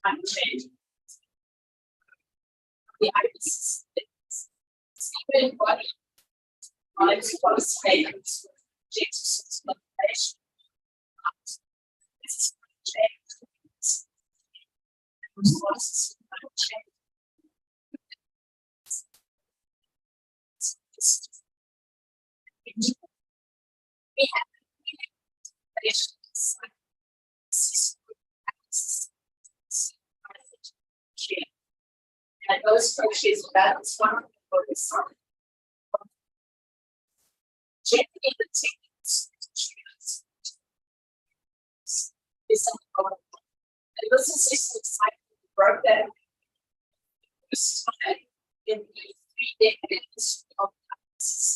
climate change. The IPCC Stephen Body lives for statements Jesus motivation. This is change. Responses to climate change. We have issues. And those approaches balance one focus on changing the techniques is important. And this is just exciting work that started in the 3 decades of IPCC.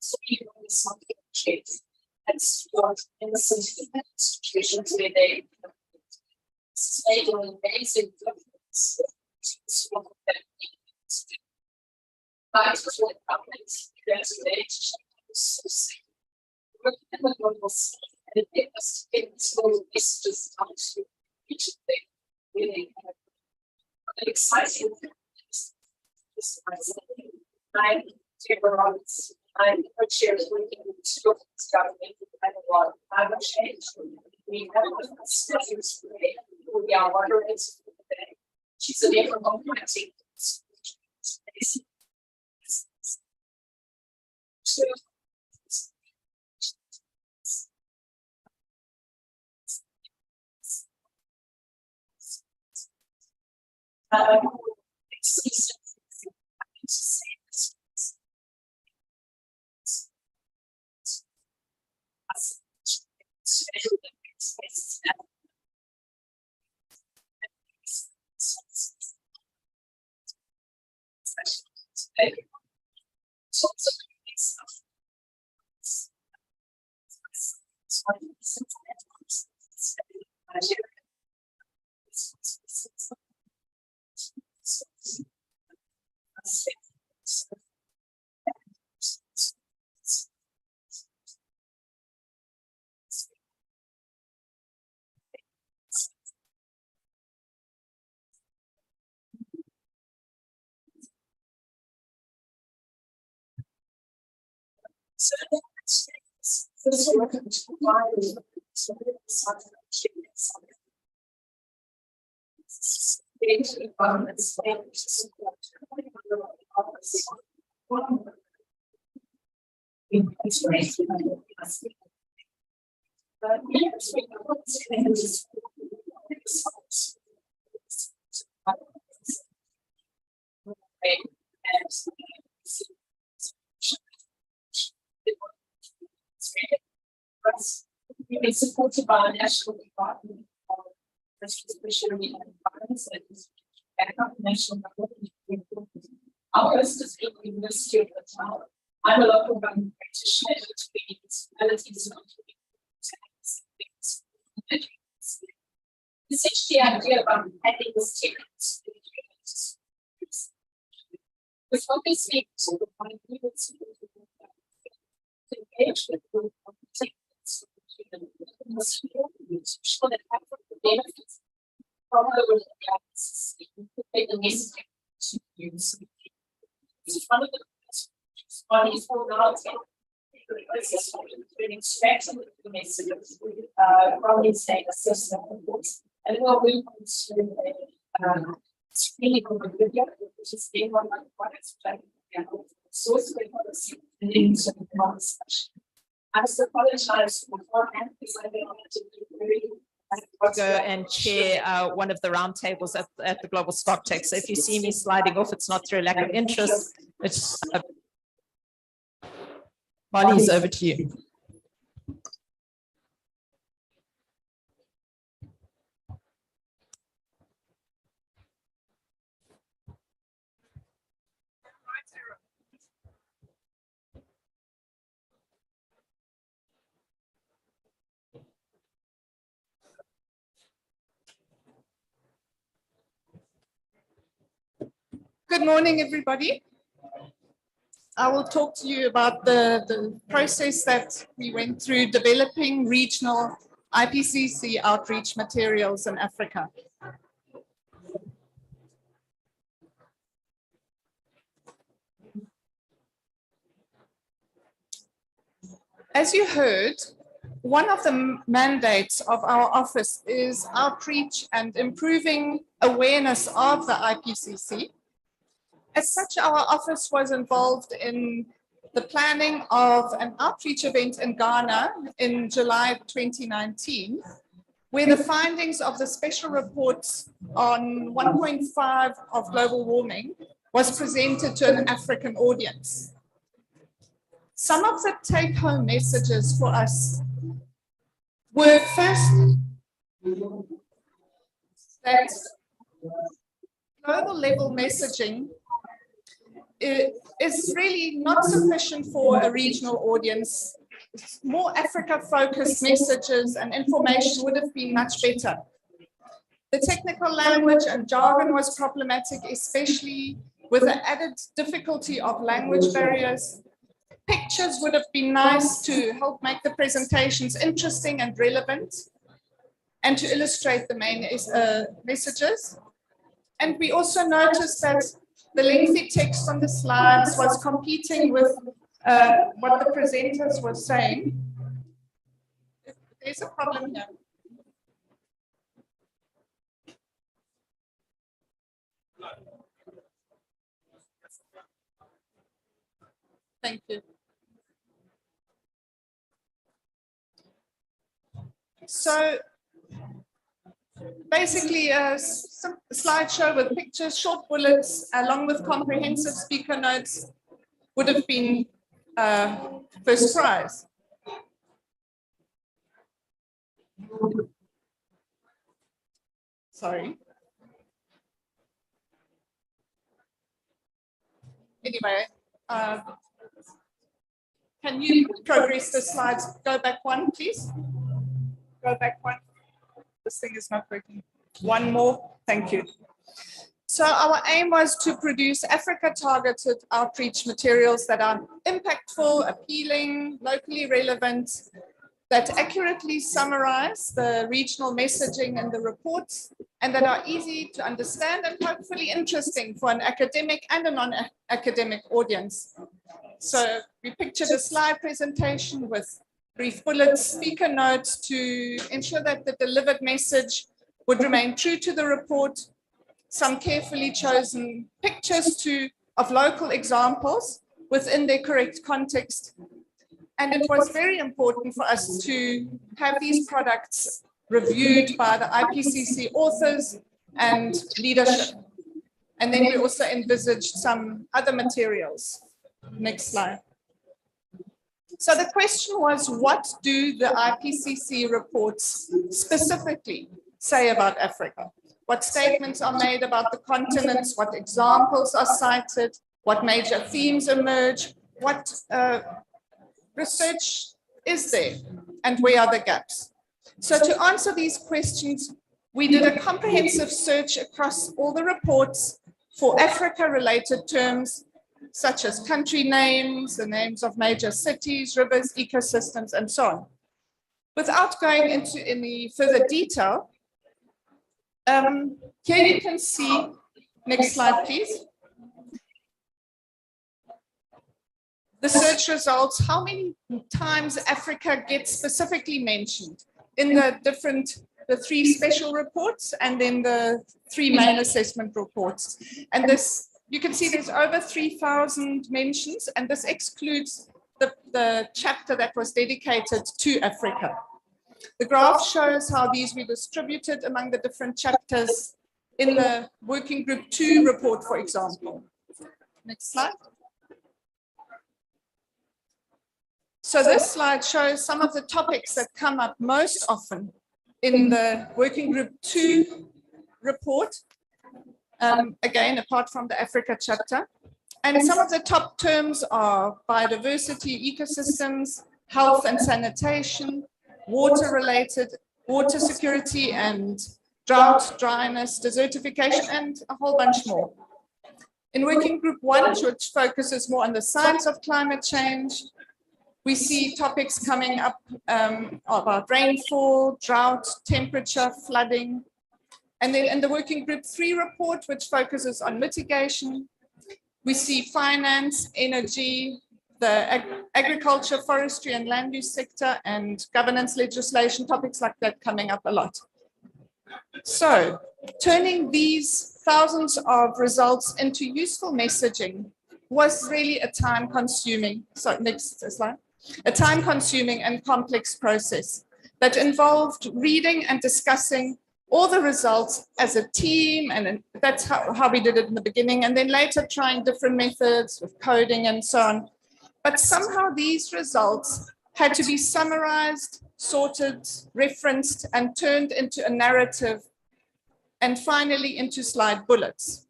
So even when something changes, that's what innocent institutions where they made an amazing difference. But for the companies, there's a relationship. Working in the global scene, and it was getting slow messages out to each of them. Really exciting. I'm Deborah Roberts. I'm co-chair of working with the Children's Government and a lot of climate change. We have a studies today. We are moderators for the day. She's a different community. We've been supported by the National Department of Fishery and Environment and the National Government. Our host is the University of Ottawa. I'm a local government practitioner between municipalities and essentially, the idea about adding this techniques to the communities. With what we speak to the community to engage with the techniques show that the benefits from the practices make the necessary to use. It's one of the one is for extracting the messages from these data systems. And we'll move on to screening of the video, which is being one of my products, source code policy and into the conversation. I just apologize beforehand because I don't want to be very go and chair one of the roundtables at the Global Stocktake. So if you see me sliding off, it's not through a lack of interest. It's Molly's over to you. Good morning, everybody. I will talk to you about the process that we went through developing regional IPCC outreach materials in Africa. As you heard, one of the mandates of our office is outreach and improving awareness of the IPCC. As such, our office was involved in the planning of an outreach event in Ghana in July 2019, where the findings of the special reports on 1.5 of global warming was presented to an African audience. Some of the take-home messages for us were first that global level messaging is really not sufficient for a regional audience. More Africa-focused messages and information would have been much better. The technical language and jargon was problematic, especially with the added difficulty of language barriers. Pictures would have been nice to help make the presentations interesting and relevant and to illustrate the main messages. And we also noticed that the lengthy text on the slides was competing with what the presenters were saying. There's a problem here. Thank you. So basically a slideshow with pictures, short bullets, along with comprehensive speaker notes would have been first prize. Sorry. Anyway, can you progress the slides? Go back one, please. Go back one. This thing is not working. One more. Thank you. So our aim was to produce Africa-targeted outreach materials that are impactful, appealing, locally relevant, that accurately summarize the regional messaging in the reports, and that are easy to understand and hopefully interesting for an academic and a non-academic audience. So we pictured a slide presentation with brief bullets, speaker notes to ensure that the delivered message would remain true to the report, some carefully chosen pictures of local examples within their correct context. And it was very important for us to have these products reviewed by the IPCC authors and leadership. And then we also envisaged some other materials. Next slide. So the question was, what do the IPCC reports specifically say about Africa? What statements are made about the continents? What examples are cited? What major themes emerge? What research is there? And where are the gaps? So to answer these questions, we did a comprehensive search across all the reports for Africa-related terms, such as country names, the names of major cities, rivers, ecosystems, and so on. Without going into any further detail, here you can see, next slide, please. The search results, how many times Africa gets specifically mentioned in the three special reports and then the three main assessment reports. And this, you can see there's over 3,000 mentions, and this excludes the chapter that was dedicated to Africa. The graph shows how these were distributed among the different chapters in the Working Group 2 report, for example. Next slide. So this slide shows some of the topics that come up most often in the Working Group 2 report. Again, apart from the Africa chapter. And some of the top terms are biodiversity, ecosystems, health and sanitation, water-related, water security and drought, dryness, desertification, and a whole bunch more. In Working Group 1, which focuses more on the science of climate change, We see topics coming up about rainfall, drought, temperature, flooding. And then in the Working Group 3 report, which focuses on mitigation, we see finance, energy, the agriculture, forestry and land use sector, and governance legislation, topics like that coming up a lot. So turning these thousands of results into useful messaging was really a time-consuming, so next slide, a time-consuming and complex process that involved reading and discussing all the results as a team, and that's how we did it in the beginning, and then later trying different methods with coding and so on. But somehow these results had to be summarized, sorted, referenced, and turned into a narrative, and finally into slide bullets.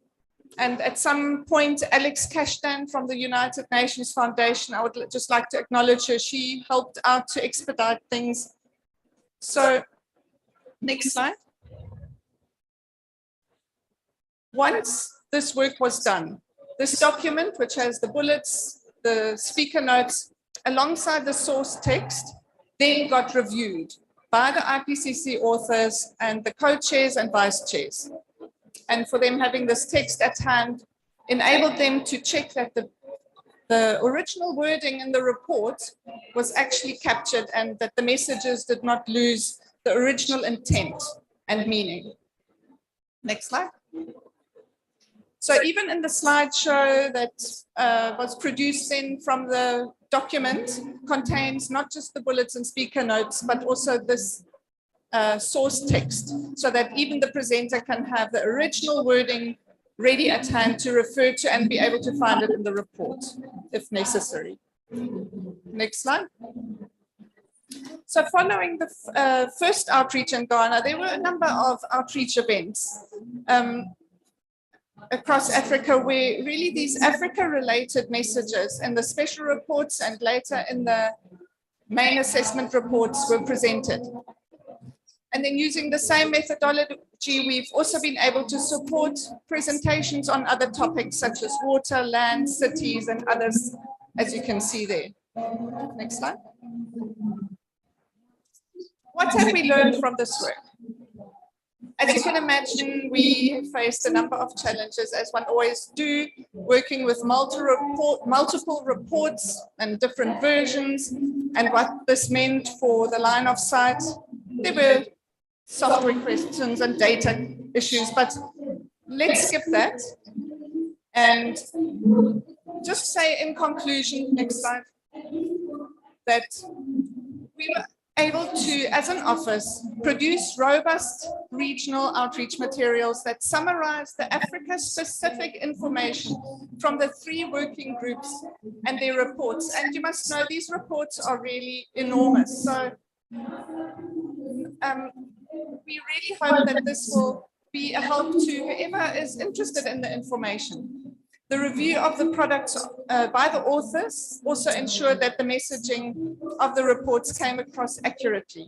And at some point, Alex Kashdan from the United Nations Foundation, I would just like to acknowledge her. She helped out to expedite things. So next slide. Once this work was done, this document, which has the bullets, the speaker notes, alongside the source text, then got reviewed by the IPCC authors and the co-chairs and vice chairs. And for them having this text at hand enabled them to check that the original wording in the report was actually captured and that the messages did not lose the original intent and meaning. Next slide. So even in the slideshow that was produced then from the document contains not just the bullets and speaker notes, but also this source text, so that even the presenter can have the original wording ready at hand to refer to and be able to find it in the report if necessary. Next slide. So following the first outreach in Ghana, there were a number of outreach events across Africa where really these Africa-related messages in the special reports and later in the main assessment reports were presented. And then using the same methodology, we've also been able to support presentations on other topics such as water, land, cities, and others, as you can see there. Next slide. What have we learned from this work? As you can imagine, we faced a number of challenges, as one always do, working with multiple reports and different versions, and what this meant for the line of sight. There were software questions and data issues, but let's skip that. And just say in conclusion, next slide, that we were able to, as an office, produce robust regional outreach materials that summarize the Africa-specific information from the 3 working groups and their reports. And you must know these reports are really enormous. So we really hope that this will be a help to whoever is interested in the information. The review of the products by the authors also ensured that the messaging of the reports came across accurately.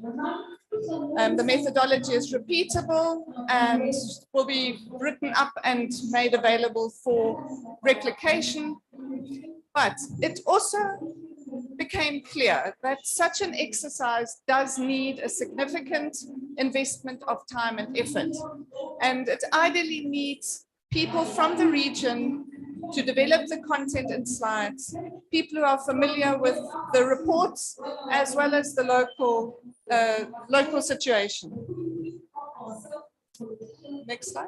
The methodology is repeatable and will be written up and made available for replication. But it also became clear that such an exercise does need a significant investment of time and effort. And it ideally needs people from the region to develop the content and slides, people who are familiar with the reports as well as the local situation. Next slide.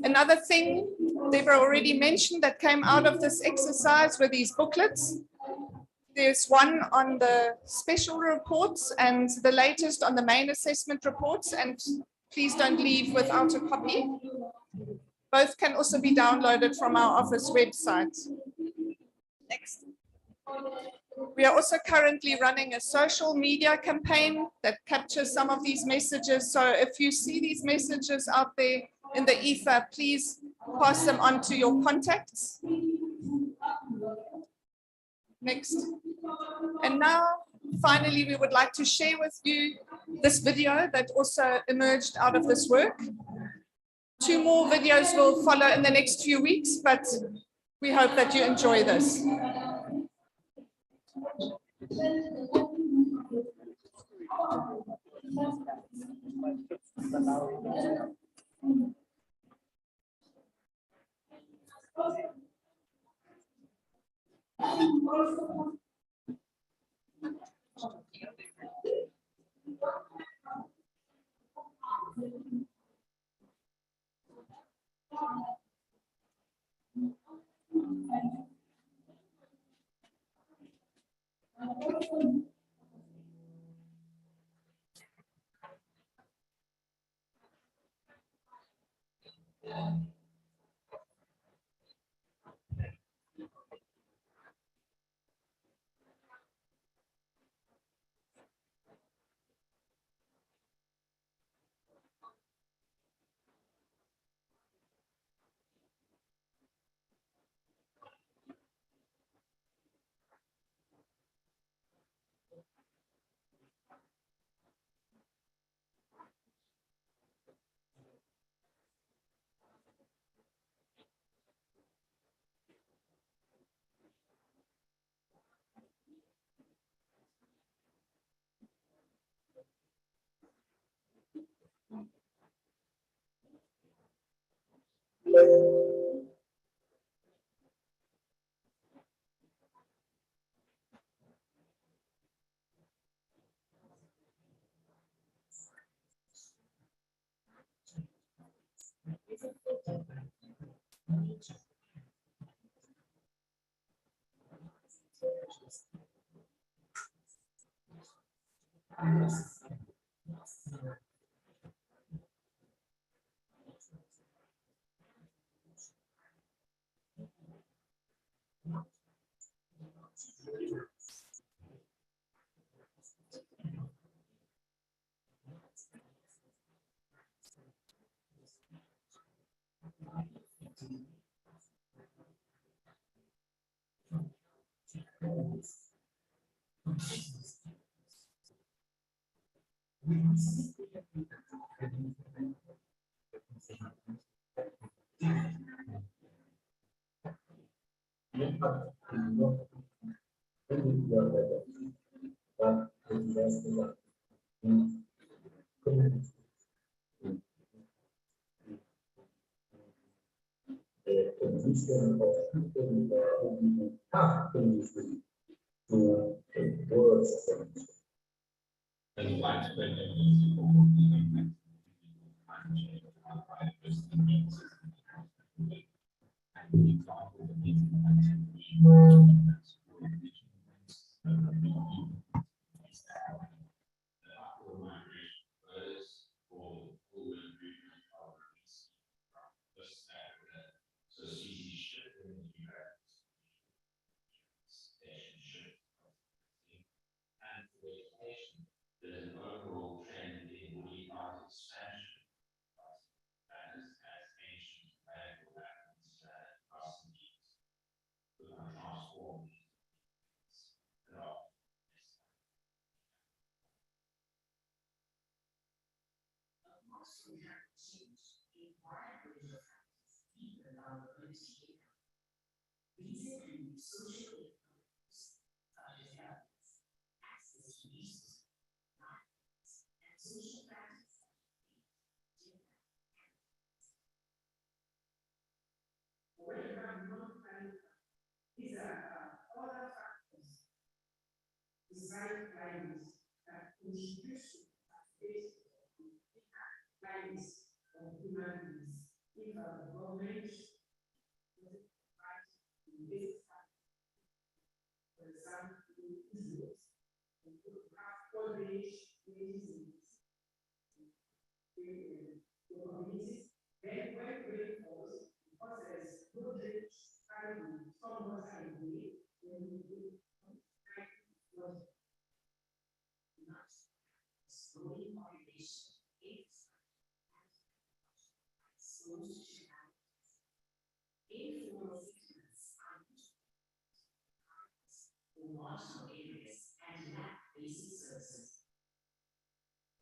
Another thing Deborah already mentioned that came out of this exercise were these booklets. There's one on the special reports and the latest on the main assessment reports, and please don't leave without a copy. Both can also be downloaded from our office website. Next. We are also currently running a social media campaign that captures some of these messages. So if you see these messages out there in the ether, please pass them on to your contacts. Next. And now, finally, we would like to share with you this video that also emerged out of this work. 2 more videos will follow in the next few weeks, but we hope that you enjoy this.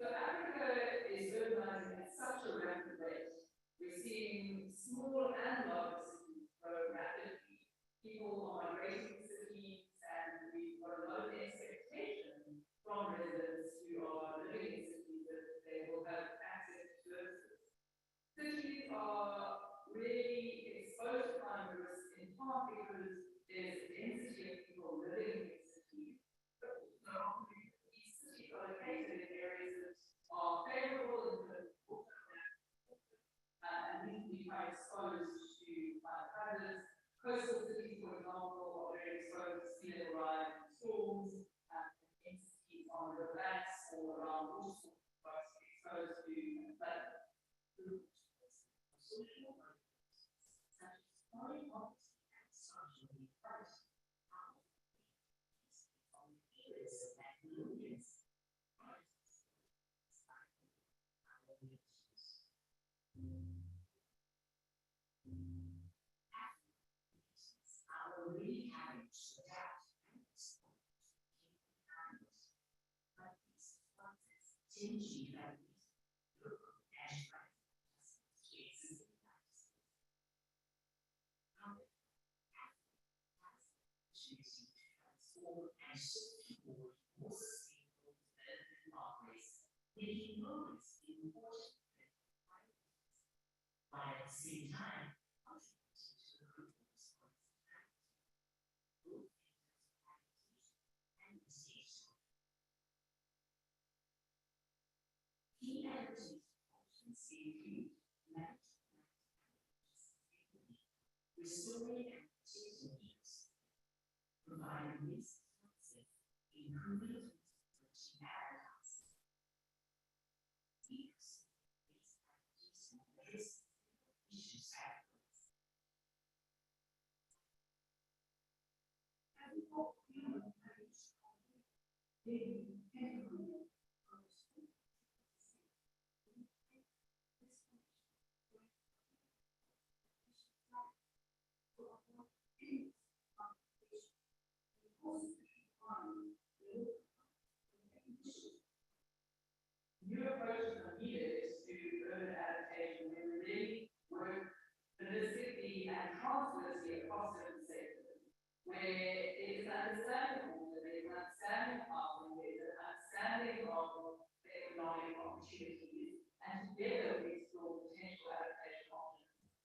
So Africa is urbanizing at such a rapid rate. We're seeing small and large cities grow rapidly. People are migrating to cities, and we've got a lot of expectations New approaches are needed to urban adaptation and really work holistically and transversely across certain sectors, where it is understandable that there is an understanding of housing, there is an understanding of the economic opportunities, and together we explore potential adaptation options.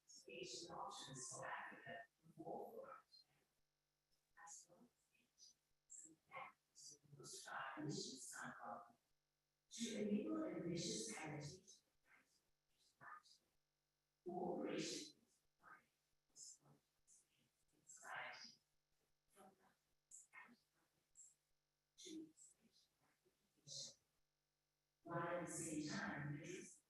Speech options for Africa more for us. As well as emissions to enable ambitious heritage cooperation society while at the same time there is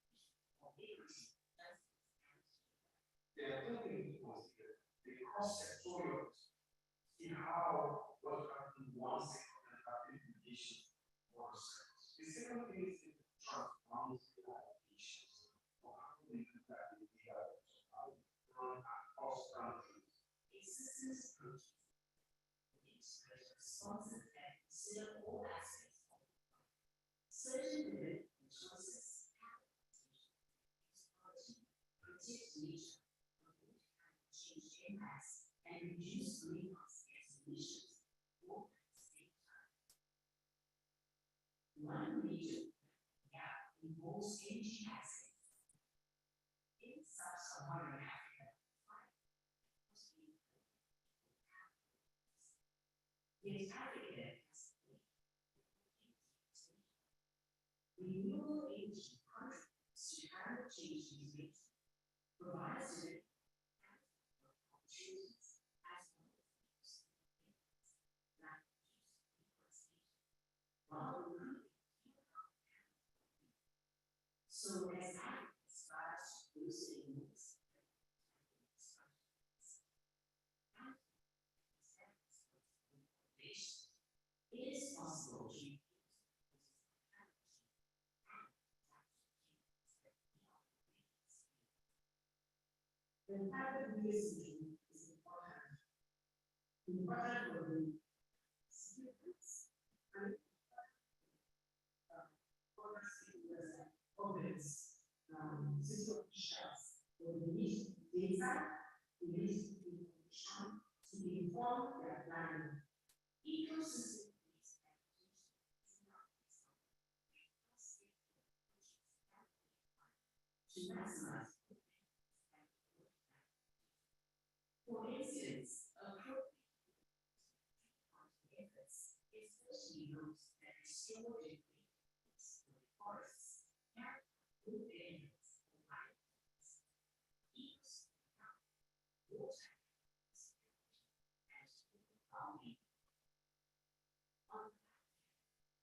the cross-sectorial in how what happened one sector can have implications for ourselves. The second thing is the transparency of issues of how we do that in the across countries. A systems approach is responsive and consider all aspects of the certain limit and choices protect nature, change impacts, and reduce greenhouse gas emissions all at the same time. One major gap involves energy access. In sub-Saharan Africa, yet Africa has renewable energy contributes to climate change mitigation, provides opportunities as well as so as Africa aspires to boost enormous it is possible to the private reasoning is important. Important for the citizens and opens city officials for the need data, the need information to inform their planning. Ecosystem to maximize. For instance, appropriate efforts, especially those that restore the forests, food areas, water,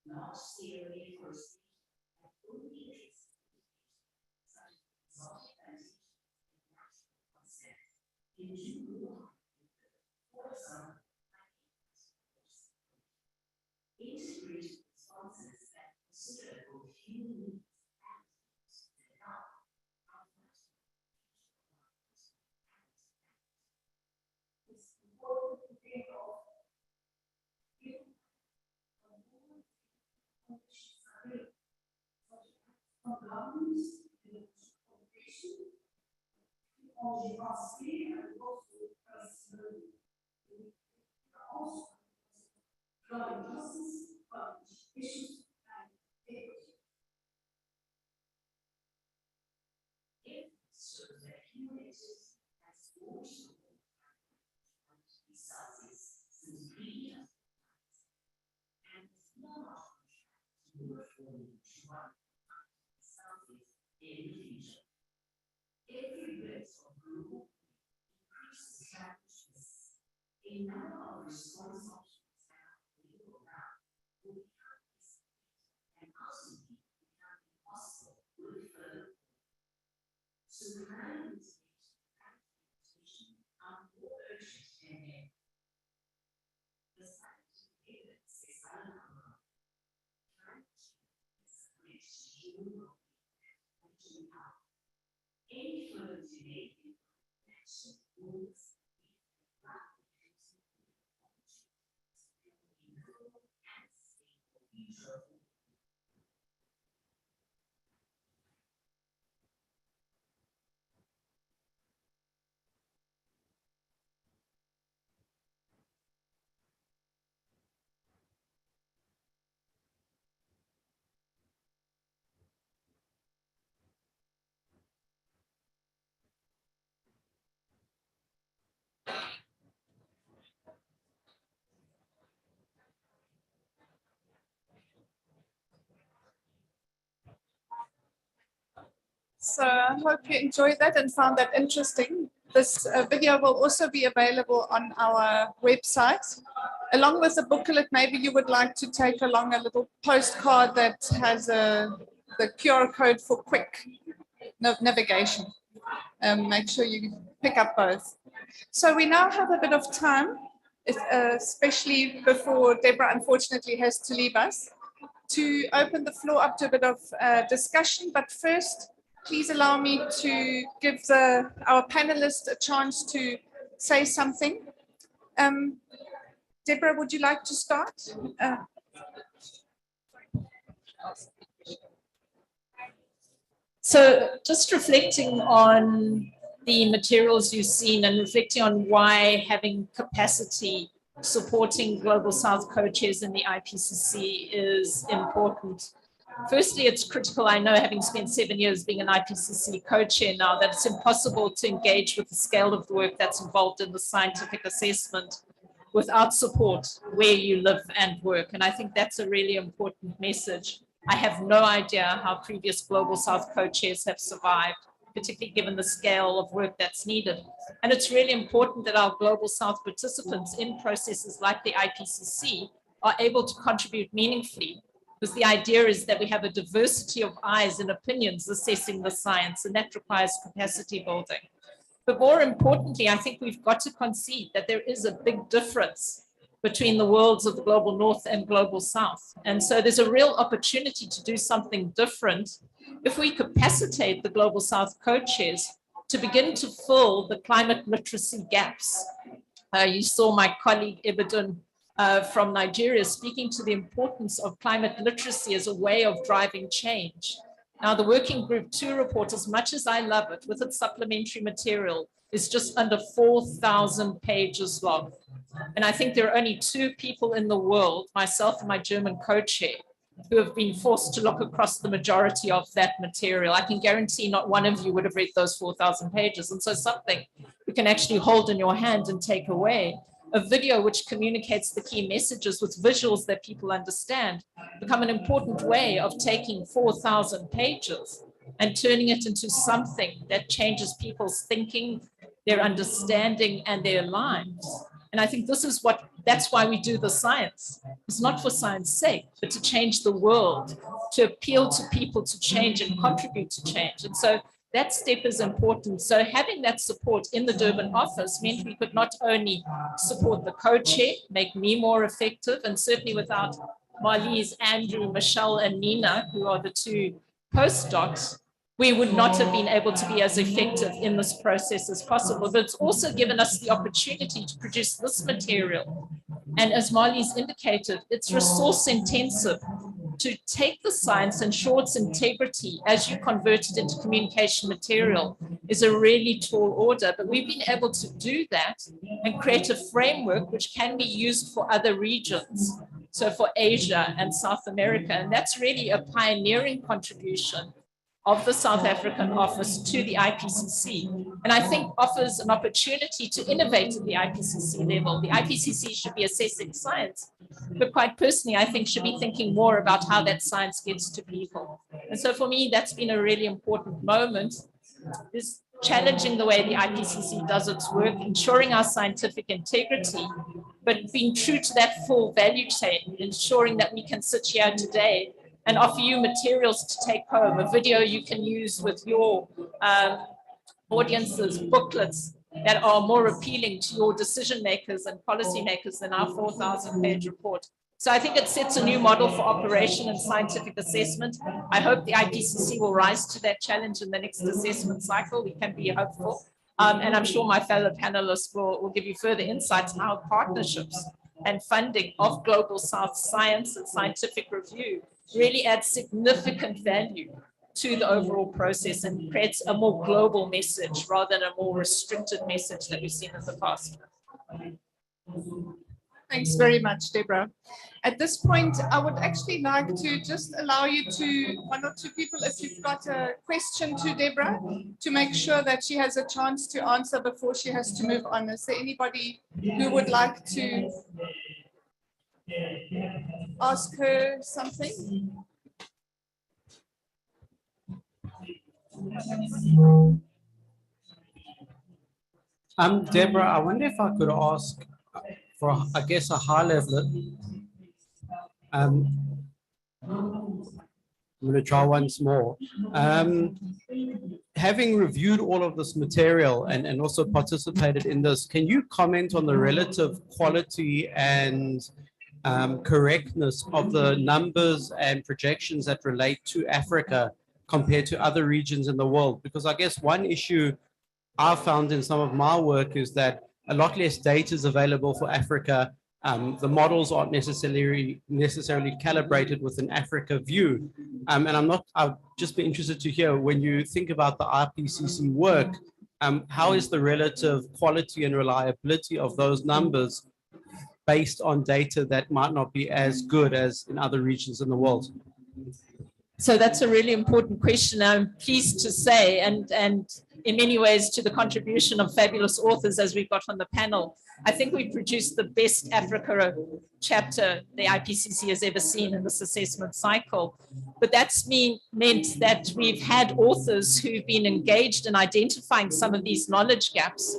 and large-scale reforestation and only such as into more. For example, integrated responses that consider both human needs and health. It's important to think of from governments, cooperation, on the capacity and also personally. Also, growing justice, but issues and equity. If so that human existence has also resources since previous and not to reform to one resources in the future. Every bit of global increases strategies. A number of response options that are available now will become and ultimately become impossible with further. So the current are more urgent than ever. The scientific evidence is uncovered. Climate change is extremely any further delay in action moves So I hope you enjoyed that and found that interesting. This video will also be available on our website. Along with the booklet, maybe you would like to take along a little postcard that has the QR code for quick navigation. Make sure you pick up both. So we now have a bit of time, especially before Deborah unfortunately has to leave us, to open the floor up to a bit of discussion. But first, please allow me to give our panelists a chance to say something. Deborah, would you like to start? So just reflecting on the materials you've seen and reflecting on why having capacity supporting Global South co-chairs in the IPCC is important. Firstly, it's critical, I know, having spent 7 years being an IPCC co-chair now, that it's impossible to engage with the scale of the work that's involved in the scientific assessment without support where you live and work. And I think that's a really important message. I have no idea how previous Global South co-chairs have survived, particularly given the scale of work that's needed. And it's really important that our Global South participants in processes like the IPCC are able to contribute meaningfully, because the idea is that we have a diversity of eyes and opinions assessing the science, and that requires capacity building. But more importantly, I think we've got to concede that there is a big difference between the worlds of the Global North and Global South. And so there's a real opportunity to do something different if we capacitate the Global South co-chairs to begin to fill the climate literacy gaps. You saw my colleague Ibedun from Nigeria speaking to the importance of climate literacy as a way of driving change. Now, the Working Group 2 report, as much as I love it, with its supplementary material, is just under 4,000 pages long. And I think there are only 2 people in the world, myself and my German co-chair, who have been forced to look across the majority of that material. I can guarantee not one of you would have read those 4,000 pages. And so something you can actually hold in your hand and take away. A video which communicates the key messages with visuals that people understand become an important way of taking 4,000 pages and turning it into something that changes people's thinking, their understanding, and their lives. And I think that's why we do the science. It's not for science sake, but to change the world, to appeal to people to change and contribute to change. And so that step is important. So having that support in the Durban office meant we could not only support the co-chair, make me more effective, and certainly without Marlies, Andrew, Michelle, and Nina, who are the two postdocs, we would not have been able to be as effective in this process as possible. But it's also given us the opportunity to produce this material. And as Marlies indicated, it's resource intensive. To take the science, ensure its integrity as you convert it into communication material is a really tall order, but we've been able to do that and create a framework which can be used for other regions. So for Asia and South America, and that's really a pioneering contribution of the South African office to the IPCC. And I think offers an opportunity to innovate at the IPCC level. The IPCC should be assessing science, but quite personally, I think should be thinking more about how that science gets to people. And so for me, that's been a really important moment, is challenging the way the IPCC does its work, ensuring our scientific integrity, but being true to that full value chain, ensuring that we can sit here today and offer you materials to take home, a video you can use with your audiences, booklets that are more appealing to your decision makers and policy makers than our 4,000-page report. So I think it sets a new model for operation and scientific assessment. I hope the IPCC will rise to that challenge in the next assessment cycle. We can be hopeful. And I'm sure my fellow panelists will give you further insights on how partnerships and funding of Global South science and scientific review really adds significant value to the overall process and creates a more global message rather than a more restricted message that we've seen in the past. Thanks very much, Deborah. At this point, I would actually like to just allow you to, one or two people, if you've got a question to Deborah, to make sure that she has a chance to answer before she has to move on. Is there anybody who would like to ask her something? Deborah, I wonder if I could ask for, I guess, a high level. I'm going to try once more. Having reviewed all of this material and also participated in this, can you comment on the relative quality and correctness of the numbers and projections that relate to Africa compared to other regions in the world? Because I guess one issue I found in some of my work is that a lot less data is available for Africa. The models aren't necessarily calibrated with an Africa view. And I'd just be interested to hear, when you think about the IPCC work, how is the relative quality and reliability of those numbers based on data that might not be as good as in other regions in the world? So that's a really important question. I'm pleased to say, and in many ways to the contribution of fabulous authors as we've got on the panel, I think we produced the best Africa chapter the IPCC has ever seen in this assessment cycle. But that's meant that we've had authors who've been engaged in identifying some of these knowledge gaps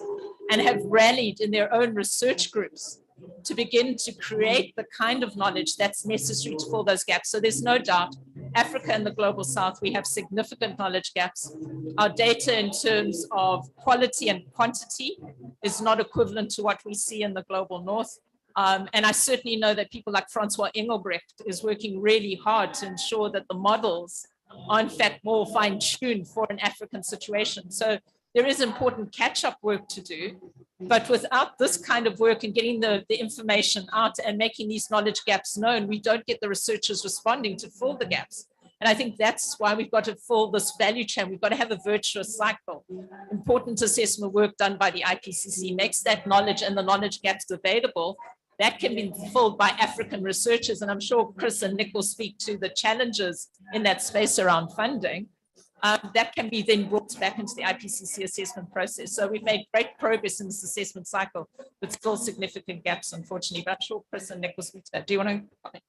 and have rallied in their own research groups to begin to create the kind of knowledge that's necessary to fill those gaps. So there's no doubt, Africa and the Global South, we have significant knowledge gaps. Our data in terms of quality and quantity is not equivalent to what we see in the Global North. And I certainly know that people like Francois Engelbrecht is working really hard to ensure that the models are in fact more fine-tuned for an African situation. So there is important catch-up work to do, but without this kind of work and getting the information out and making these knowledge gaps known, we don't get the researchers responding to fill the gaps. And I think that's why we've got to fill this value chain. We've got to have a virtuous cycle. Important assessment work done by the IPCC makes that knowledge and the knowledge gaps available. That can be filled by African researchers. And I'm sure Chris and Nick will speak to the challenges in that space around funding. That can be then brought back into the IPCC assessment process. So we've made great progress in this assessment cycle, but still significant gaps, unfortunately. But I'm sure Chris and Nick will speak to that. Do you want to comment?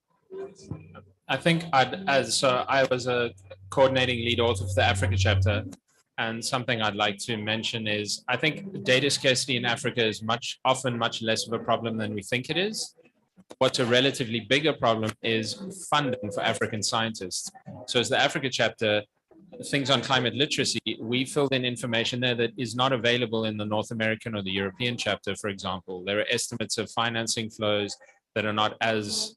I think I was a coordinating lead author for the Africa chapter, and something I'd like to mention is I think data scarcity in Africa is often much less of a problem than we think it is. What's a relatively bigger problem is funding for African scientists. So as the Africa chapter, things on climate literacy, we filled in information there that is not available in the North American or the European chapter, for example. There are estimates of financing flows that are not as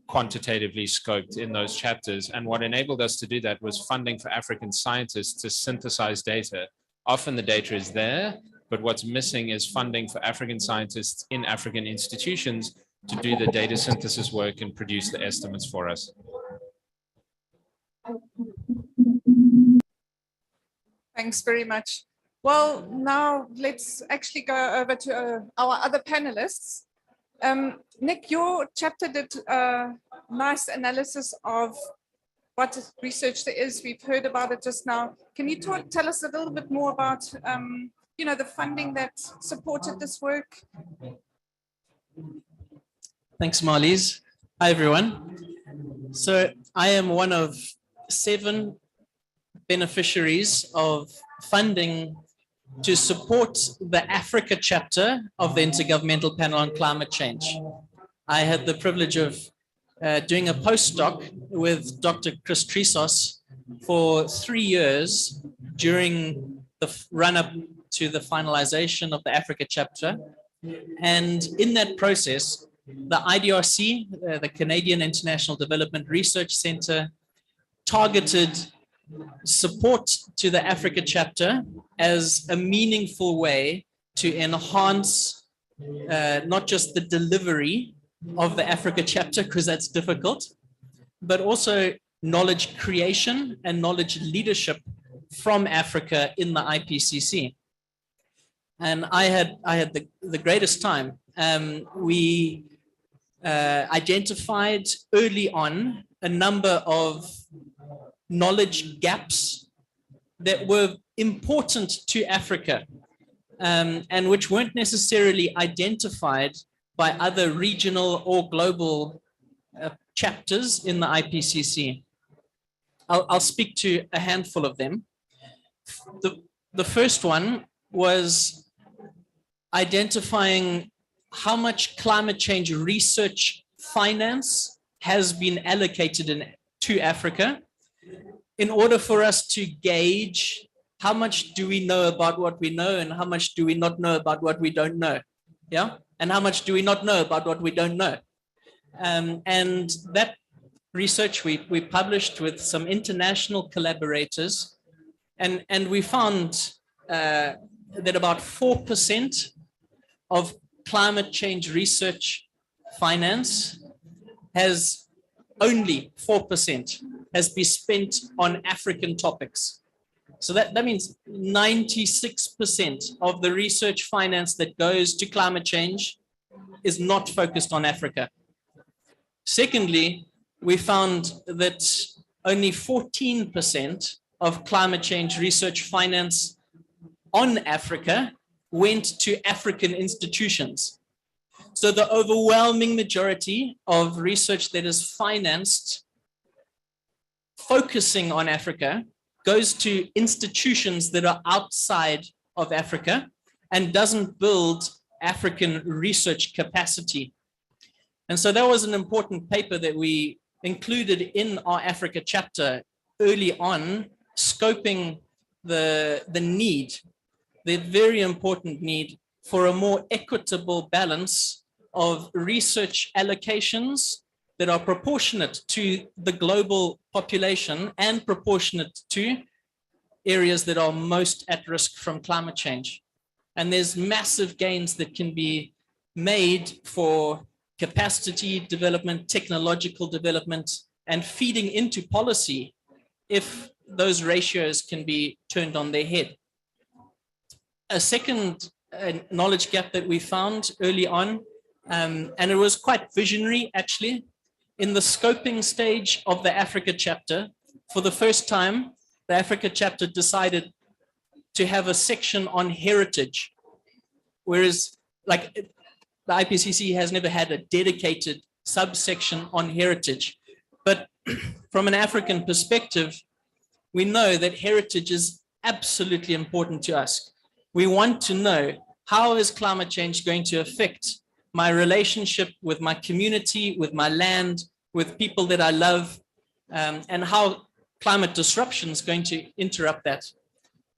quantitatively scoped in those chapters. And what enabled us to do that was funding for African scientists to synthesize data. Often the data is there, but what's missing is funding for African scientists in African institutions to do the data synthesis work and produce the estimates for us. Thanks very much. Well, now let's actually go over to our other panelists. Nick, your chapter did a nice analysis of what research there is. We've heard about it just now. Can you tell us a little bit more about, the funding that supported this work? Thanks, Marlies. Hi, everyone. So I am one of 7 beneficiaries of funding to support the Africa chapter of the Intergovernmental Panel on Climate Change. I had the privilege of doing a postdoc with Dr. Chris Trisos for 3 years during the run-up to the finalization of the Africa chapter. And in that process, the IDRC, the Canadian International Development Research Center, targeted support to the Africa chapter as a meaningful way to enhance not just the delivery of the Africa chapter, because that's difficult, but also knowledge creation and knowledge leadership from Africa in the IPCC. And I had the greatest time. We identified early on a number of knowledge gaps that were important to Africa, and which weren't necessarily identified by other regional or global chapters in the IPCC. I'll speak to a handful of them. The first one was identifying how much climate change research finance has been allocated to Africa, in order for us to gauge how much do we know about what we know and how much do we not know about what we don't know. Yeah. And how much do we not know about what we don't know? And that research we published with some international collaborators, and we found that about 4% of climate change research finance has only 4% has been spent on African topics. So that means 96% of the research finance that goes to climate change is not focused on Africa. Secondly, we found that only 14% of climate change research finance on Africa went to African institutions. So the overwhelming majority of research that is financed focusing on Africa goes to institutions that are outside of Africa and doesn't build African research capacity. And so that was an important paper that we included in our Africa chapter early on, scoping the need, the very important need for a more equitable balance of research allocations that are proportionate to the global population and proportionate to areas that are most at risk from climate change. And there's massive gains that can be made for capacity development, technological development, and feeding into policy if those ratios can be turned on their head. A second knowledge gap that we found early on, and it was quite visionary actually, in the scoping stage of the Africa chapter, for the first time, the Africa chapter decided to have a section on heritage, whereas like the IPCC has never had a dedicated subsection on heritage. But from an African perspective, we know that heritage is absolutely important to us. We want to know, how is climate change going to affect my relationship with my community, with my land, with people that I love, and how climate disruption is going to interrupt that.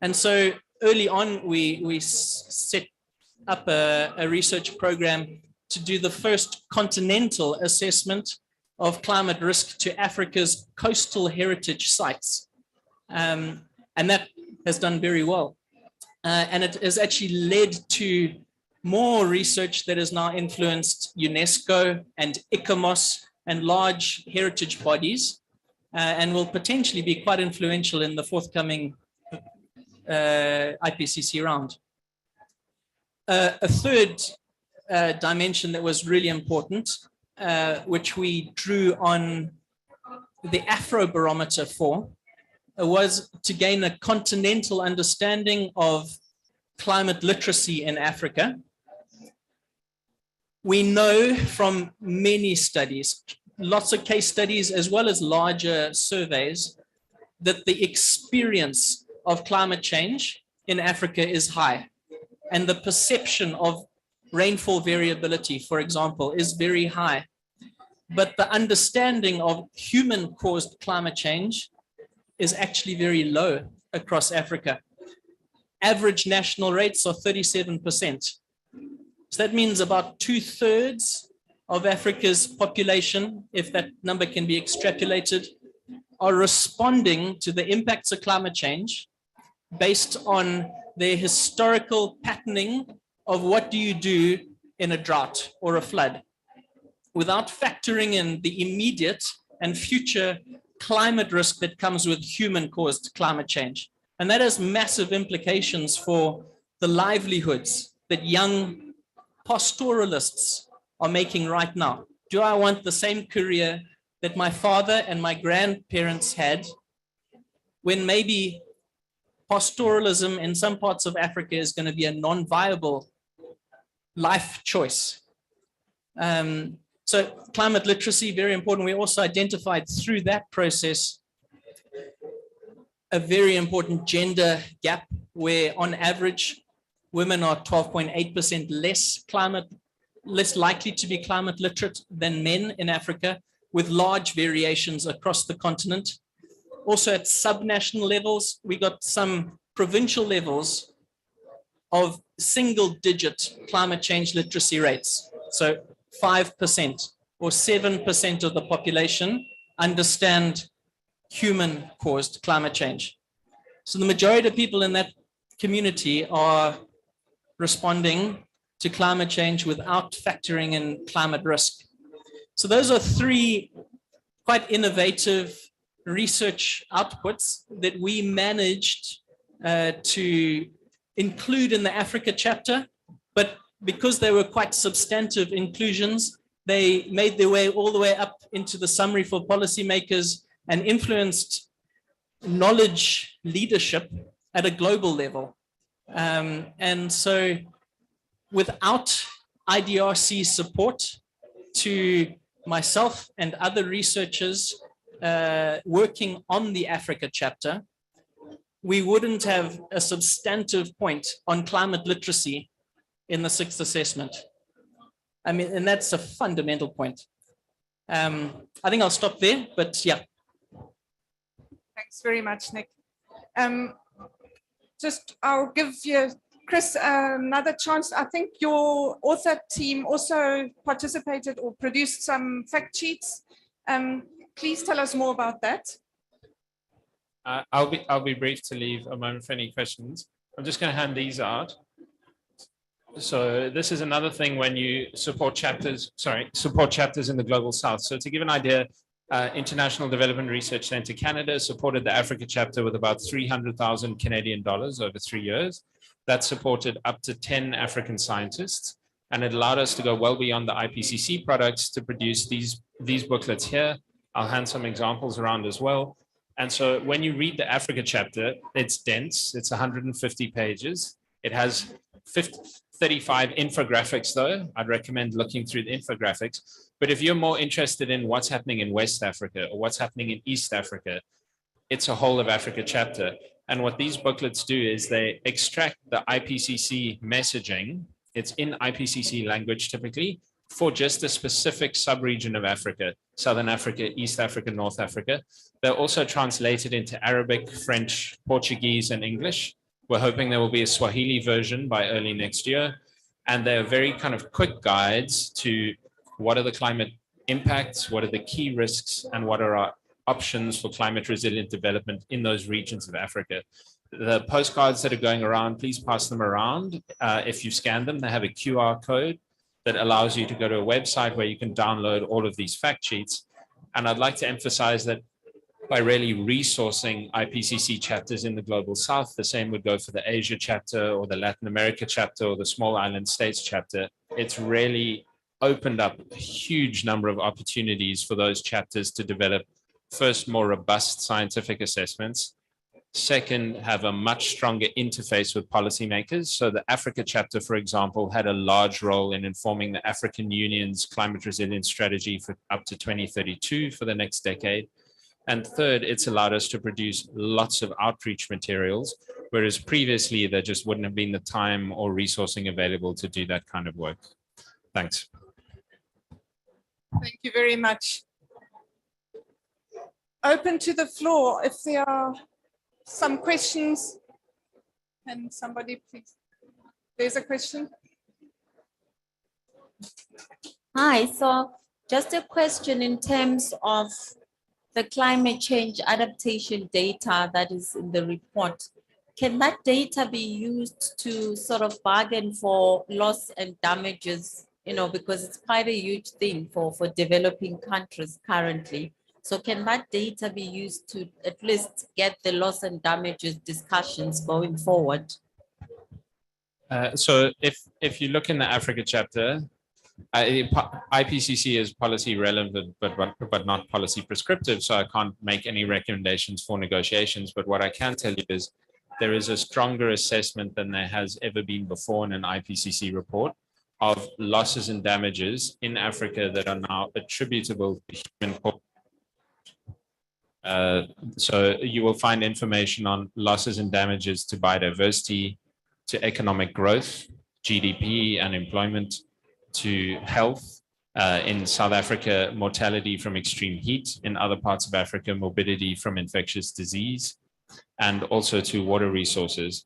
And so early on, we set up a research program to do the first continental assessment of climate risk to Africa's coastal heritage sites. And that has done very well. And it has actually led to more research that has now influenced UNESCO and ICOMOS and large heritage bodies, and will potentially be quite influential in the forthcoming IPCC round. A third dimension that was really important, which we drew on the Afrobarometer for, was to gain a continental understanding of climate literacy in Africa. We know from many studies, lots of case studies, as well as larger surveys, that the experience of climate change in Africa is high. And the perception of rainfall variability, for example, is very high. But the understanding of human-caused climate change is actually very low across Africa. Average national rates are 37%. So that means about 2/3 of Africa's population, if that number can be extrapolated, are responding to the impacts of climate change based on their historical patterning of what do you do in a drought or a flood, without factoring in the immediate and future climate risk that comes with human-caused climate change. And that has massive implications for the livelihoods that young pastoralists are making right now. Do I want the same career that my father and my grandparents had, when maybe pastoralism in some parts of Africa is going to be a non-viable life choice? So climate literacy, very important. We also identified through that process a very important gender gap, where on average, women are 12.8% less likely to be climate literate than men in Africa, with large variations across the continent. Also at subnational levels, we got some provincial levels of single-digit climate change literacy rates. So 5% or 7% of the population understand human-caused climate change. So the majority of people in that community are responding to climate change without factoring in climate risk. So those are three quite innovative research outputs that we managed to include in the Africa chapter, but because they were quite substantive inclusions, they made their way all the way up into the summary for policymakers and influenced knowledge leadership at a global level. And so without IDRC support to myself and other researchers working on the Africa chapter, we wouldn't have a substantive point on climate literacy in the sixth assessment. I mean, and that's a fundamental point. I think I'll stop there, but yeah. Thanks very much, Nick. I'll give you, Chris, another chance. I think your author team also participated or produced some fact sheets. Please tell us more about that. I'll be brief to leave a moment for any questions. I'm just going to hand these out. So this is another thing when you support chapters in the Global South. So to give an idea, International Development Research Centre Canada supported the Africa chapter with about 300,000 Canadian dollars over 3 years. That supported up to 10 African scientists, and it allowed us to go well beyond the IPCC products to produce these booklets here. I'll hand some examples around as well. And so when you read the Africa chapter, it's dense, it's 150 pages. It has 35 infographics though. I'd recommend looking through the infographics. But if you're more interested in what's happening in West Africa or what's happening in East Africa, it's a whole of Africa chapter. And what these booklets do is they extract the IPCC messaging. It's in IPCC language typically for just a specific sub-region of Africa, Southern Africa, East Africa, North Africa. They're also translated into Arabic, French, Portuguese, and English. We're hoping there will be a Swahili version by early next year. And they're very kind of quick guides to what are the climate impacts, what are the key risks, and what are our options for climate resilient development in those regions of Africa. The postcards that are going around, please pass them around. If you scan them, they have a QR code that allows you to go to a website where you can download all of these fact sheets. And I'd like to emphasize that by really resourcing IPCC chapters in the Global South, the same would go for the Asia chapter or the Latin America chapter or the Small Island States chapter. It's really opened up a huge number of opportunities for those chapters to develop, first, more robust scientific assessments. Second, have a much stronger interface with policymakers. So the Africa chapter, for example, had a large role in informing the African Union's climate resilience strategy for up to 2032 for the next decade. And third, it's allowed us to produce lots of outreach materials, whereas previously there just wouldn't have been the time or resourcing available to do that kind of work. Thanks. Thank you very much. Open to the floor. If there are some questions, can somebody please? There's a question. Hi, so just a question in terms of the climate change adaptation data that is in the report. Can that data be used to sort of bargain for loss and damages, you know, because it's quite a huge thing for developing countries currently. So can that data be used to at least get the loss and damages discussions going forward? So if you look in the Africa chapter, IPCC is policy relevant, but not policy prescriptive. So I can't make any recommendations for negotiations. But what I can tell you is there is a stronger assessment than there has ever been before in an IPCC report of losses and damages in Africa that are now attributable to human cause. So you will find information on losses and damages to biodiversity, to economic growth, GDP, and employment, to health. In South Africa, mortality from extreme heat. In other parts of Africa, morbidity from infectious disease, and also to water resources.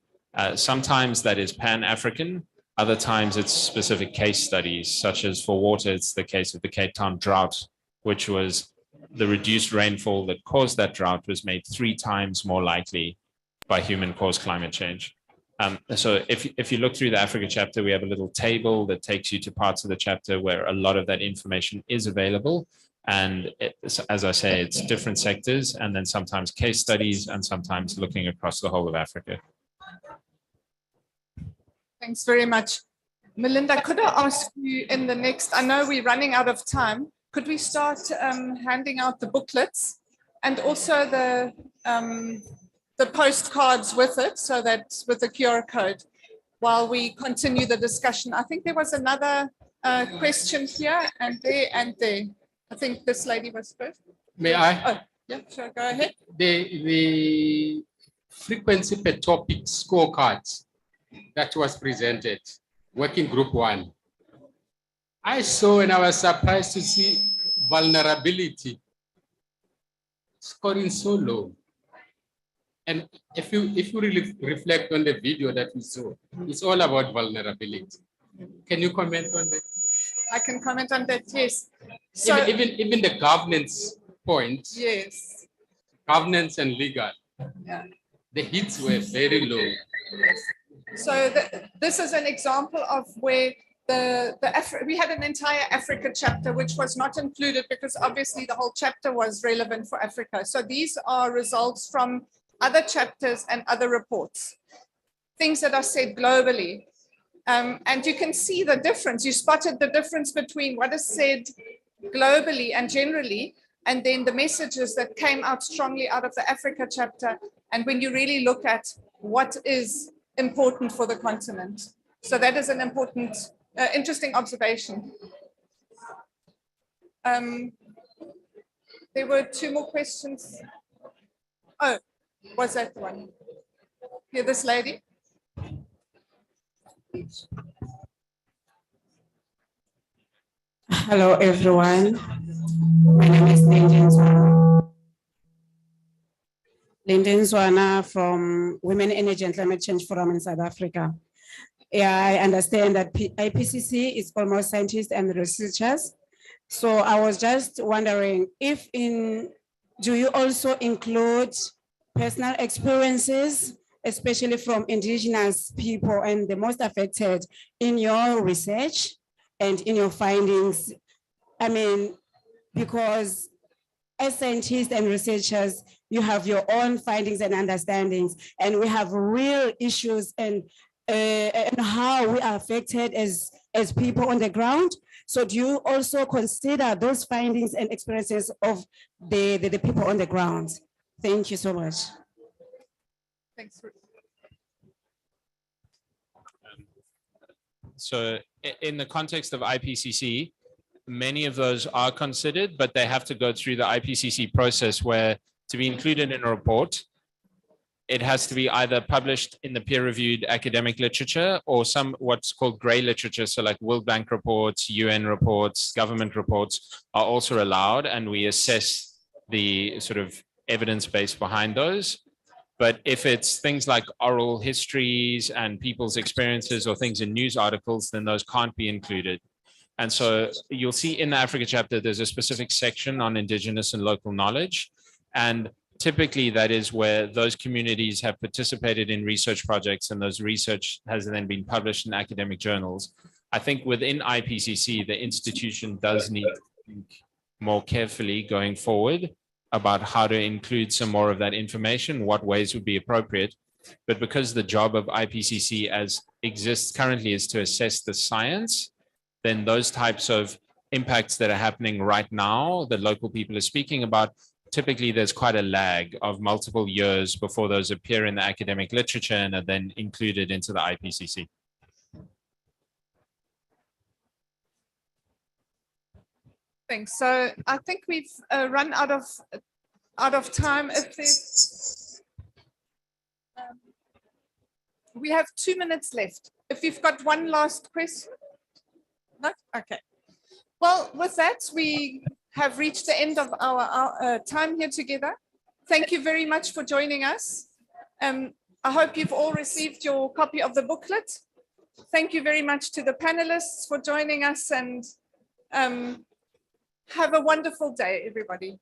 Sometimes that is Pan-African, other times it's specific case studies, such as for water, it's the case of the Cape Town drought, which was the reduced rainfall that caused that drought was made 3 times more likely by human-caused climate change. So if you look through the Africa chapter, we have a little table that takes you to parts of the chapter where a lot of that information is available. And as I say, it's different sectors, and then sometimes case studies, and sometimes looking across the whole of Africa. Thanks very much. Melinda, could I ask you in the next, I know we're running out of time, could we start handing out the booklets and also the postcards with it, so that with the QR code, while we continue the discussion? I think there was another question here and there and there. I think this lady was first. May I? Oh, yeah, sure, go ahead. The frequency per topic scorecards that was presented, working group 1. I saw and I was surprised to see vulnerability scoring so low. And if you really reflect on the video that we saw, it's all about vulnerability. Can you comment on that? I can comment on that, yes. So, even the governance point, yes. Governance and legal, Yeah. the hits were very low. So this is an example of where we had an entire Africa chapter which was not included because obviously the whole chapter was relevant for Africa. So these are results from other chapters and other reports, things that are said globally. And you can see the difference. You spotted the difference between what is said globally and generally, and then the messages that came out strongly out of the Africa chapter. And when you really look at what is important for the continent. So that is an important, interesting observation. There were 2 more questions. Oh, was that the one? Here, this lady. Hello, everyone. My name is Linden Zwana from Women Energy and Climate Change Forum in South Africa. Yeah, I understand that IPCC is almost scientists and researchers. So I was just wondering if do you also include personal experiences, especially from indigenous people and the most affected in your research and in your findings? I mean, because as scientists and researchers, you have your own findings and understandings, and we have real issues and how we are affected as people on the ground. So do you also consider those findings and experiences of the people on the ground? Thank you so much. Thanks. So in the context of IPCC, many of those are considered, but they have to go through the IPCC process where to be included in a report, it has to be either published in the peer-reviewed academic literature or some what's called gray literature. So like World Bank reports, UN reports, government reports are also allowed, and we assess the sort of evidence base behind those. But if it's things like oral histories and people's experiences or things in news articles, then those can't be included. And so you'll see in the Africa chapter, there's a specific section on indigenous and local knowledge. And typically that is where those communities have participated in research projects, and those research has then been published in academic journals. I think within IPCC, the institution does need to think more carefully going forward about how to include some more of that information, what ways would be appropriate. But because the job of IPCC as exists currently is to assess the science, then those types of impacts that are happening right now that local people are speaking about, typically there's quite a lag of multiple years before those appear in the academic literature and are then included into the IPCC. Thanks. So I think we've run out of time. If there's, we have 2 minutes left. If you've got one last question. No? Okay. Well, with that, we have reached the end of our time here together. Thank you very much for joining us. I hope you've all received your copy of the booklet. Thank you very much to the panelists for joining us, and have a wonderful day, everybody.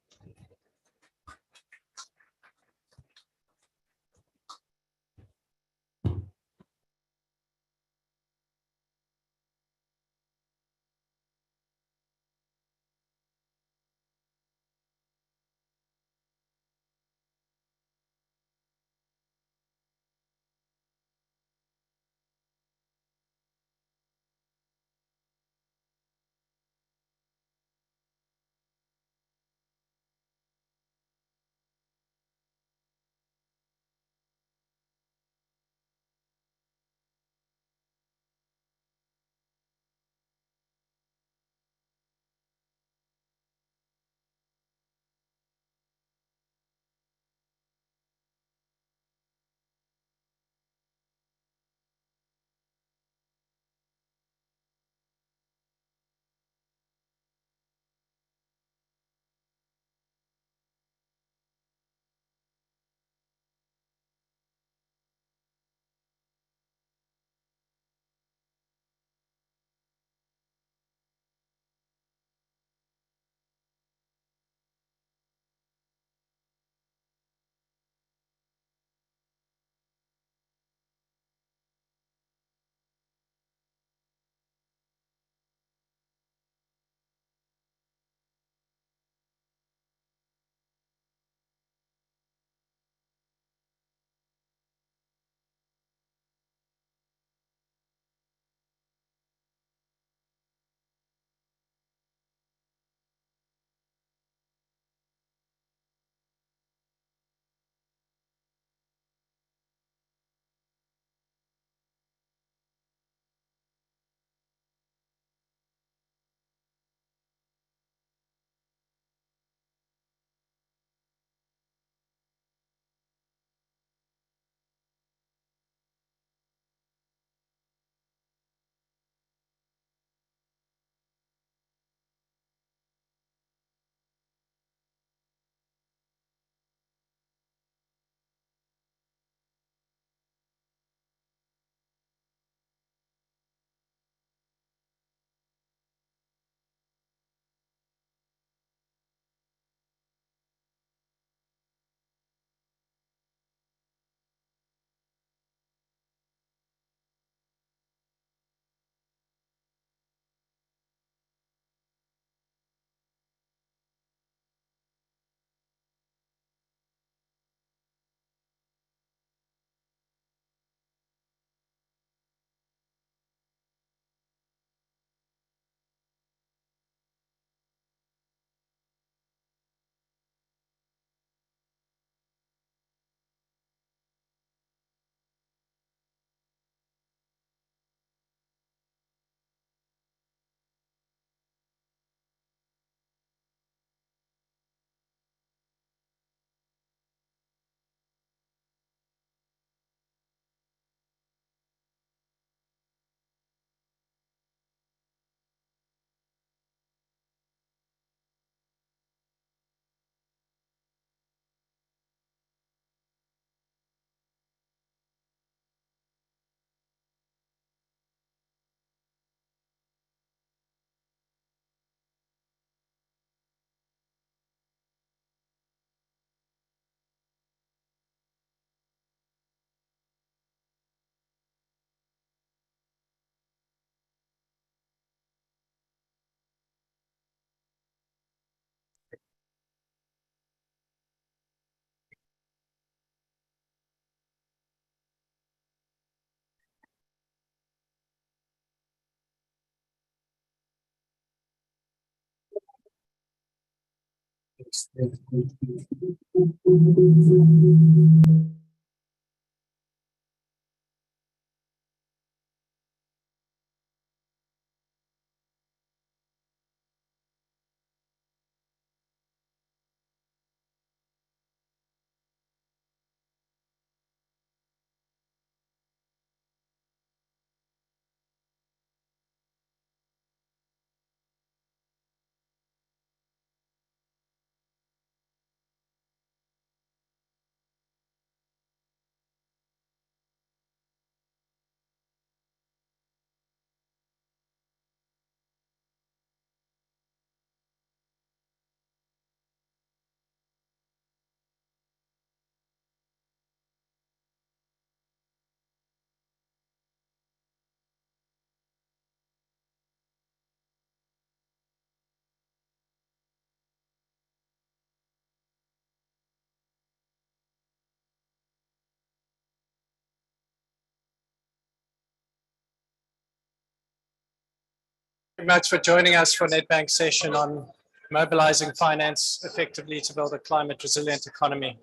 Very much for joining us for Nedbank's session on mobilizing finance effectively to build a climate resilient economy.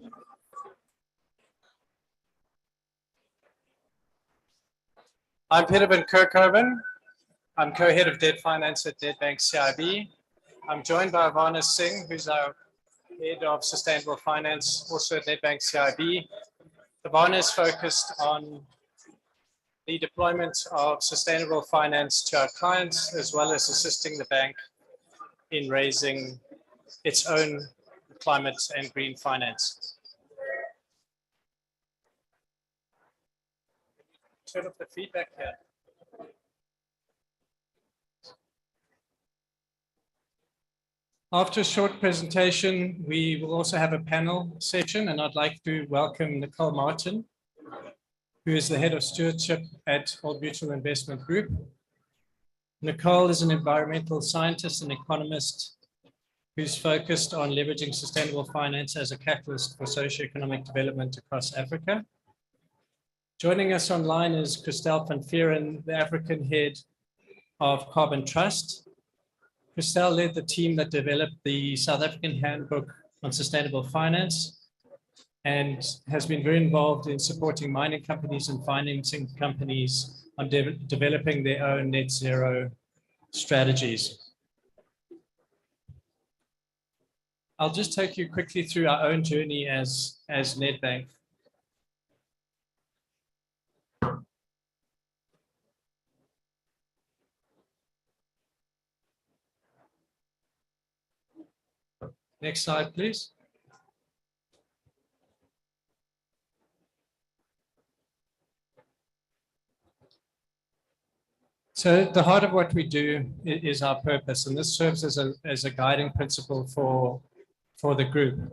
I'm Peter van Kerkhoven. I'm co-head of debt finance at Nedbank CIB. I'm joined by Ivana Singh, who's our head of sustainable finance, also at Nedbank CIB. Ivana is focused on the deployment of sustainable finance to our clients, as well as assisting the bank in raising its own climate and green finance. Turn off the feedback here. After a short presentation, we will also have a panel session, and I'd like to welcome Nicole Martin, who is the head of stewardship at Old Mutual Investment Group. Nicole is an environmental scientist and economist who's focused on leveraging sustainable finance as a catalyst for socioeconomic development across Africa. Joining us online is Christelle van Vieren, the African head of Carbon Trust. Christelle led the team that developed the South African Handbook on Sustainable Finance, and has been very involved in supporting mining companies and financing companies on developing their own net zero strategies. I'll just take you quickly through our own journey as Nedbank. Next slide, please. So the heart of what we do is our purpose, and this serves as a guiding principle for the group.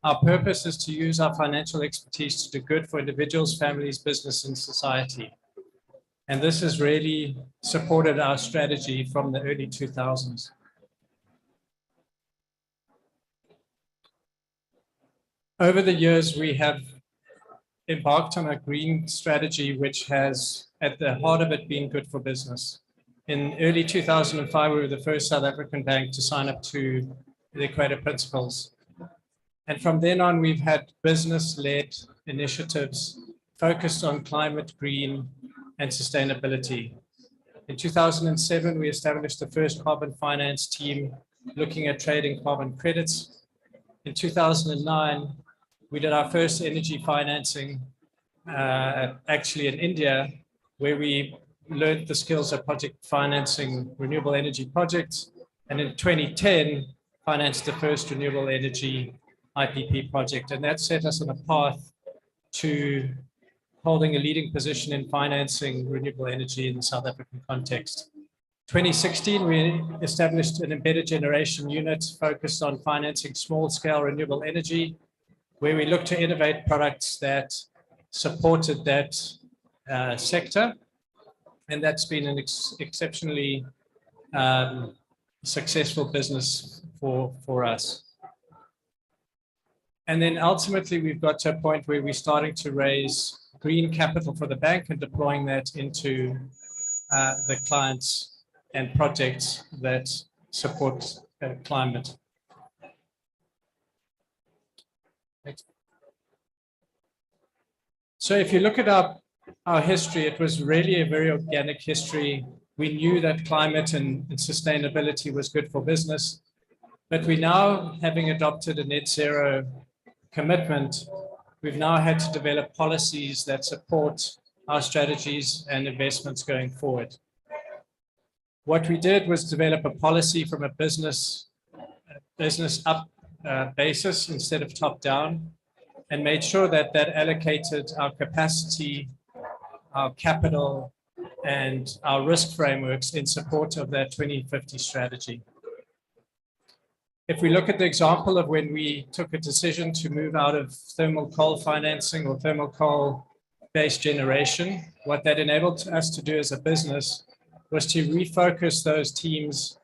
Our purpose is to use our financial expertise to do good for individuals, families, business, and society. And this has really supported our strategy from the early 2000s. Over the years, we have embarked on a green strategy, which has at the heart of it been good for business. In early 2005, we were the first South African bank to sign up to the Equator Principles. And from then on, we've had business-led initiatives focused on climate, green, and sustainability. In 2007, we established the first carbon finance team looking at trading carbon credits. In 2009, we did our first energy financing, actually in India, where we learned the skills of project financing renewable energy projects. And in 2010, financed the first renewable energy IPP project. And that set us on a path to holding a leading position in financing renewable energy in the South African context. 2016, we established an embedded generation unit focused on financing small-scale renewable energy, where we look to innovate products that supported that sector. And that's been an exceptionally successful business for us. And then ultimately, we've got to a point where we're starting to raise green capital for the bank and deploying that into the clients and projects that support climate. So if you look at our history, it was really a very organic history. We knew that climate and sustainability was good for business, but we now, having adopted a net zero commitment, we've now had to develop policies that support our strategies and investments going forward. What we did was develop a policy from a business up basis instead of top down, and made sure that that allocated our capacity, our capital, and our risk frameworks in support of that 2050 strategy. If we look at the example of when we took a decision to move out of thermal coal financing or thermal coal-based generation, what that enabled us to do as a business was to refocus those teams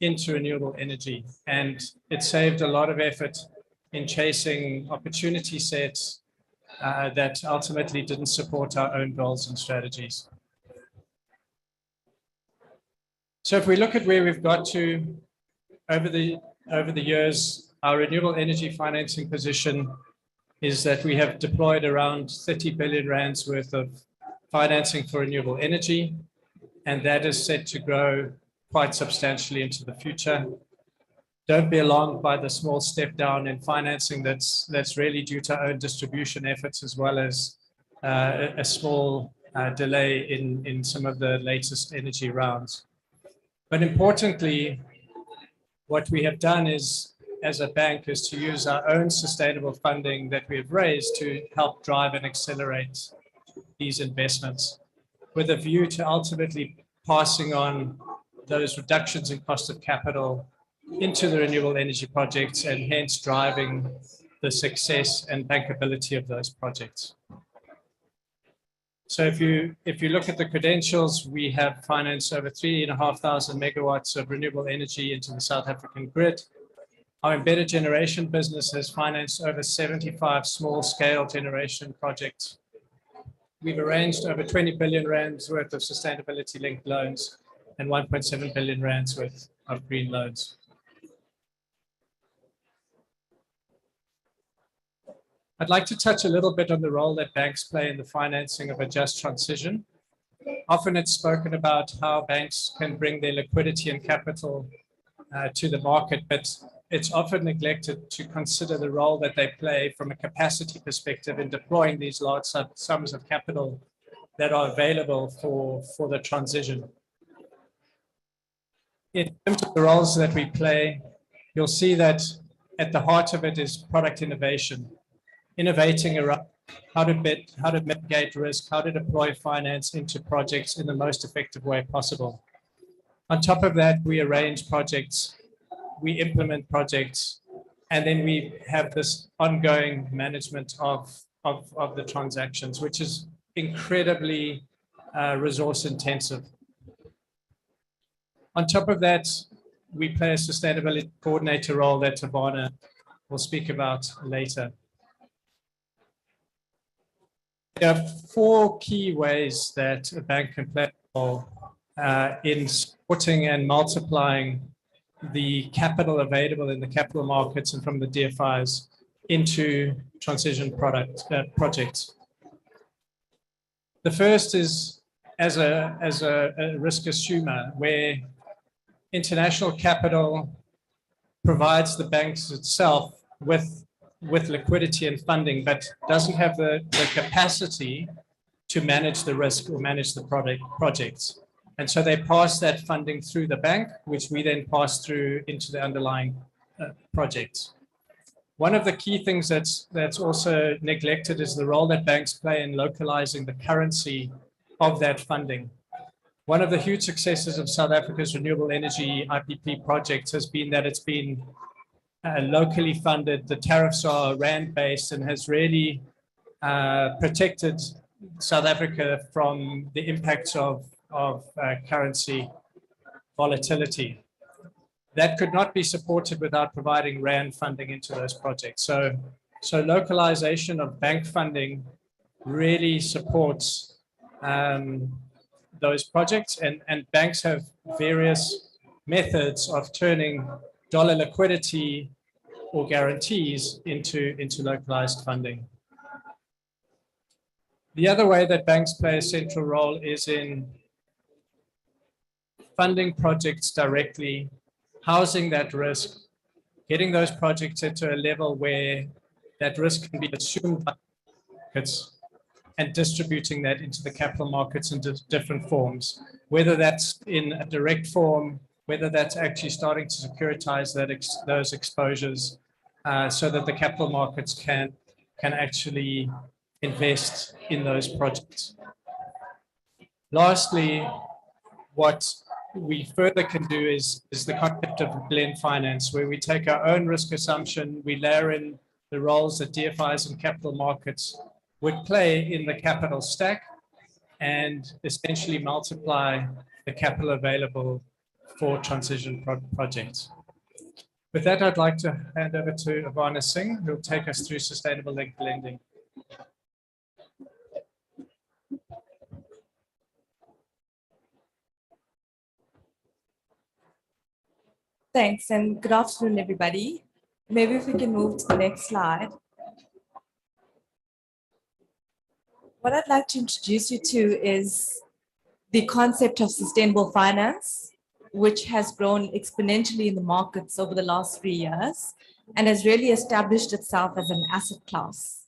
into renewable energy. And it saved a lot of effort in chasing opportunity sets that ultimately didn't support our own goals and strategies. So if we look at where we've got to over the years, our renewable energy financing position is that we have deployed around 30 billion rands worth of financing for renewable energy, and that is set to grow quite substantially into the future. Don't be alarmed by the small step down in financing that's really due to our own distribution efforts, as well as a small delay in some of the latest energy rounds. But importantly, what we have done is, as a bank, is to use our own sustainable funding that we have raised to help drive and accelerate these investments, with a view to ultimately passing on those reductions in cost of capital into the renewable energy projects, and hence driving the success and bankability of those projects. So if you look at the credentials, we have financed over 3,500 megawatts of renewable energy into the South African grid. Our embedded generation business has financed over 75 small-scale generation projects. We've arranged over 20 billion rands worth of sustainability-linked loans and 1.7 billion rands worth of green loans. I'd like to touch a little bit on the role that banks play in the financing of a just transition. Often it's spoken about how banks can bring their liquidity and capital to the market, but it's often neglected to consider the role that they play from a capacity perspective in deploying these large sums of capital that are available for the transition. In terms of the roles that we play, you'll see that at the heart of it is product innovation. Innovating around how to mitigate risk, how to deploy finance into projects in the most effective way possible. On top of that, we arrange projects, we implement projects, and then we have this ongoing management of the transactions, which is incredibly resource intensive. On top of that, we play a sustainability coordinator role that Tabana will speak about later. There are four key ways that a bank can play a role in supporting and multiplying the capital available in the capital markets and from the DFIs into transition projects. The first is as a risk assumer, where international capital provides the banks itself with liquidity and funding, but doesn't have the capacity to manage the risk or manage the projects. And so they pass that funding through the bank, which we then pass through into the underlying projects. One of the key things that's also neglected is the role that banks play in localizing the currency of that funding. One of the huge successes of South Africa's renewable energy IPP projects has been that it's been locally funded. The tariffs are rand-based and has really protected South Africa from the impacts of currency volatility. That could not be supported without providing rand funding into those projects. So localization of bank funding really supports those projects, and banks have various methods of turning dollar liquidity or guarantees into localized funding. The other way that banks play a central role is in funding projects directly, housing that risk, getting those projects into a level where that risk can be assumed by markets and distributing that into the capital markets in different forms, whether that's in a direct form, whether that's actually starting to securitize those exposures so that the capital markets can actually invest in those projects. Lastly, what we further can do is the concept of blend finance, where we take our own risk assumption, we layer in the roles that DFIs and capital markets would play in the capital stack, and essentially multiply the capital available for transition projects. With that, I'd like to hand over to Ivana Singh, who will take us through sustainable linked lending. Thanks, and good afternoon, everybody. Maybe if we can move to the next slide. What I'd like to introduce you to is the concept of sustainable finance, which has grown exponentially in the markets over the last 3 years and has really established itself as an asset class.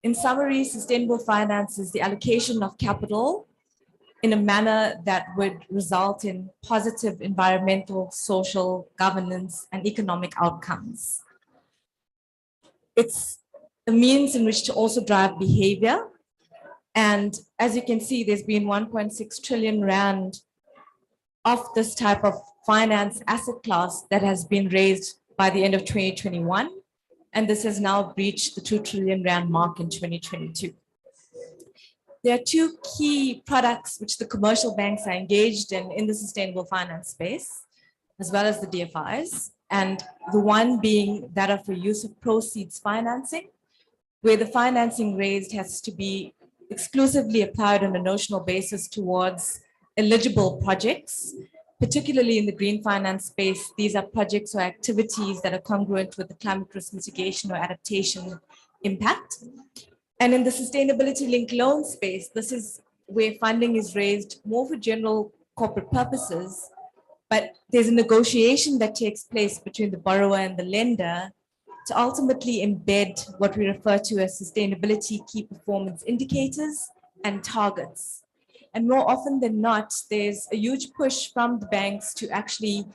In summary, sustainable finance is the allocation of capital in a manner that would result in positive environmental, social, governance, and economic outcomes. It's a means in which to also drive behavior. And as you can see, there's been 1.6 trillion rand of this type of finance asset class that has been raised by the end of 2021. And this has now breached the 2 trillion rand mark in 2022. There are two key products which the commercial banks are engaged in the sustainable finance space, as well as the DFIs. And the one being that of the use of proceeds financing, where the financing raised has to be exclusively applied on a notional basis towards eligible projects, particularly in the green finance space. These are projects or activities that are congruent with the climate risk mitigation or adaptation impact. And in the sustainability linked loan space, this is where funding is raised more for general corporate purposes, but there's a negotiation that takes place between the borrower and the lender to ultimately embed what we refer to as sustainability key performance indicators and targets. And more often than not, there's a huge push from the banks to actually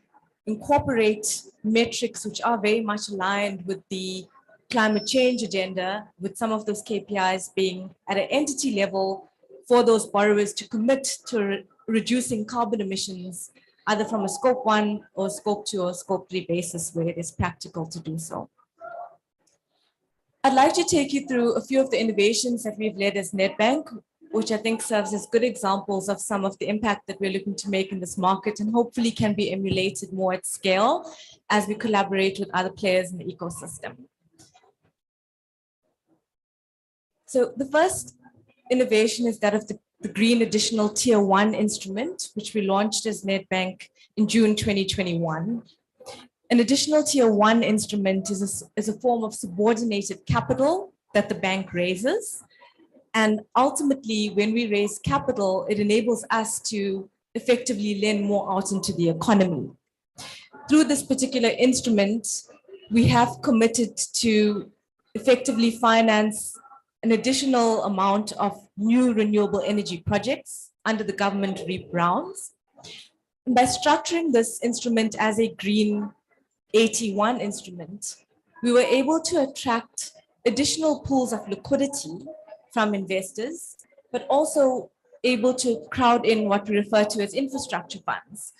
incorporate metrics which are very much aligned with the climate change agenda, with some of those KPIs being at an entity level for those borrowers to commit to reducing carbon emissions, either from a scope 1 or scope 2 or scope 3 basis where it is practical to do so. I'd like to take you through a few of the innovations that we've led as Nedbank, which I think serves as good examples of some of the impact that we're looking to make in this market and hopefully can be emulated more at scale as we collaborate with other players in the ecosystem. So the first innovation is that of the Green Additional Tier 1 instrument, which we launched as Nedbank in June 2021. An additional Tier 1 instrument is a form of subordinated capital that the bank raises. And ultimately, when we raise capital, it enables us to effectively lend more out into the economy. Through this particular instrument, we have committed to effectively finance an additional amount of new renewable energy projects under the government REAP rounds. And by structuring this instrument as a green AT1 instrument, we were able to attract additional pools of liquidity from investors, but also able to crowd in what we refer to as infrastructure funds.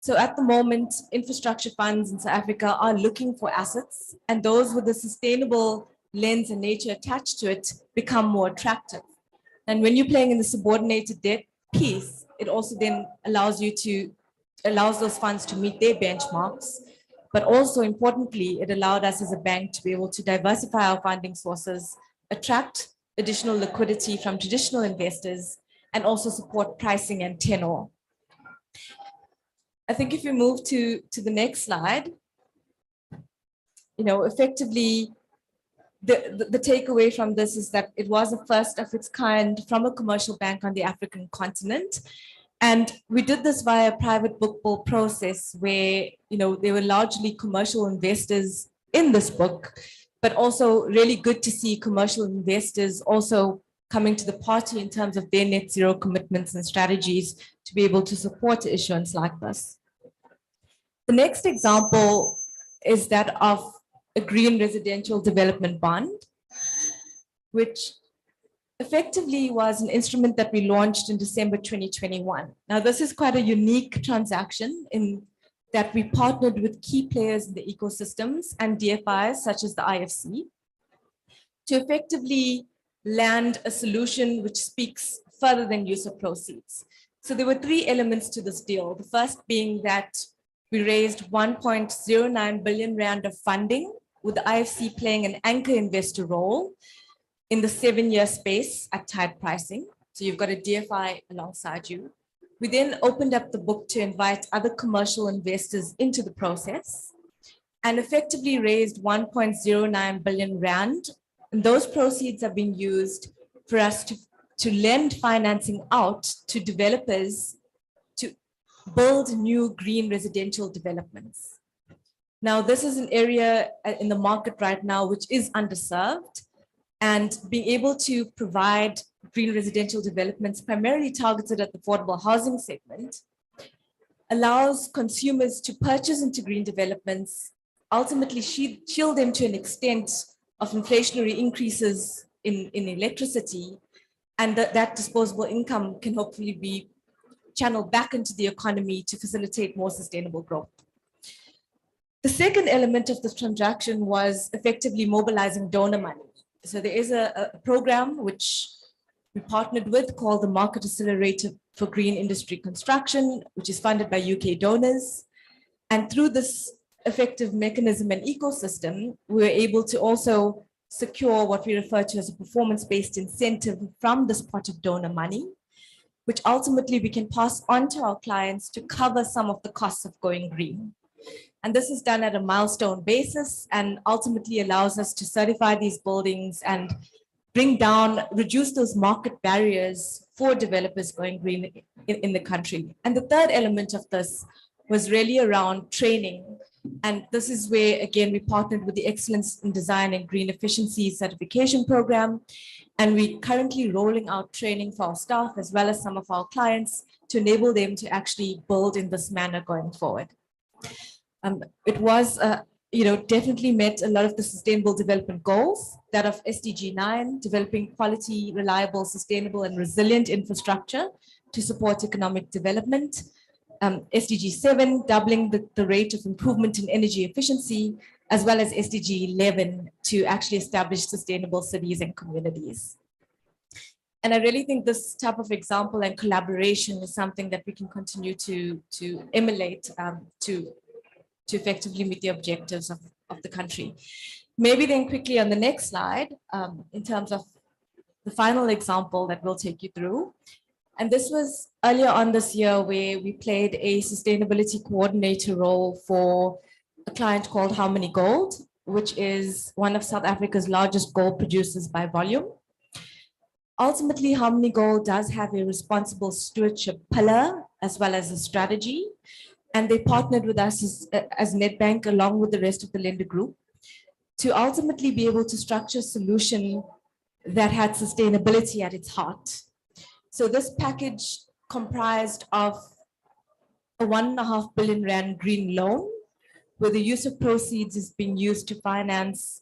So at the moment, infrastructure funds in South Africa are looking for assets, and those with a sustainable lens and nature attached to it become more attractive. And when you're playing in the subordinated debt piece, it also then allows those funds to meet their benchmarks. But also importantly, it allowed us as a bank to be able to diversify our funding sources, attract additional liquidity from traditional investors, and also support pricing and tenor. I think if we move to the next slide, effectively, the takeaway from this is that it was a first of its kind from a commercial bank on the African continent. And we did this via a private book build process where, there were largely commercial investors in this book, but also really good to see commercial investors also coming to the party in terms of their net zero commitments and strategies to be able to support issuance like this. The next example is that of a green residential development bond, which effectively was an instrument that we launched in December 2021. Now, this is quite a unique transaction in that we partnered with key players in the ecosystems and DFIs such as the IFC to effectively land a solution which speaks further than use of proceeds. So there were three elements to this deal. The first being that we raised 1.09 billion rand of funding, with the IFC playing an anchor investor role in the 7-year space at tied pricing. So you've got a DFI alongside you. We then opened up the book to invite other commercial investors into the process and effectively raised 1.09 billion rand. And those proceeds are being used for us to lend financing out to developers to build new green residential developments. Now, this is an area in the market right now which is underserved, and being able to provide green residential developments primarily targeted at the affordable housing segment allows consumers to purchase into green developments, ultimately shield them to an extent of inflationary increases in electricity, and that disposable income can hopefully be channeled back into the economy to facilitate more sustainable growth. The second element of this transaction was effectively mobilizing donor money. So there is a program which we partnered with called the Market Accelerator for Green Industry Construction, which is funded by UK donors. And through this effective mechanism and ecosystem, we were able to also secure what we refer to as a performance-based incentive from this pot of donor money, which ultimately we can pass on to our clients to cover some of the costs of going green. And this is done at a milestone basis and ultimately allows us to certify these buildings and reduce those market barriers for developers going green in the country. And the third element of this was really around training. And this is where, again, we partnered with the Excellence in Design and Green Efficiency Certification Program. And we're currently rolling out training for our staff as well as some of our clients to enable them to actually build in this manner going forward. It was, definitely met a lot of the sustainable development goals, that of SDG 9, developing quality, reliable, sustainable, and resilient infrastructure to support economic development. SDG 7, doubling the rate of improvement in energy efficiency, as well as SDG 11 to actually establish sustainable cities and communities. And I really think this type of example and collaboration is something that we can continue to emulate to effectively meet the objectives of the country. Maybe then quickly on the next slide, in terms of the final example that we'll take you through. And this was earlier on this year where we played a sustainability coordinator role for a client called Harmony Gold, which is one of South Africa's largest gold producers by volume. Ultimately, Harmony Gold does have a responsible stewardship pillar as well as a strategy. And they partnered with us as Nedbank along with the rest of the lender group to ultimately be able to structure a solution that had sustainability at its heart. So this package comprised of a 1.5 billion rand green loan, where the use of proceeds is being used to finance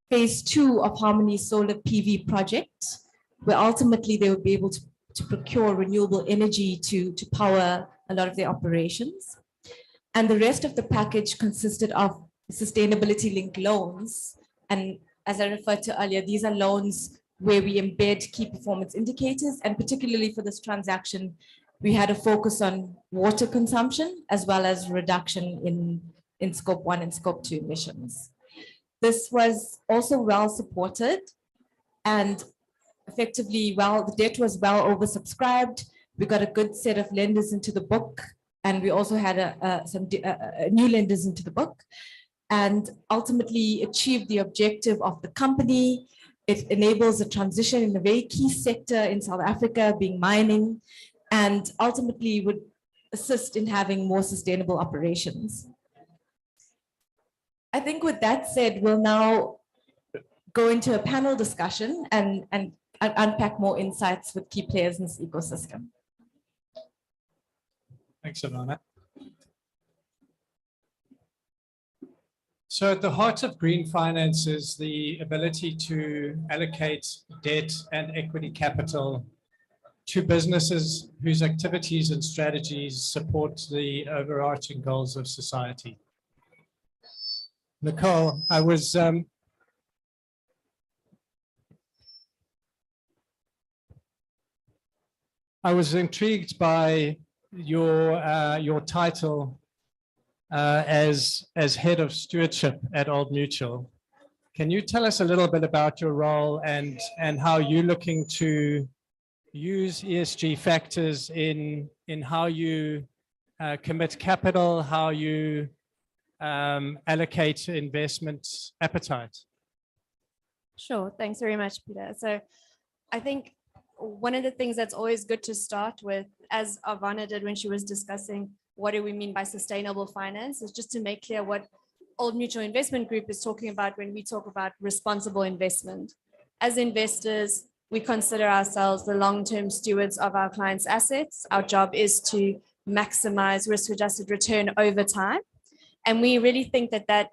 phase 2 of Harmony's solar PV project, where ultimately they would be able to procure renewable energy to power a lot of their operations. And the rest of the package consisted of sustainability-linked loans. And as I referred to earlier, these are loans where we embed key performance indicators. And particularly for this transaction, we had a focus on water consumption as well as reduction in scope 1 and scope 2 emissions. This was also well supported and effectively the debt was well oversubscribed. We got a good set of lenders into the book, and we also had some new lenders into the book. and ultimately achieve the objective of the company. It enables a transition in a very key sector in South Africa, being mining, and ultimately would assist in having more sustainable operations. I think with that said, we'll now go into a panel discussion and unpack more insights with key players in this ecosystem. Thanks, Ivana. So at the heart of green finance is the ability to allocate debt and equity capital to businesses whose activities and strategies support the overarching goals of society. Nicole, I was intrigued by your title as head of stewardship at Old Mutual. Can you tell us a little bit about your role and how you're looking to use ESG factors in how you commit capital, how you allocate investment appetite? Sure, thanks very much, Peter. So I think one of the things that's always good to start with, as Ivana did when she was discussing what do we mean by sustainable finance, is just to make clear what Old Mutual Investment Group is talking about when we talk about responsible investment. As investors, we consider ourselves the long-term stewards of our clients' assets. Our job is to maximize risk-adjusted return over time. And we really think that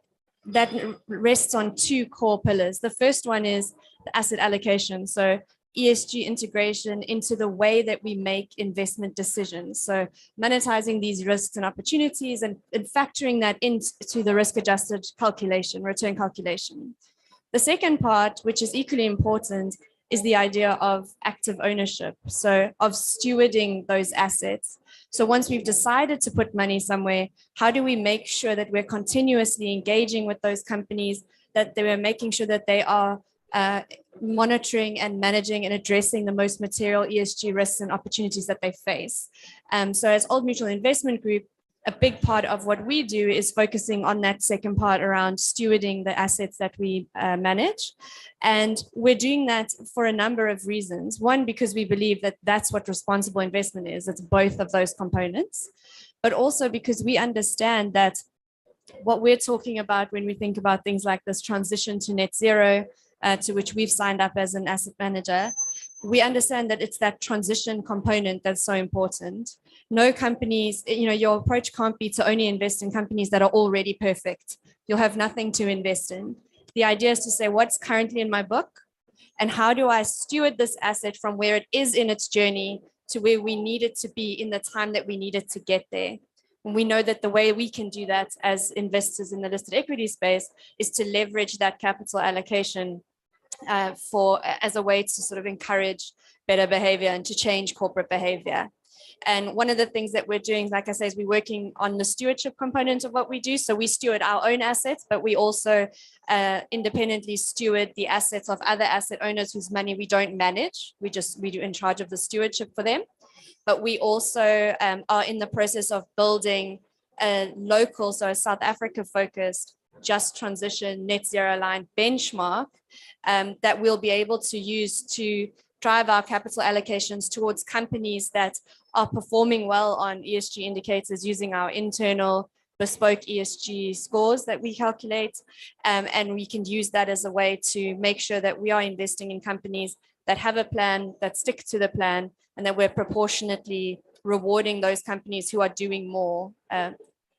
rests on two core pillars. The first one is the asset allocation. So ESG integration into the way that we make investment decisions. So monetizing these risks and opportunities and factoring that into the risk-adjusted calculation, return calculation. The second part, which is equally important, is the idea of active ownership. So of stewarding those assets. So once we've decided to put money somewhere, how do we make sure that we're continuously engaging with those companies, that they are making sure that they are monitoring and managing and addressing the most material ESG risks and opportunities that they face. So as Old Mutual Investment Group, a big part of what we do is focusing on that second part around stewarding the assets that we manage. And we're doing that for a number of reasons. One, because we believe that that's what responsible investment is. It's both of those components, but also because we understand that what we're talking about when we think about things like this transition to net zero, to which we've signed up as an asset manager, we understand that it's that transition component that's so important. No companies, your approach can't be to only invest in companies that are already perfect. You'll have nothing to invest in. The idea is to say, what's currently in my book and how do I steward this asset from where it is in its journey to where we need it to be in the time that we need it to get there. And we know that the way we can do that as investors in the listed equity space is to leverage that capital allocation as a way to sort of encourage better behavior and to change corporate behavior. And one of the things that we're doing, like I say, is we're working on the stewardship component of what we do. So we steward our own assets, but we also independently steward the assets of other asset owners whose money we don't manage. We do in charge of the stewardship for them. But we also are in the process of building a local, so a South Africa focused, just transition net zero aligned benchmark that we'll be able to use to drive our capital allocations towards companies that are performing well on ESG indicators using our internal bespoke ESG scores that we calculate. And we can use that as a way to make sure that we are investing in companies that have a plan, that stick to the plan, and that we're proportionately rewarding those companies who are doing more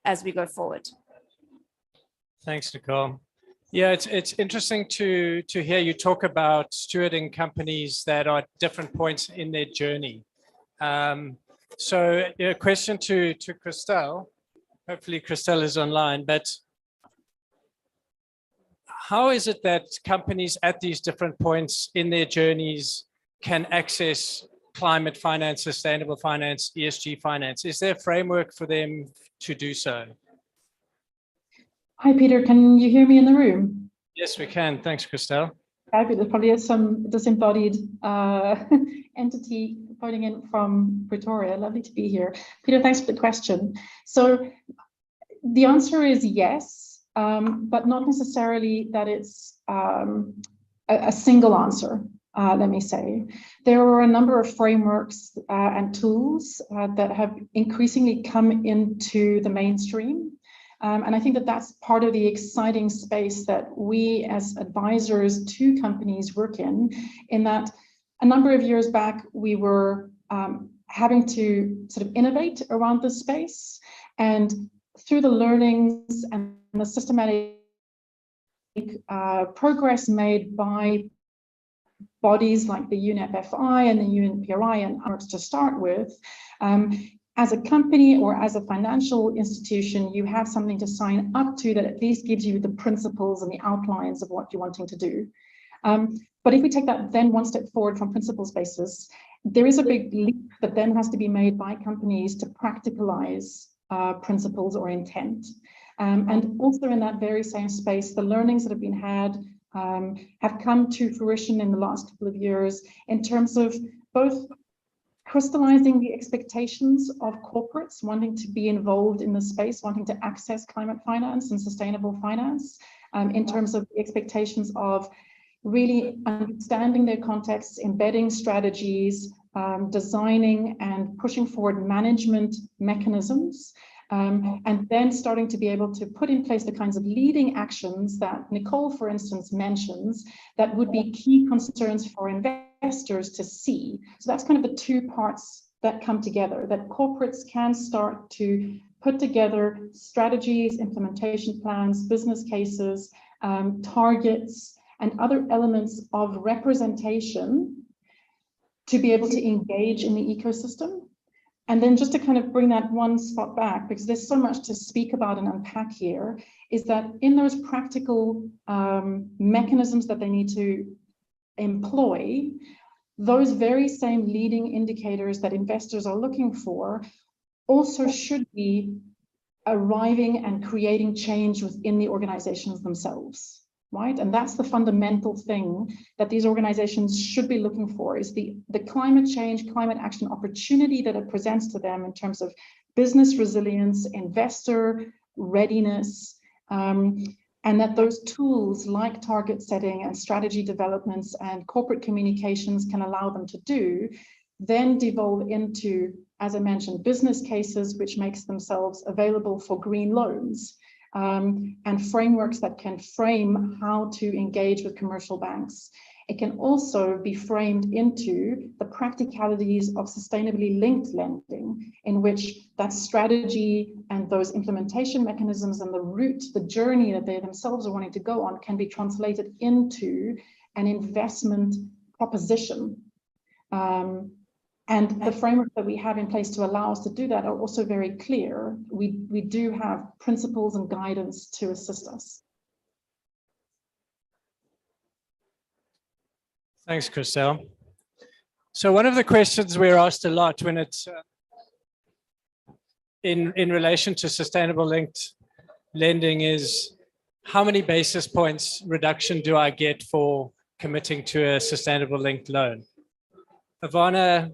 as we go forward. Thanks, Nicole. Yeah, it's interesting to hear you talk about stewarding companies that are at different points in their journey. So a question to Christelle. Hopefully Christelle is online, but how is it that companies at these different points in their journeys can access climate finance, sustainable finance, ESG finance? Is there a framework for them to do so? Hi, Peter. Can you hear me in the room? Yes, we can. Thanks, Christelle. Fabulous. Probably is some disembodied entity phoning in from Pretoria. Lovely to be here. Peter, thanks for the question. So the answer is yes. but not necessarily that it's a single answer. Let me say, there are a number of frameworks and tools that have increasingly come into the mainstream. And I think that that's part of the exciting space that we as advisors to companies work in that a number of years back, we were having to sort of innovate around this space. And through the learnings and the systematic progress made by bodies like the UNFFI and the UNPRI and others to start with, as a company or as a financial institution, you have something to sign up to that at least gives you the principles and the outlines of what you're wanting to do. But if we take that then one step forward from principles basis, there is a big leap that then has to be made by companies to practicalize principles or intent. And also in that very same space, the learnings that have been had have come to fruition in the last couple of years in terms of both crystallizing the expectations of corporates wanting to be involved in the space, wanting to access climate finance and sustainable finance, in terms of the expectations of really understanding their contexts, embedding strategies, designing and pushing forward management mechanisms, and then starting to be able to put in place the kinds of leading actions that Nicole, for instance, mentions that would be key concerns for investors to see. So that's kind of the two parts that come together, that corporates can start to put together strategies, implementation plans, business cases, targets, and other elements of representation to be able to engage in the ecosystem. And then just to kind of bring that one spot back, because there's so much to speak about and unpack here, is that in those practical mechanisms that they need to employ, those very same leading indicators that investors are looking for also should be arriving and creating change within the organizations themselves. Right? And that's the fundamental thing that these organizations should be looking for, is the climate change, climate action opportunity that it presents to them in terms of business resilience, investor readiness, and that those tools like target setting and strategy developments and corporate communications can allow them to do, then devolve into, as I mentioned, business cases, which makes themselves available for green loans. And frameworks that can frame how to engage with commercial banks. It can also be framed into the practicalities of sustainably linked lending, in which that strategy and those implementation mechanisms and the route, the journey that they themselves are wanting to go on can be translated into an investment proposition. And the framework that we have in place to allow us to do that are also very clear. We do have principles and guidance to assist us. Thanks, Christelle. So one of the questions we're asked a lot when it's in relation to sustainable linked lending is, how many basis points reduction do I get for committing to a sustainable linked loan? Ivana,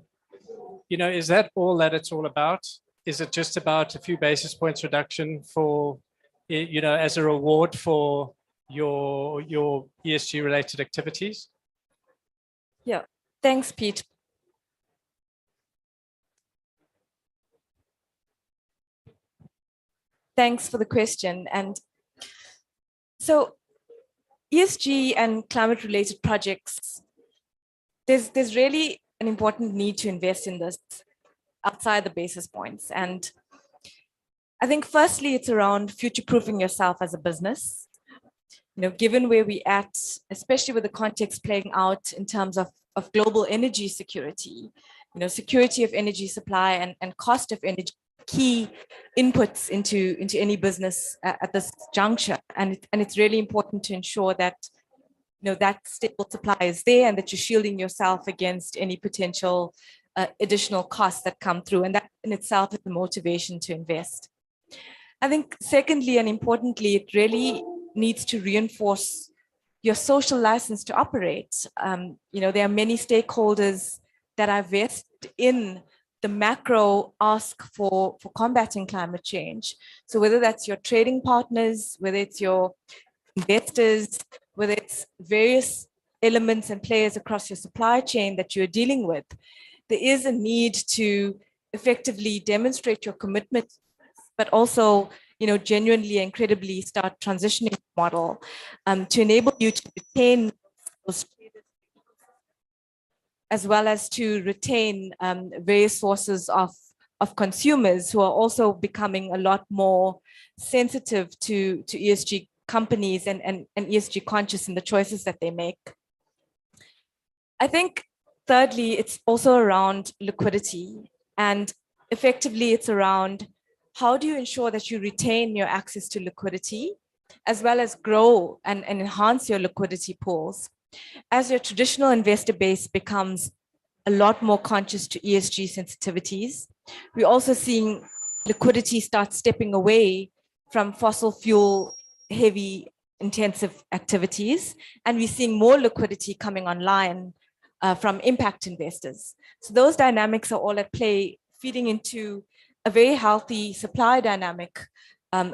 is that all that it's all about? Is it just about a few basis points reduction for, as a reward for your ESG related activities? Yeah, thanks, Pete. Thanks for the question. And so ESG and climate related projects, there's really an important need to invest in this outside the basis points. And I think firstly, it's around future-proofing yourself as a business. Given where we're at, especially with the context playing out in terms of global energy security, security of energy supply and cost of energy, key inputs into any business at this juncture. And it's really important to ensure that that stable supply is there and that you're shielding yourself against any potential additional costs that come through. And that in itself is the motivation to invest. I think secondly, and importantly, it really needs to reinforce your social license to operate. There are many stakeholders that are vested in the macro ask for combating climate change. So whether that's your trading partners, whether it's your investors, whether it's various elements and players across your supply chain that you're dealing with, there is a need to effectively demonstrate your commitment, but also, genuinely and credibly start transitioning the model to enable you to retain those traders, as well as to retain various sources of consumers who are also becoming a lot more sensitive to ESG companies and ESG conscious in the choices that they make. I think thirdly, it's also around liquidity, and effectively it's around how do you ensure that you retain your access to liquidity, as well as grow and enhance your liquidity pools. As your traditional investor base becomes a lot more conscious to ESG sensitivities, we're also seeing liquidity start stepping away from fossil fuel heavy intensive activities, and we're seeing more liquidity coming online from impact investors. So those dynamics are all at play, feeding into a very healthy supply dynamic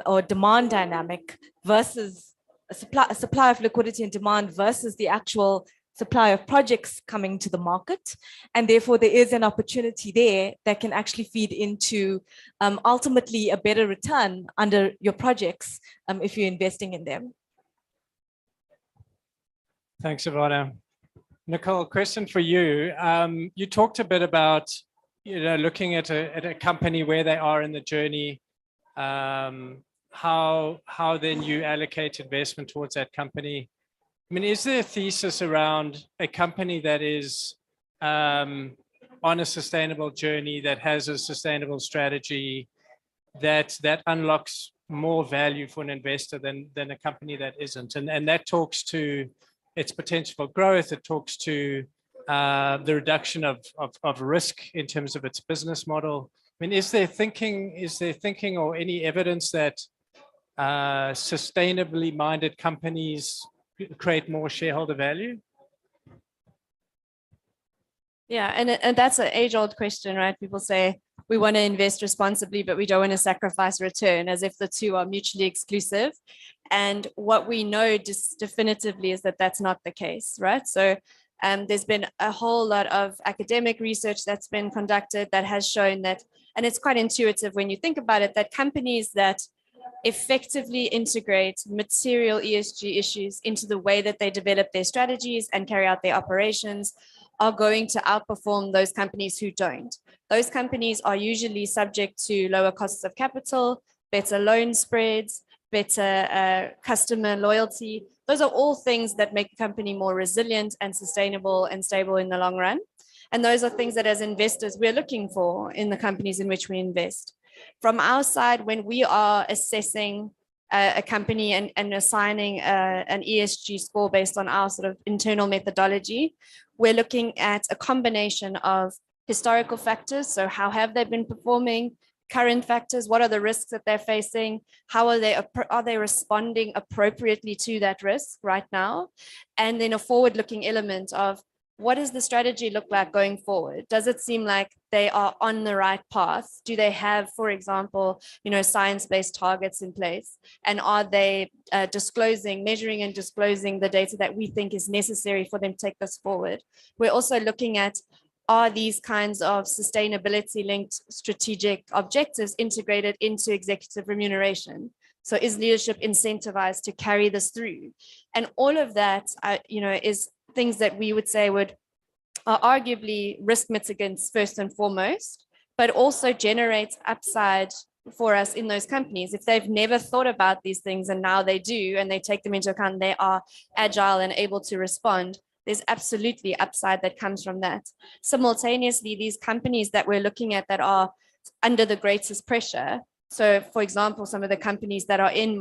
or demand dynamic versus a supply of liquidity and demand versus the actual supply of projects coming to the market. And therefore there is an opportunity there that can actually feed into ultimately a better return under your projects if you're investing in them. Thanks, Ivana. Nicole, question for you. You talked a bit about, looking at a company where they are in the journey, how then you allocate investment towards that company. I mean, is there a thesis around a company that is on a sustainable journey, that has a sustainable strategy, that unlocks more value for an investor than a company that isn't? And that talks to its potential for growth. It talks to the reduction of risk in terms of its business model. I mean, is there thinking or any evidence that sustainably minded companies create more shareholder value? Yeah, and that's an age-old question, right? People say we want to invest responsibly, but we don't want to sacrifice return, as if the two are mutually exclusive. And what we know just definitively is that that's not the case, right? So there's been a whole lot of academic research that's been conducted that has shown that, and it's quite intuitive when you think about it, that companies that effectively integrate material ESG issues into the way that they develop their strategies and carry out their operations are going to outperform those companies who don't. Those companies are usually subject to lower costs of capital, better loan spreads, better customer loyalty. Those are all things that make a company more resilient and sustainable and stable in the long run. And those are things that as investors, we're looking for in the companies in which we invest. From our side, when we are assessing a company and assigning an ESG score based on our sort of internal methodology, we're looking at a combination of historical factors. So how have they been performing? Current factors, what are the risks that they're facing? How are they responding appropriately to that risk right now? And then a forward-looking element of what does the strategy look like going forward? Does it seem like they are on the right path? Do they have, for example, science-based targets in place? And are they measuring and disclosing the data that we think is necessary for them to take this forward? We're also looking at, are these kinds of sustainability-linked strategic objectives integrated into executive remuneration? So is leadership incentivized to carry this through? And all of that, is things that we would say are arguably risk mitigants first and foremost, but also generates upside for us in those companies. If they've never thought about these things and now they do, and they take them into account, they are agile and able to respond, there's absolutely upside that comes from that. Simultaneously, these companies that we're looking at that are under the greatest pressure, so for example, some of the companies that are in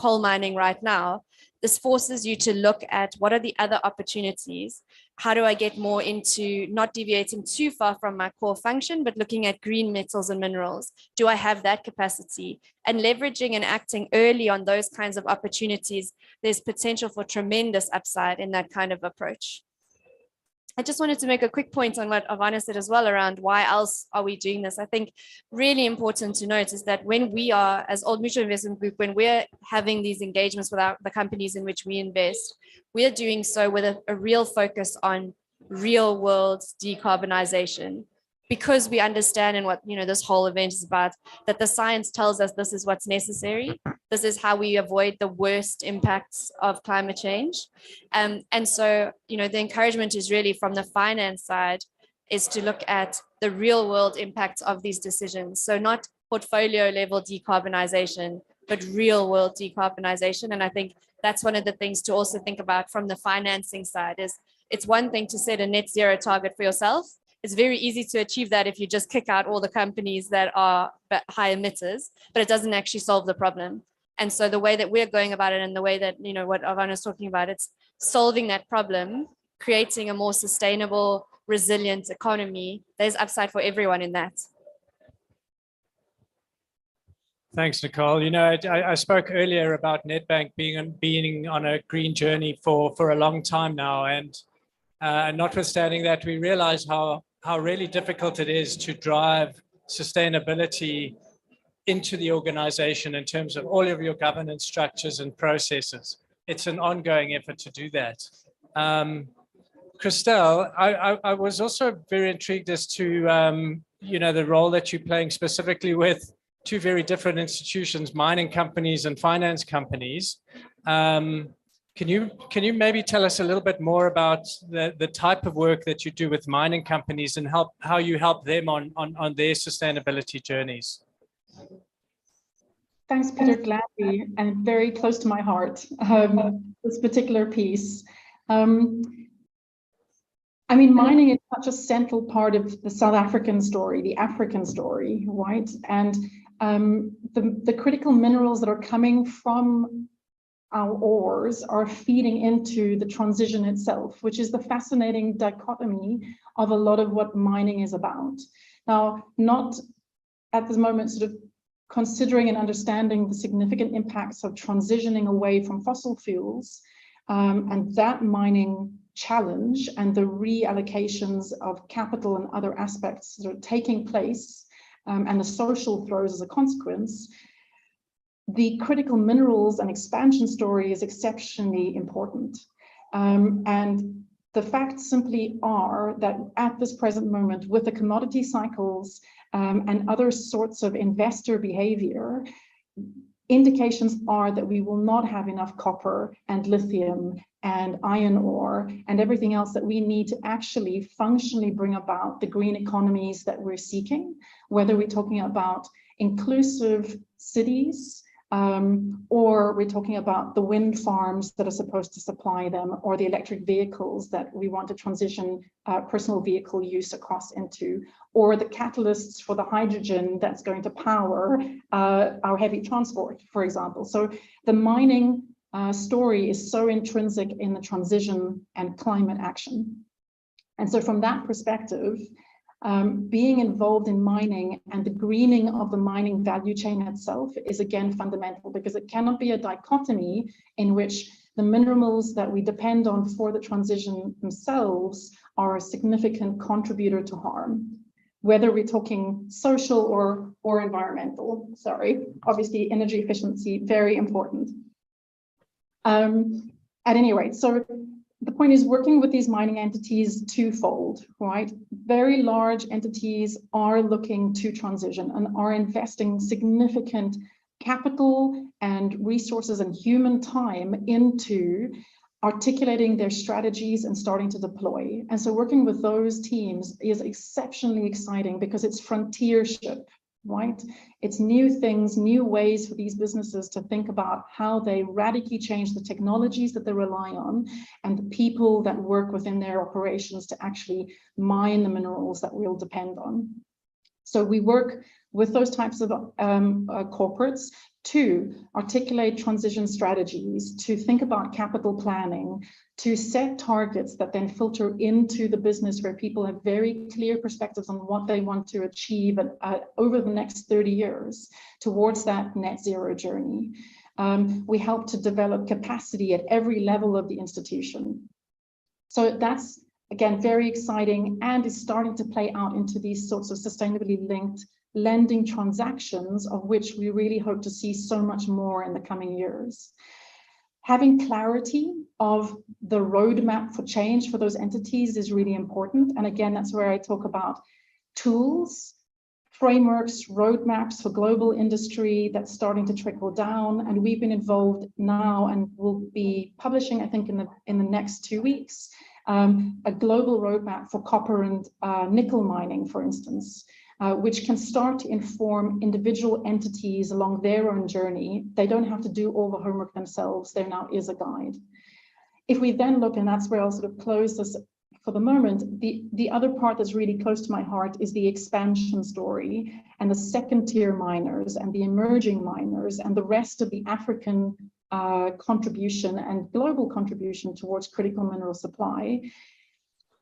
coal mining right now, this forces you to look at what are the other opportunities? How do I get more into not deviating too far from my core function, but looking at green metals and minerals? Do I have that capacity? And leveraging and acting early on those kinds of opportunities, there's potential for tremendous upside in that kind of approach. I just wanted to make a quick point on what Ivana said as well around why else are we doing this. I think really important to note is that when we are, as Old Mutual Investment Group, when we're having these engagements with the companies in which we invest, we are doing so with a real focus on real world decarbonization, because we understand and what this whole event is about, that the science tells us this is what's necessary. This is how we avoid the worst impacts of climate change. And so, the encouragement is really from the finance side is to look at the real world impacts of these decisions. So not portfolio level decarbonization, but real world decarbonization. And I think that's one of the things to also think about from the financing side is it's one thing to set a net zero target for yourself. It's very easy to achieve that if you just kick out all the companies that are high emitters, but it doesn't actually solve the problem. And so the way that we're going about it and the way that, what Ivana is talking about, it's solving that problem, creating a more sustainable, resilient economy. There's upside for everyone in that. Thanks, Nicole. I spoke earlier about Nedbank being on a green journey for a long time now. And notwithstanding that, we realize how really difficult it is to drive sustainability into the organization in terms of all of your governance structures and processes. It's an ongoing effort to do that. Christelle, I was also very intrigued as to the role that you're playing specifically with two very different institutions, mining companies and finance companies. Can you maybe tell us a little bit more about the type of work that you do with mining companies and how you help them on their sustainability journeys? Thanks, Peter, gladly, and very close to my heart, this particular piece. Mining is such a central part of the South African story, the African story, right? And the critical minerals that are coming from our ores are feeding into the transition itself, which is the fascinating dichotomy of a lot of what mining is about. Now, not at this moment sort of considering and understanding the significant impacts of transitioning away from fossil fuels and that mining challenge and the reallocations of capital and other aspects that are taking place and the social throes as a consequence, the critical minerals and expansion story is exceptionally important. And the facts simply are that at this present moment, with the commodity cycles and other sorts of investor behavior, indications are that we will not have enough copper and lithium and iron ore and everything else that we need to actually functionally bring about the green economies that we're seeking, whether we're talking about inclusive cities, or we're talking about the wind farms that are supposed to supply them, or the electric vehicles that we want to transition personal vehicle use across into, or the catalysts for the hydrogen that's going to power our heavy transport, for example. So the mining story is so intrinsic in the transition and climate action. And so from that perspective, being involved in mining and the greening of the mining value chain itself is again fundamental, because it cannot be a dichotomy in which the minerals that we depend on for the transition themselves are a significant contributor to harm, whether we're talking social or environmental. Sorry, obviously energy efficiency, very important. At any rate, so the point is working with these mining entities twofold, right? Very large entities are looking to transition and are investing significant capital and resources and human time into articulating their strategies and starting to deploy. And so working with those teams is exceptionally exciting because it's frontiership, right? It's new things, new ways for these businesses to think about how they radically change the technologies that they rely on and the people that work within their operations to actually mine the minerals that we'll depend on. So we work with those types of corporates to articulate transition strategies, to think about capital planning, to set targets that then filter into the business where people have very clear perspectives on what they want to achieve over the next 30 years towards that net zero journey. We help to develop capacity at every level of the institution. So that's Again, very exciting, and is starting to play out into these sorts of sustainably linked lending transactions, of which we really hope to see so much more in the coming years. Having clarity of the roadmap for change for those entities is really important. And again, that's where I talk about tools, frameworks, roadmaps for global industry that's starting to trickle down. And we've been involved now and will be publishing, I think, in the next 2 weeks, a global roadmap for copper and nickel mining, for instance, which can start to inform individual entities along their own journey. They don't have to do all the homework themselves. There now is a guide. If we then look, and that's where I'll sort of close this for the moment, the other part that's really close to my heart is the expansion story and the second tier miners and the emerging miners and the rest of the African contribution and global contribution towards critical mineral supply,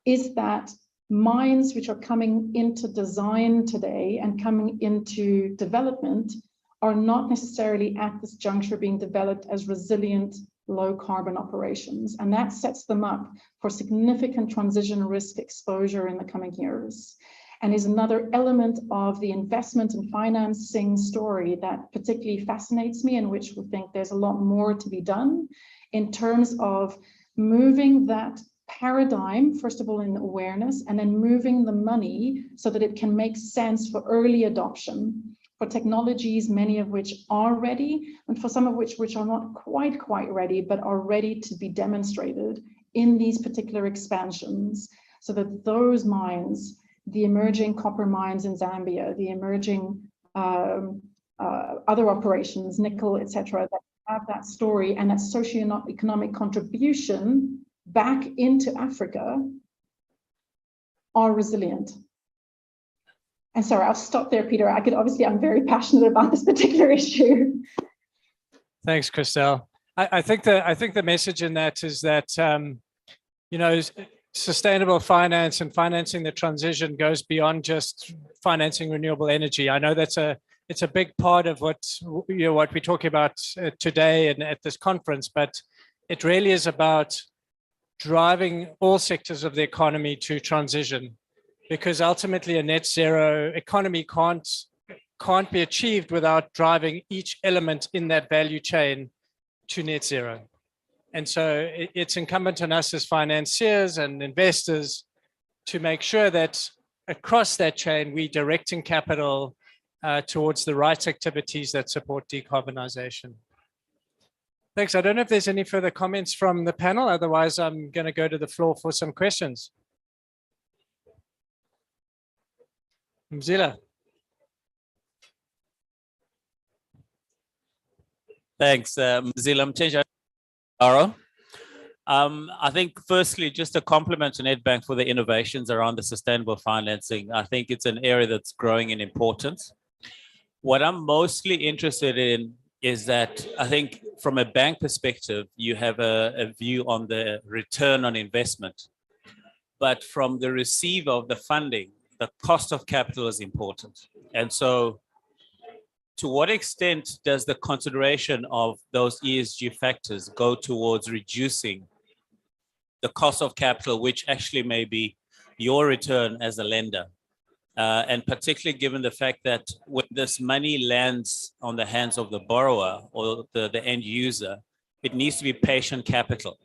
is that mines which are coming into design today and coming into development are not necessarily at this juncture being developed as resilient low carbon operations. And that sets them up for significant transition risk exposure in the coming years, and is another element of the investment and financing story that particularly fascinates me, and which we think there's a lot more to be done in terms of moving that paradigm, first of all, in awareness, and then moving the money so that it can make sense for early adoption for technologies, many of which are ready, and for some of which are not quite ready, but are ready to be demonstrated in these particular expansions, so that those mines, the emerging copper mines in Zambia, the emerging other operations, nickel, etc., that have that story and that socioeconomic contribution back into Africa, are resilient. And sorry, I'll stop there, Peter. I'm very passionate about this particular issue. Thanks, Christelle. I think the message in that is that sustainable finance and financing the transition goes beyond just financing renewable energy. I know it's a big part of what we're talking about today and at this conference, but it really is about driving all sectors of the economy to transition, because ultimately a net zero economy can't be achieved without driving each element in that value chain to net zero. And so it's incumbent on us as financiers and investors to make sure that across that chain, we're directing capital towards the right activities that support decarbonization. Thanks. I don't know if there's any further comments from the panel. Otherwise, I'm going to go to the floor for some questions. Mzila. Thanks, Mzila Mchenja. I think firstly, just a compliment to Nedbank for the innovations around the sustainable financing. I think it's an area that's growing in importance. What I'm mostly interested in is that I think from a bank perspective, you have a view on the return on investment. But from the receiver of the funding, the cost of capital is important. And so to what extent does the consideration of those ESG factors go towards reducing the cost of capital, which actually may be your return as a lender? And particularly given the fact that when this money lands on the hands of the borrower or the end user, it needs to be patient capital.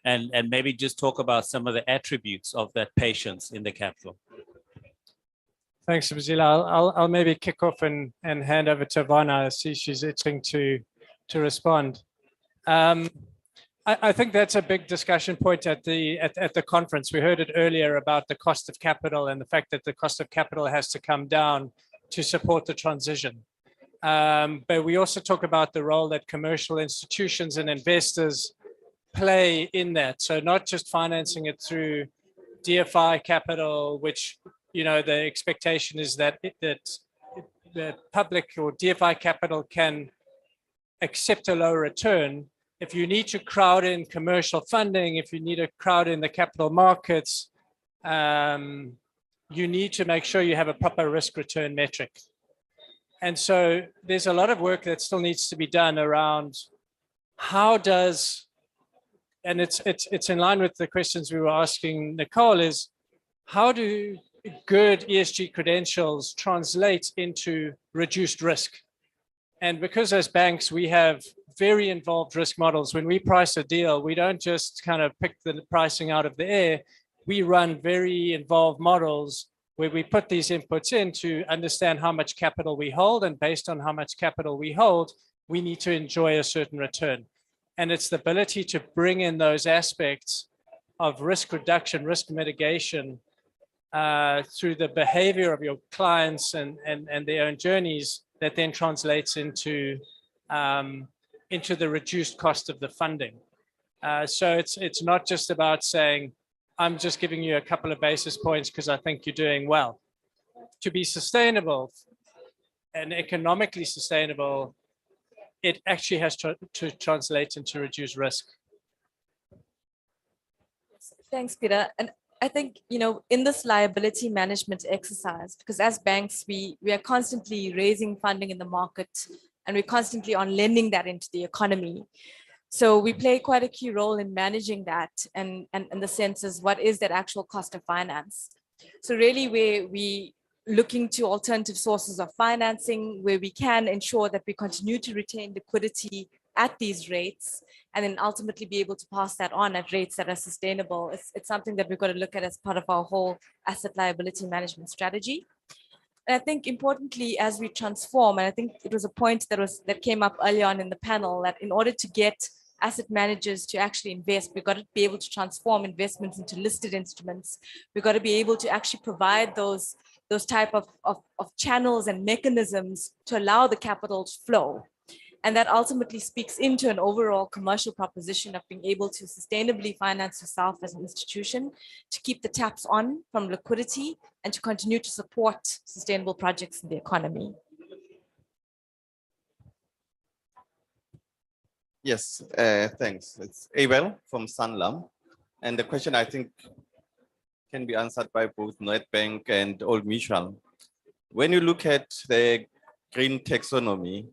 And maybe just talk about some of the attributes of that patience in the capital. Thanks, Mzila. I'll maybe kick off and hand over to Vana. I see she's itching to respond. I think that's a big discussion point at the conference. We heard it earlier about the cost of capital and the fact that the cost of capital has to come down to support the transition. But we also talk about the role that commercial institutions and investors play in that. So not just financing it through DFI capital, which the expectation is that the public or DFI capital can accept a low return. If you need to crowd in commercial funding, if you need to crowd in the capital markets, you need to make sure you have a proper risk return metric. And so there's a lot of work that still needs to be done around how does and it's in line with the questions we were asking Nicole, is how do good ESG credentials translate into reduced risk? And because as banks, we have very involved risk models. When we price a deal, we don't just kind of pick the pricing out of the air. We run very involved models where we put these inputs in to understand how much capital we hold. And based on how much capital we hold, we need to enjoy a certain return. And it's the ability to bring in those aspects of risk reduction, risk mitigation, through the behavior of your clients and their own journeys that then translates into the reduced cost of the funding. So it's not just about saying, I'm just giving you a couple of basis points because I think you're doing well. To be sustainable and economically sustainable, it actually has to translate into reduced risk. Thanks, Peter. And I think, in this liability management exercise, because as banks, we are constantly raising funding in the market and we're constantly on lending that into the economy. So we play quite a key role in managing that and the sense is what is that actual cost of finance? So really we looking to alternative sources of financing where we can ensure that we continue to retain liquidity at these rates and then ultimately be able to pass that on at rates that are sustainable. It's something that we've got to look at as part of our whole asset liability management strategy. And I think importantly, as we transform, and I think it was a point that came up early on in the panel, that in order to get asset managers to actually invest, we've got to be able to transform investments into listed instruments. We've got to be able to actually provide those type of channels and mechanisms to allow the capital to flow. And that ultimately speaks into an overall commercial proposition of being able to sustainably finance yourself as an institution, to keep the taps on from liquidity and to continue to support sustainable projects in the economy. Yes, thanks. It's Abel from Sanlam. And the question I think can be answered by both Nedbank and Old Mutual. When you look at the green taxonomy,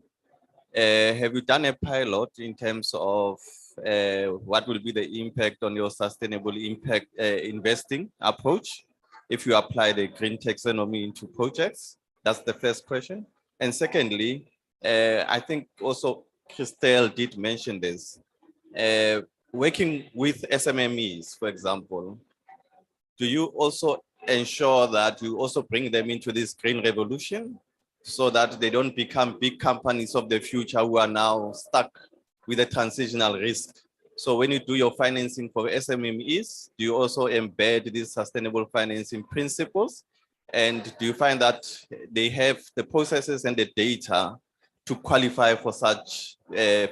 have you done a pilot in terms of what will be the impact on your sustainable impact investing approach if you apply the green taxonomy into projects? That's the first question. And secondly, I think also Christelle did mention this, working with SMMEs, for example, do you also ensure that you also bring them into this green revolution so that they don't become big companies of the future who are now stuck with a transitional risk? So when you do your financing for SMMEs, do you also embed these sustainable financing principles? And do you find that they have the processes and the data to qualify for such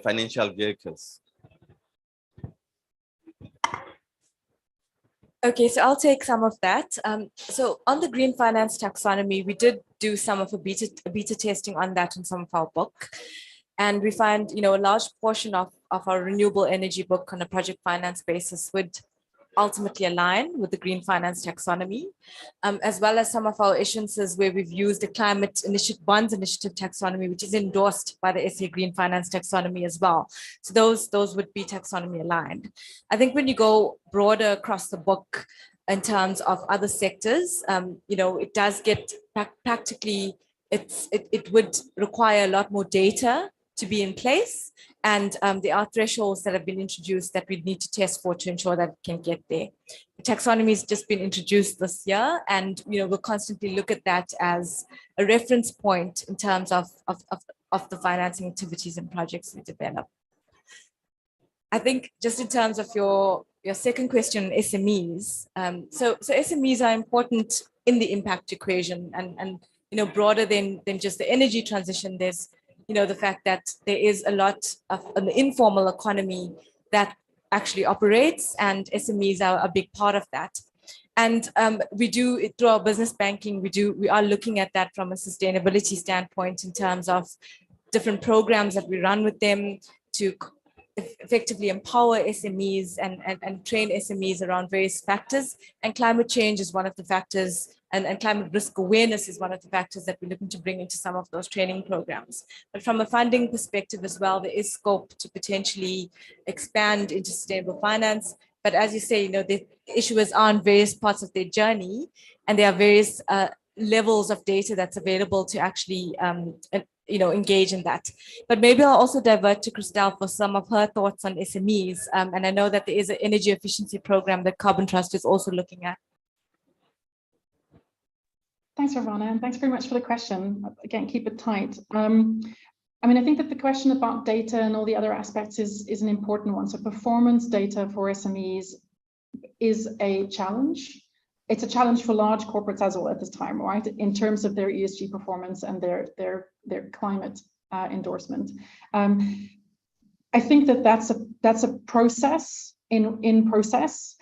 financial vehicles? Okay, so I'll take some of that. So on the green finance taxonomy, we did do some of a beta testing on that in some of our book. And we find, a large portion of our renewable energy book on a project finance basis would ultimately align with the green finance taxonomy, as well as some of our issuances where we've used the climate bonds initiative taxonomy, which is endorsed by the SA Green Finance taxonomy as well. So those would be taxonomy aligned. I think when you go broader across the book in terms of other sectors, it does get practically, it would require a lot more data to be in place. And there are thresholds that have been introduced that we need to test for to ensure that it can get there. The taxonomy has just been introduced this year, and we'll constantly look at that as a reference point in terms of the financing activities and projects we develop. I think just in terms of your second question, SMEs. So SMEs are important in the impact equation, and broader than just the energy transition. There's the fact that there is a lot of an informal economy that actually operates, and SMEs are a big part of that. And we do, through our business banking, we are looking at that from a sustainability standpoint in terms of different programs that we run with them to effectively empower SMEs and train SMEs around various factors. And climate change is one of the factors and climate risk awareness is one of the factors that we're looking to bring into some of those training programs. But from a funding perspective as well, there is scope to potentially expand into sustainable finance. But as you say, the issuers are on various parts of their journey, and there are various levels of data that's available to actually engage in that. But maybe I'll also divert to Christelle for some of her thoughts on SMEs. And I know that there is an energy efficiency program that Carbon Trust is also looking at. Thanks, Ravana, and thanks very much for the question. Again, keep it tight. I think that the question about data and all the other aspects is an important one. So performance data for SMEs is a challenge. It's a challenge for large corporates as well at this time, right? In terms of their ESG performance and their climate endorsement. I think that that's a process in process,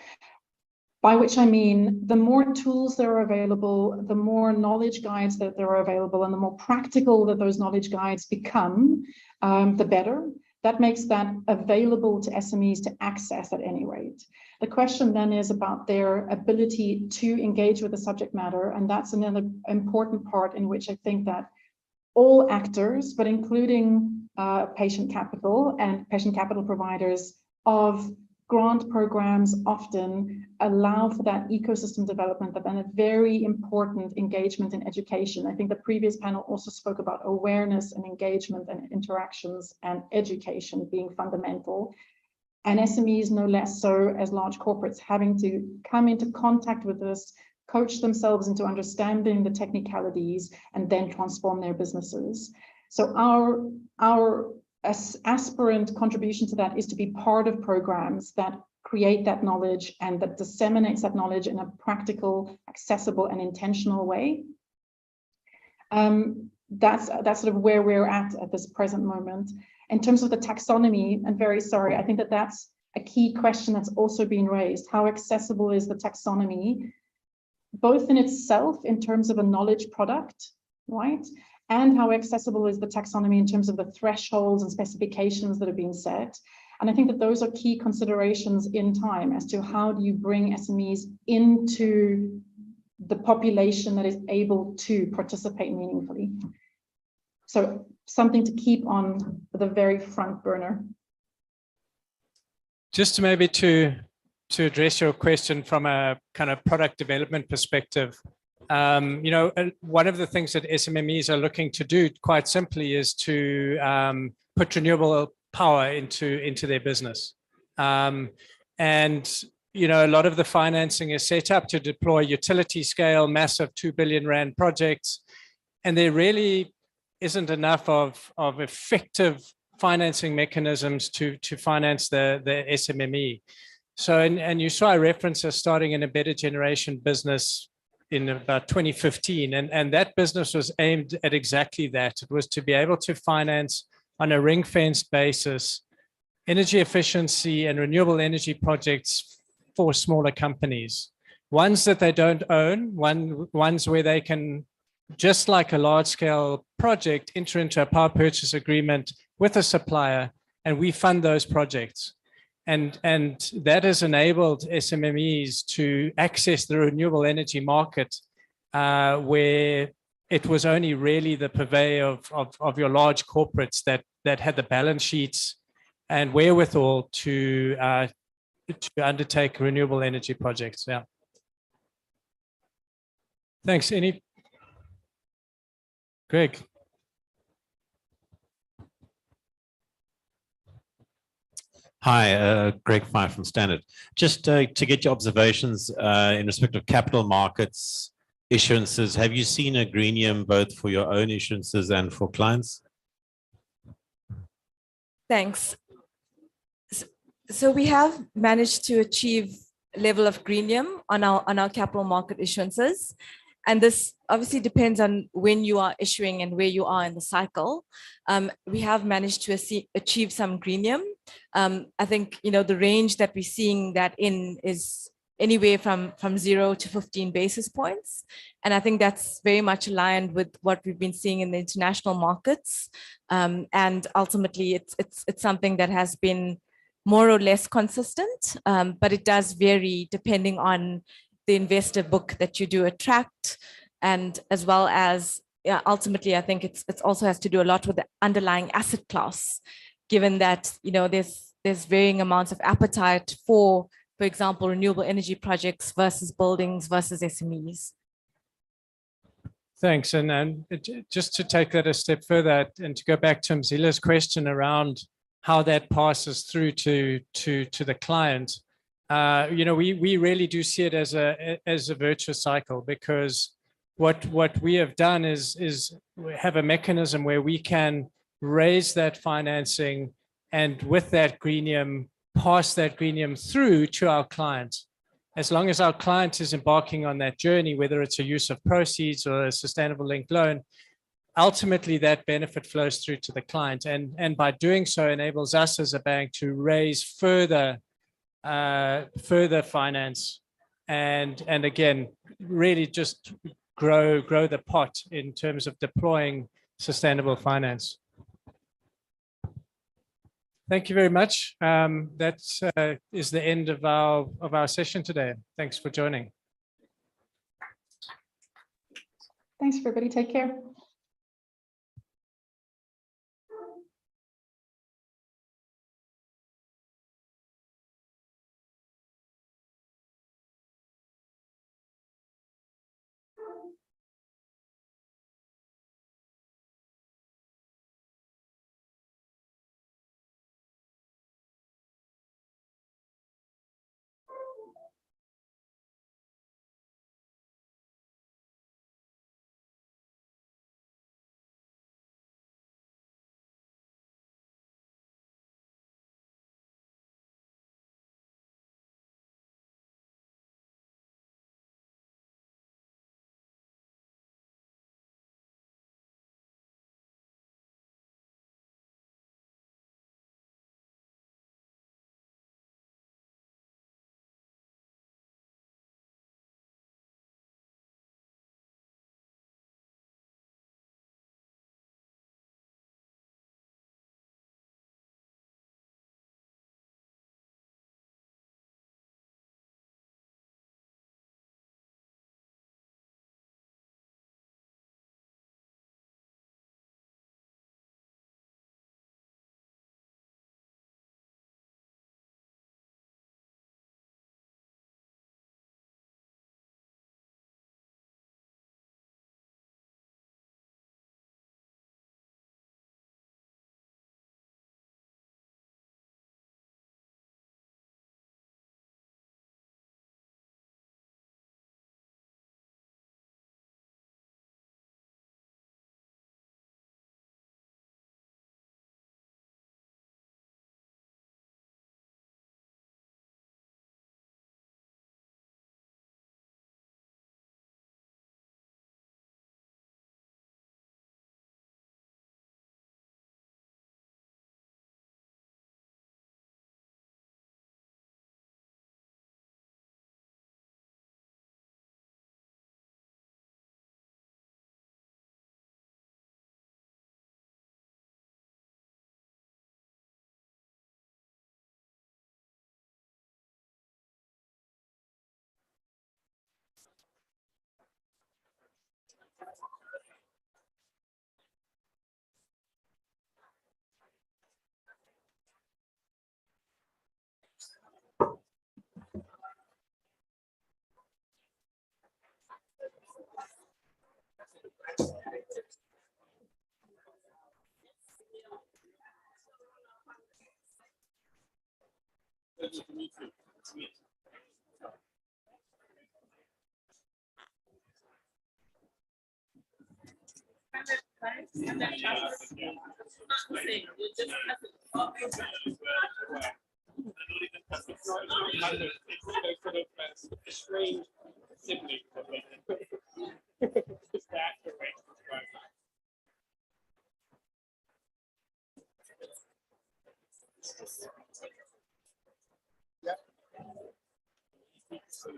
by which I mean the more tools that are available, the more knowledge guides that there are available, and the more practical that those knowledge guides become, the better. That makes that available to SMEs to access at any rate. The question then is about their ability to engage with the subject matter, and that's another important part in which I think that all actors, but including patient capital and patient capital providers of grant programs, often allow for that ecosystem development, but then a very important engagement in education. I think the previous panel also spoke about awareness and engagement and interactions and education being fundamental. And SMEs no less so as large corporates, having to come into contact with this, coach themselves into understanding the technicalities, and then transform their businesses. So our aspirant contribution to that is to be part of programs that create that knowledge and that disseminates that knowledge in a practical, accessible, and intentional way. That's sort of where we're at this present moment. In terms of the taxonomy, I'm very sorry, I think that that's a key question that's also been raised. How accessible is the taxonomy, both in itself in terms of a knowledge product, right? And how accessible is the taxonomy in terms of the thresholds and specifications that are being set. And I think that those are key considerations in time as to how do you bring SMEs into the population that is able to participate meaningfully. So something to keep on the very front burner. Just maybe to address your question from a kind of product development perspective, one of the things that SMMEs are looking to do quite simply is to put renewable power into their business. A lot of the financing is set up to deploy utility scale, massive 2 billion Rand projects. And there really isn't enough of effective financing mechanisms to finance the SMME. So, and you saw a reference of starting an embedded generation business in about 2015, and that business was aimed at exactly that. It was to be able to finance on a ring-fenced basis energy efficiency and renewable energy projects for smaller companies, ones that they don't own, ones where they can, just like a large-scale project, enter into a power purchase agreement with a supplier, and we fund those projects. And that has enabled SMMEs to access the renewable energy market, where it was only really the purvey of your large corporates that had the balance sheets and wherewithal to undertake renewable energy projects. Yeah. Thanks. Greg. Hi, Greg Fife from Standard. Just to get your observations in respect of capital markets issuances, have you seen a greenium both for your own issuances and for clients? Thanks. So we have managed to achieve a level of greenium on our capital market issuances. And this obviously depends on when you are issuing and where you are in the cycle. We have managed to achieve some greenium. I think, the range that we're seeing that in is anywhere from 0 to 15 basis points. And I think that's very much aligned with what we've been seeing in the international markets. And ultimately, it's something that has been more or less consistent, but it does vary depending on the investor book that you do attract, and as well as ultimately, I think it's also has to do a lot with the underlying asset class, given that there's varying amounts of appetite for example, renewable energy projects versus buildings versus SMEs. Thanks. And just to take that a step further and to go back to Mzila's question around how that passes through to the client, we really do see it as a virtuous cycle, because what we have done is have a mechanism where we can raise that financing, and with that greenium, pass that greenium through to our client. As long as our client is embarking on that journey, whether it's a use of proceeds or a sustainable linked loan, ultimately that benefit flows through to the client. And by doing so enables us as a bank to raise further finance and again, really just grow the pot in terms of deploying sustainable finance. Thank you very much. That is the end of our session today. Thanks for joining. Thanks, everybody. Take care.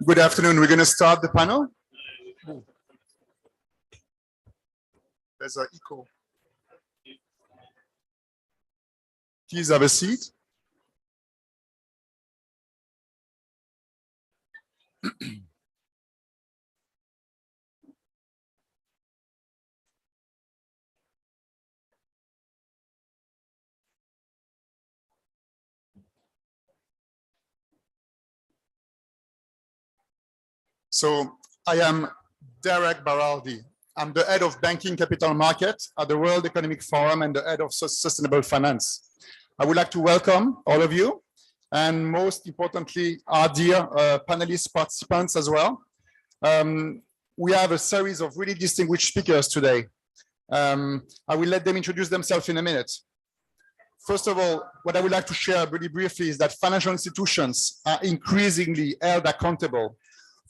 Good afternoon. We're going to start the panel. There's an echo. Please have a seat. So I am Derek Baraldi. I'm the head of banking capital market at the World Economic Forum and the head of sustainable finance. I would like to welcome all of you, and most importantly, our dear panelist participants as well. We have a series of really distinguished speakers today. I will let them introduce themselves in a minute. First of all, what I would like to share really briefly is that financial institutions are increasingly held accountable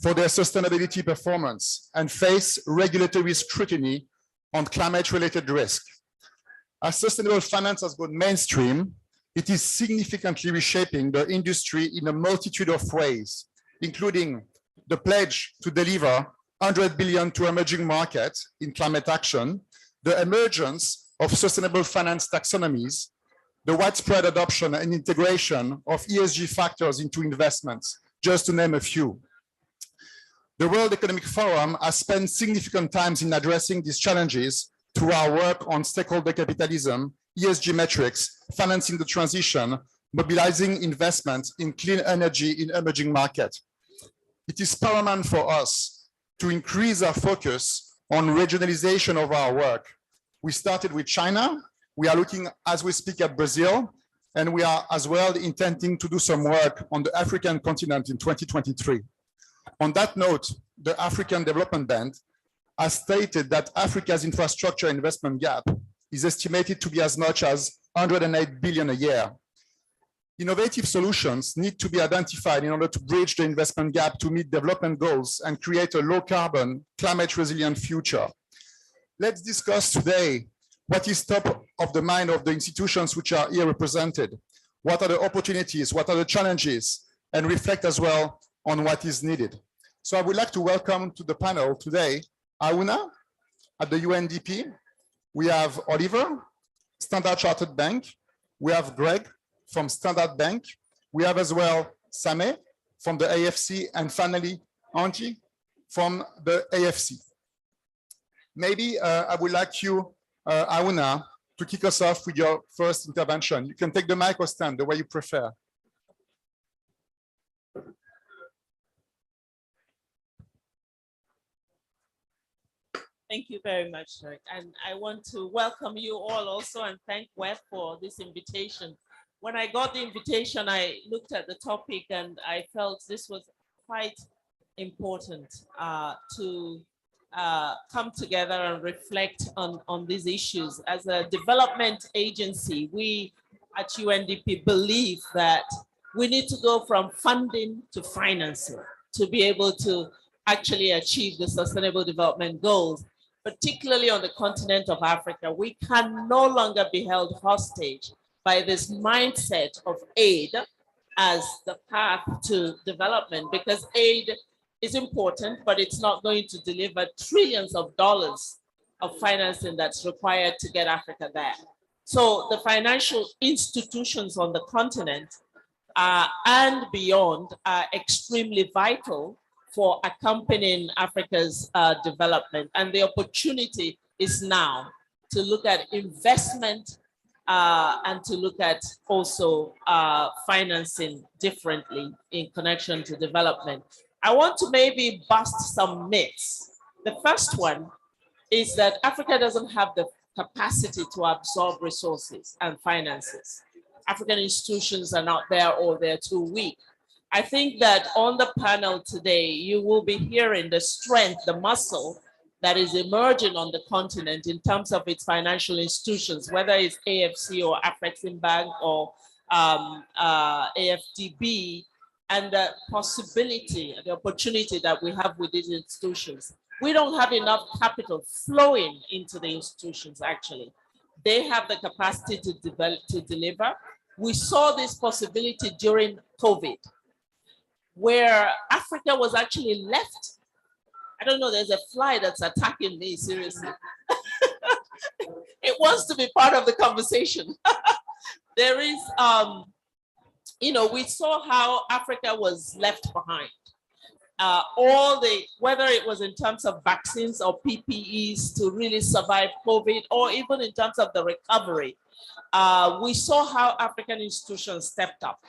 for their sustainability performance and face regulatory scrutiny on climate-related risk. As sustainable finance has gone mainstream, it is significantly reshaping the industry in a multitude of ways, including the pledge to deliver 100 billion to emerging markets in climate action, the emergence of sustainable finance taxonomies, the widespread adoption and integration of ESG factors into investments, just to name a few. The World Economic Forum has spent significant time in addressing these challenges through our work on stakeholder capitalism, ESG metrics, financing the transition, mobilizing investment in clean energy in emerging markets. It is paramount for us to increase our focus on regionalization of our work. We started with China. We are looking as we speak at Brazil, and we are as well intending to do some work on the African continent in 2023. On that note, the African Development Bank has stated that Africa's infrastructure investment gap is estimated to be as much as 108 billion a year. Innovative solutions need to be identified in order to bridge the investment gap to meet development goals and create a low carbon, climate resilient future. Let's discuss today what is top of the mind of the institutions which are here represented. What are the opportunities? What are the challenges? And reflect as well on what is needed. So I would like to welcome to the panel today, Auna at the UNDP. We have Oliver, Standard Chartered Bank. We have Greg from Standard Bank. We have as well Same from the AFC, and finally Angie from the AFC. Maybe I would like you, Auna, to kick us off with your first intervention. You can take the mic or stand, the way you prefer. Thank you very much, Rick. And I want to welcome you all also and thank Web for this invitation. When I got the invitation, I looked at the topic and I felt this was quite important to come together and reflect on these issues. As a development agency, we at UNDP believe that we need to go from funding to financing to be able to actually achieve the Sustainable Development Goals. Particularly on the continent of Africa, we can no longer be held hostage by this mindset of aid as the path to development, because aid is important, but it's not going to deliver trillions of dollars of financing that's required to get Africa there. So the financial institutions on the continent and beyond are extremely vital for accompanying Africa's development. And the opportunity is now to look at investment and to look at also financing differently in connection to development. I want to maybe bust some myths. The first one is that Africa doesn't have the capacity to absorb resources and finances. African institutions are not there or they're too weak. I think that on the panel today, you will be hearing the strength, the muscle that is emerging on the continent in terms of its financial institutions, whether it's AFC or Afreximbank or AFDB, and the possibility, the opportunity that we have with these institutions. We don't have enough capital flowing into the institutions, actually. They have the capacity to develop, to deliver. We saw this possibility during COVID, where Africa was actually left. I don't know, there's a fly that's attacking me, seriously. It wants to be part of the conversation. There is, you know, we saw how Africa was left behind. Whether it was in terms of vaccines or PPEs to really survive COVID, or even in terms of the recovery, we saw how African institutions stepped up.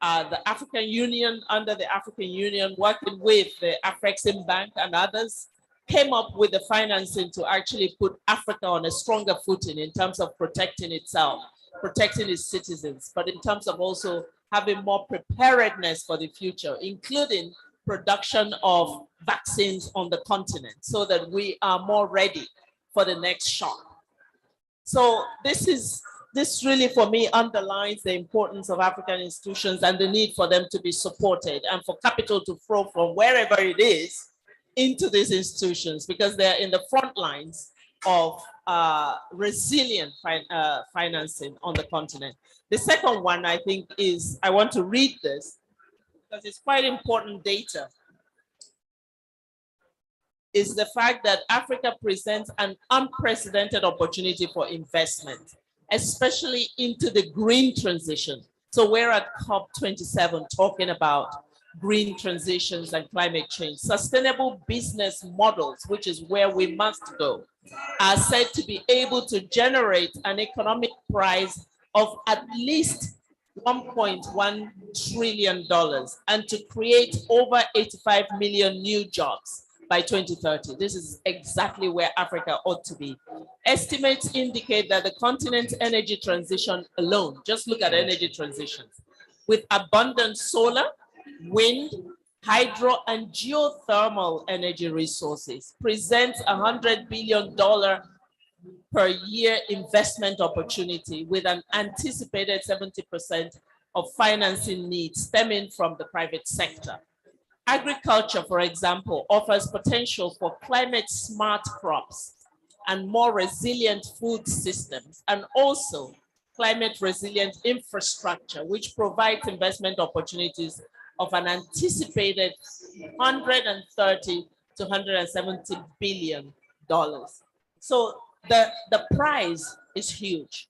the African Union, under the African Union, working with the Afrexim Bank and others, came up with the financing to actually put Africa on a stronger footing in terms of protecting itself, protecting its citizens, but in terms of also having more preparedness for the future, including production of vaccines on the continent so that we are more ready for the next shock. So this really for me underlines the importance of African institutions and the need for them to be supported and for capital to flow from wherever it is into these institutions, because they're in the front lines of resilient financing on the continent. The second one, I think, is, I want to read this because it's quite important data, is the fact that Africa presents an unprecedented opportunity for investment, especially into the green transition. So we're at COP27 talking about green transitions and climate change. Sustainable business models, which is where we must go, are said to be able to generate an economic prize of at least $1.1 trillion and to create over 85 million new jobs by 2030. This is exactly where Africa ought to be. Estimates indicate that the continent's energy transition alone, just look at energy transitions, with abundant solar, wind, hydro, and geothermal energy resources, presents $100 billion per year investment opportunity with an anticipated 70% of financing needs stemming from the private sector. Agriculture, for example, offers potential for climate smart crops and more resilient food systems, and also climate resilient infrastructure, which provides investment opportunities of an anticipated $130 to $170 billion. So the prize is huge,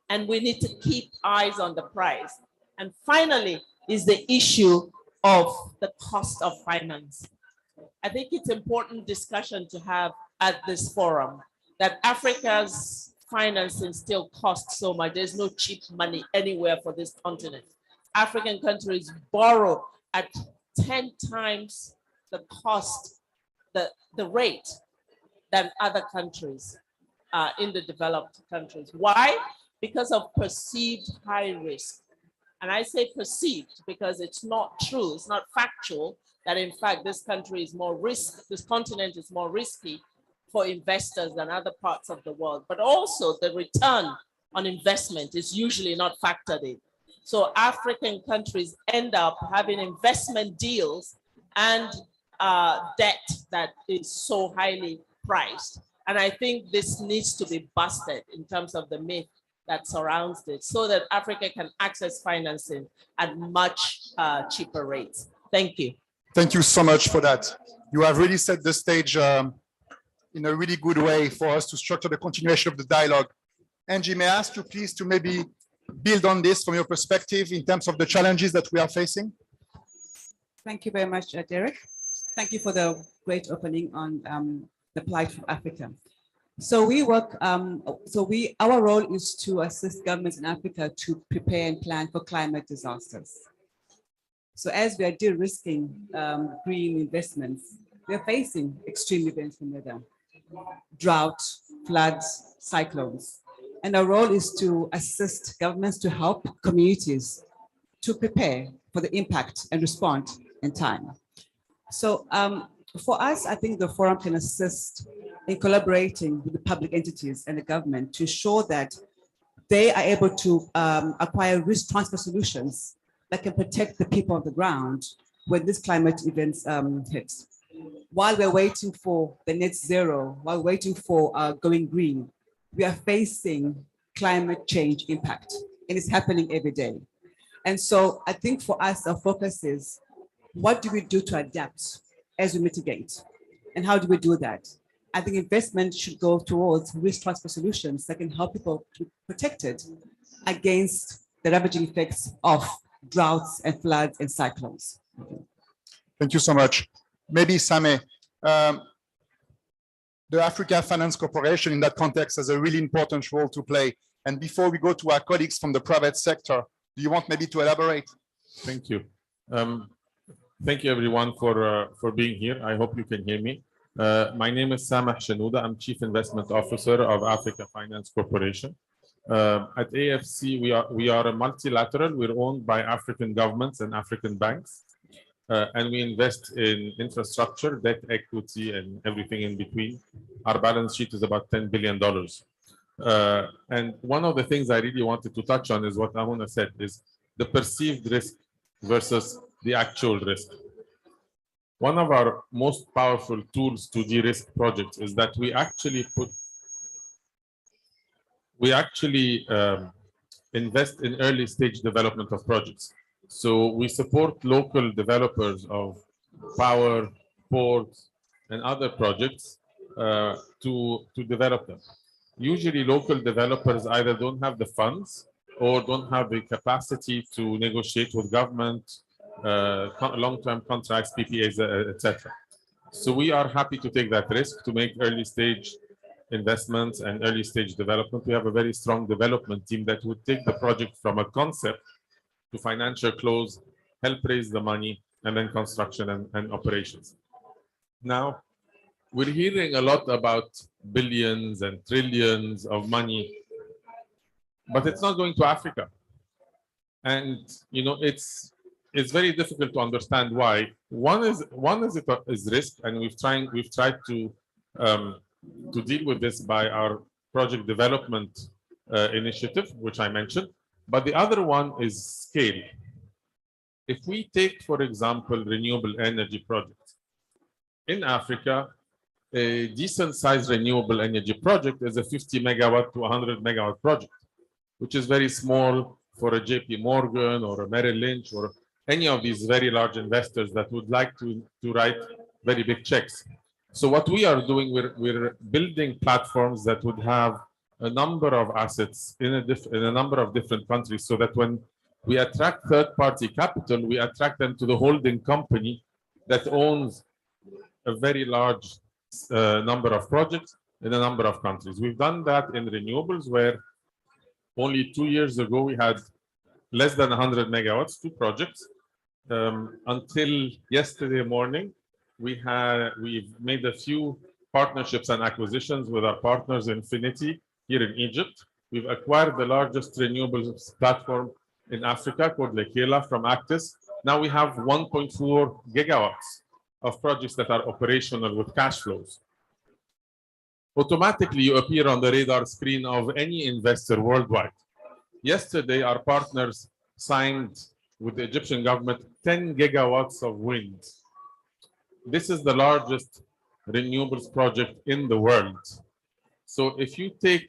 and we need to keep eyes on the prize. And finally is the issue of the cost of finance. I think it's important discussion to have at this forum that Africa's financing still costs so much. There's no cheap money anywhere for this continent. African countries borrow at 10 times the cost, the rate than other countries in the developed countries. Why? Because of perceived high risk. And I say perceived because it's not true, it's not factual that in fact this country is more this continent is more risky for investors than other parts of the world. But also the return on investment is usually not factored in. So African countries end up having investment deals and debt that is so highly priced. And I think this needs to be busted in terms of the myth that surrounds it so that Africa can access financing at much cheaper rates. Thank you. Thank you so much for that. You have really set the stage in a really good way for us to structure the continuation of the dialogue. Angie, may I ask you please to maybe build on this from your perspective in terms of the challenges that we are facing? Thank you very much, Derek. Thank you for the great opening on the plight of Africa. So we work, our role is to assist governments in Africa to prepare and plan for climate disasters. So as we are de-risking green investments, we are facing extreme events in weather, drought, floods, cyclones. And our role is to assist governments to help communities to prepare for the impact and respond in time. So for us, I think the forum can assist in collaborating with the public entities and the government to ensure that they are able to acquire risk transfer solutions that can protect the people on the ground when this climate events hits. While we're waiting for the net zero, while waiting for going green, we are facing climate change impact, and it's happening every day. And so I think for us, our focus is, what do we do to adapt as we mitigate? And how do we do that? I think investment should go towards risk transfer solutions that can help people to be protected against the ravaging effects of droughts and floods and cyclones. Thank you so much. Maybe Same, the Africa Finance Corporation in that context has a really important role to play. And before we go to our colleagues from the private sector, do you want maybe to elaborate? Thank you. Thank you everyone for being here. I hope you can hear me. My name is Samah Shanouda. I'm Chief Investment Officer of Africa Finance Corporation. At AFC, we are a multilateral. We're owned by African governments and African banks. And we invest in infrastructure, debt, equity, and everything in between. Our balance sheet is about $10 billion. And one of the things I really wanted to touch on is what Amuna said, is the perceived risk versus the actual risk. One of our most powerful tools to de-risk projects is that we actually invest in early stage development of projects. So we support local developers of power, ports, and other projects to develop them. Usually local developers either don't have the funds or don't have the capacity to negotiate with government, long-term contracts, PPAs, etc. So we are happy to take that risk to make early stage investments and early stage development. We have a very strong development team that would take the project from a concept to financial close, help raise the money, and then construction and operations. Now, we're hearing a lot about billions and trillions of money, but it's not going to Africa. And you know, it's very difficult to understand why. One is risk, and we've tried to deal with this by our project development initiative, which I mentioned. But the other one is scale. If we take, for example, renewable energy projects in Africa, a decent sized renewable energy project is a 50 megawatt to 100 megawatt project, which is very small for a JP Morgan or a Merrill Lynch or any of these very large investors that would like to write very big checks. So what we are doing, we're building platforms that would have a number of assets in a number of different countries, so that when we attract third-party capital, we attract them to the holding company that owns a very large number of projects in a number of countries. We've done that in renewables, where only 2 years ago we had less than 100 megawatts, 2 projects. Until yesterday morning, we've made a few partnerships and acquisitions with our partners Infinity here in Egypt. We've acquired the largest renewables platform in Africa called Lekela from Actis. Now we have 1.4 gigawatts of projects that are operational with cash flows. Automatically, you appear on the radar screen of any investor worldwide. Yesterday, our partners signed with the Egyptian government 10 gigawatts of wind. This is the largest renewables project in the world. So if you take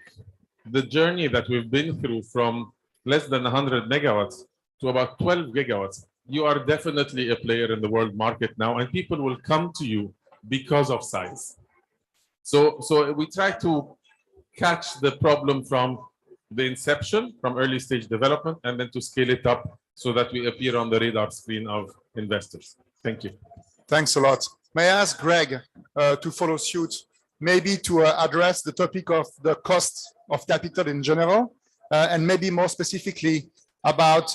the journey that we've been through from less than 100 megawatts to about 12 gigawatts, you are definitely a player in the world market now, and people will come to you because of size. So we try to catch the problem from the inception, from early stage development, and then to scale it up so that we appear on the radar screen of investors. Thank you. Thanks a lot. May I ask Greg to follow suit, maybe to address the topic of the cost of capital in general, and maybe more specifically about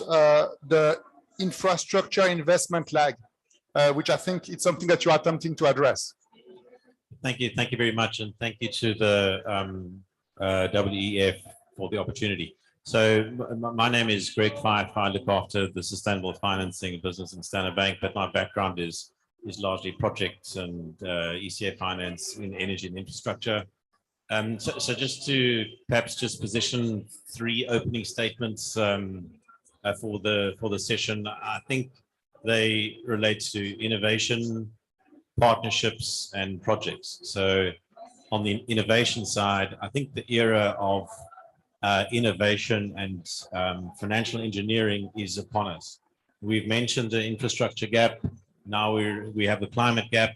the infrastructure investment lag, which I think it's something that you're attempting to address. Thank you very much, and thank you to the WEF for the opportunity. So my name is Greg Fife. I look after the sustainable financing business in Standard Bank, but my background is largely projects and ECA finance in energy and infrastructure. So just to perhaps just position 3 opening statements for the session. I think they relate to innovation, partnerships, and projects. So on the innovation side, I think the era of innovation and financial engineering is upon us. We've mentioned the infrastructure gap. Now we have the climate gap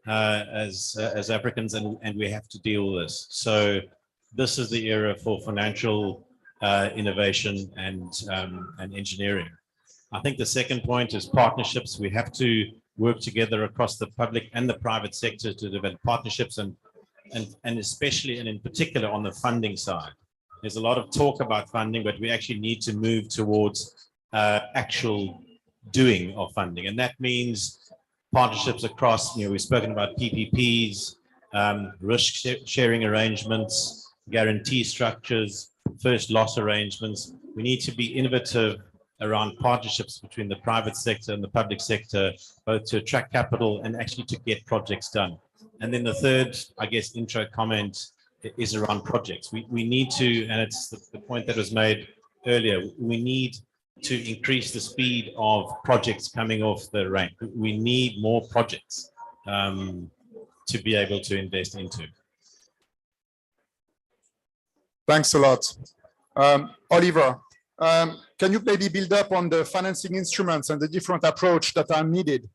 as Africans, and we have to deal with this. So this is the era for financial innovation and engineering. I think the second point is partnerships. We have to work together across the public and the private sector to develop partnerships, and especially and in particular on the funding side. There's a lot of talk about funding, but we actually need to move towards actual doing of funding. And that means partnerships across, we've spoken about PPPs, risk sharing arrangements, guarantee structures, first loss arrangements. We need to be innovative around partnerships between the private sector and the public sector, both to attract capital and actually to get projects done. And then the third, I guess, intro comment is around projects. We need to, and it's the point that was made earlier, we need to increase the speed of projects coming off the rank. We need more projects to be able to invest into. Thanks a lot. Oliver, can you maybe build up on the financing instruments and the different approach that are needed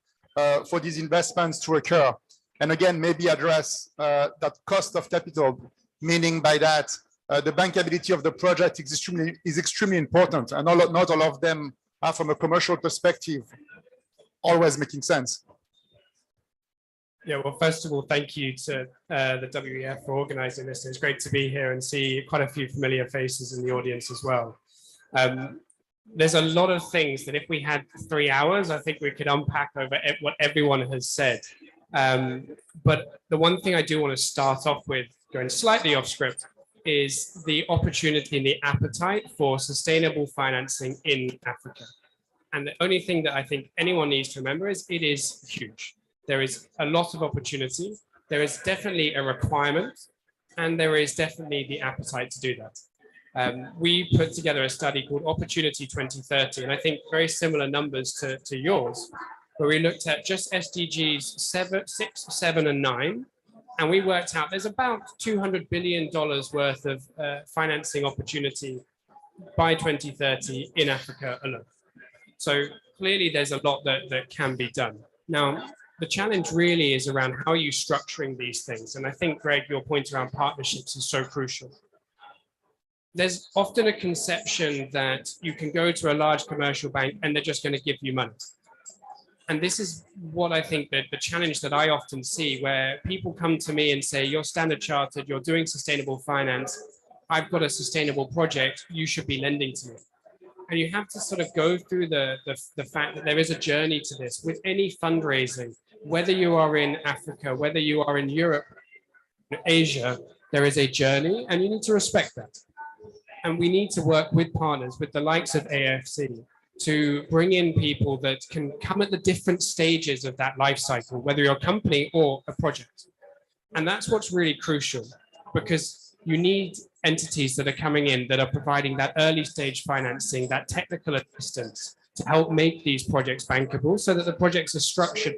for these investments to occur? And again, maybe address that cost of capital, meaning by that, the bankability of the project is extremely important, and not all of them are, from a commercial perspective, always making sense. Yeah, well, first of all, thank you to the WEF for organizing this. It's great to be here and see quite a few familiar faces in the audience as well. There's a lot of things that if we had 3 hours, I think we could unpack over what everyone has said. But the one thing I do want to start off with, going slightly off script, is the opportunity and the appetite for sustainable financing in Africa. And the only thing that I think anyone needs to remember is it is huge. There is a lot of opportunity. There is definitely a requirement, and there is definitely the appetite to do that. We put together a study called Opportunity 2030, and I think very similar numbers to yours, where we looked at just SDGs 6, 7, and 9, and we worked out there's about $200 billion worth of financing opportunity by 2030 in Africa alone. So clearly there's a lot that can be done. Now, the challenge really is around how are you structuring these things? And I think, Greg, your point around partnerships is so crucial. There's often a conception that you can go to a large commercial bank and they're just going to give you money. And this is what I think that the challenge that I often see, where people come to me and say, you're Standard Chartered, you're doing sustainable finance, I've got a sustainable project, you should be lending to me. And you have to sort of go through the fact that there is a journey to this with any fundraising, whether you are in Africa, whether you are in Europe, Asia, there is a journey and you need to respect that. And we need to work with partners, with the likes of AFC, to bring in people that can come at the different stages of that life cycle, whether you're a company or a project. And that's what's really crucial, because you need entities that are coming in that are providing that early stage financing, that technical assistance to help make these projects bankable, so that the projects are structured,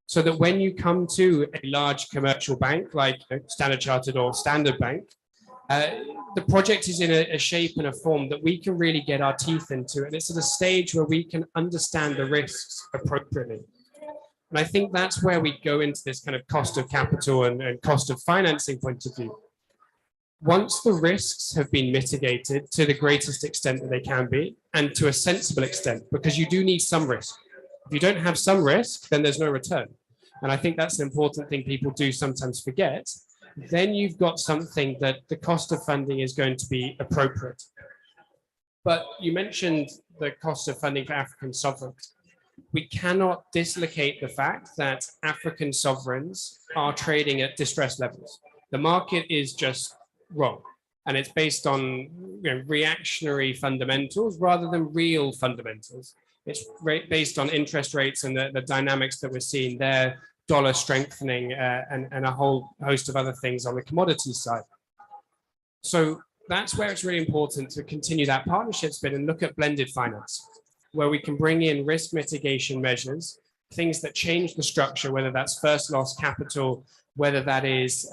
so that when you come to a large commercial bank like Standard Chartered or Standard Bank, the project is in a shape and a form that we can really get our teeth into, and it's at a stage where we can understand the risks appropriately. And I think that's where we go into this kind of cost of capital and cost of financing point of view. Once the risks have been mitigated to the greatest extent that they can be, and to a sensible extent, because you do need some risk. If you don't have some risk, then there's no return. And I think that's an important thing people do sometimes forget. Then you've got something that the cost of funding is going to be appropriate. But you mentioned the cost of funding for African sovereigns. We cannot dislocate the fact that African sovereigns are trading at distress levels. The market is just wrong. And it's based on reactionary fundamentals rather than real fundamentals. It's based on interest rates and the dynamics that we're seeing there, dollar strengthening, and a whole host of other things on the commodity side. So that's where it's really important to continue that partnerships bit and look at blended finance, where we can bring in risk mitigation measures, things that change the structure, whether that's first loss capital, whether that is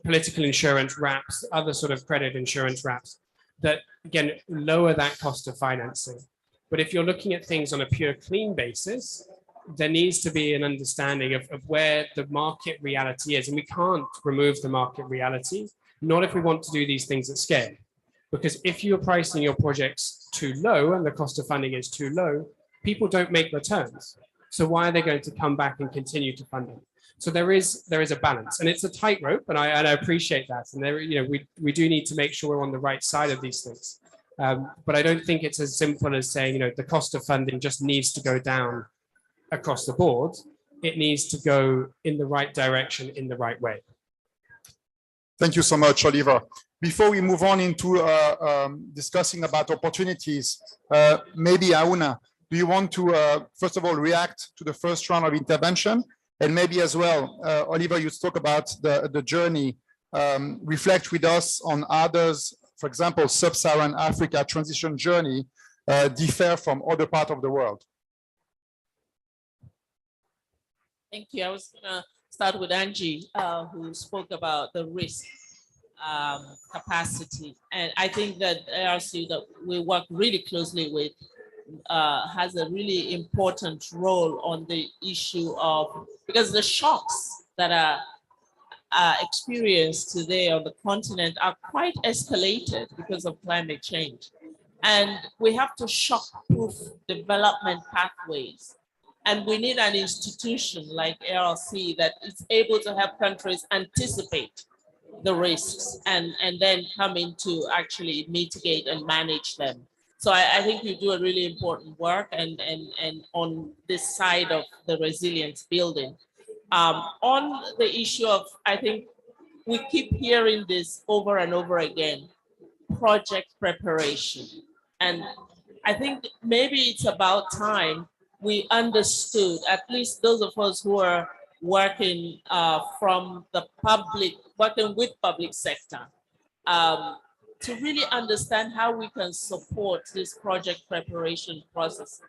political insurance wraps, other sort of credit insurance wraps, that again lower that cost of financing. But if you're looking at things on a pure clean basis, there needs to be an understanding of where the market reality is. And we can't remove the market reality, not if we want to do these things at scale. Because if you're pricing your projects too low and the cost of funding is too low, people don't make returns. So why are they going to come back and continue to fund them? So there is a balance, and it's a tightrope, and I appreciate that. And there, we do need to make sure we're on the right side of these things. But I don't think it's as simple as saying, you know, the cost of funding just needs to go down across the board. It needs to go in the right direction in the right way. Thank you so much, Oliver. Before we move on into discussing about opportunities, maybe Auna, do you want to, first of all, react to the first round of intervention? And maybe as well, Oliver, you spoke about the journey, reflect with us on others, for example, Sub-Saharan Africa transition journey differ from other parts of the world. Thank you. I was gonna start with Angie, who spoke about the risk capacity. And I think that ARC that we work really closely with has a really important role on the issue of, because the shocks that are experienced today on the continent are quite escalated because of climate change. And we have to shock-proof development pathways. And we need an institution like ARC that is able to help countries anticipate the risks and then come in to actually mitigate and manage them. So I think you do a really important work and on this side of the resilience building. On the issue of, I think we keep hearing this over and over again, project preparation. And I think maybe it's about time we understood, at least those of us who are working from the public, working with public sector, to really understand how we can support this project preparation process.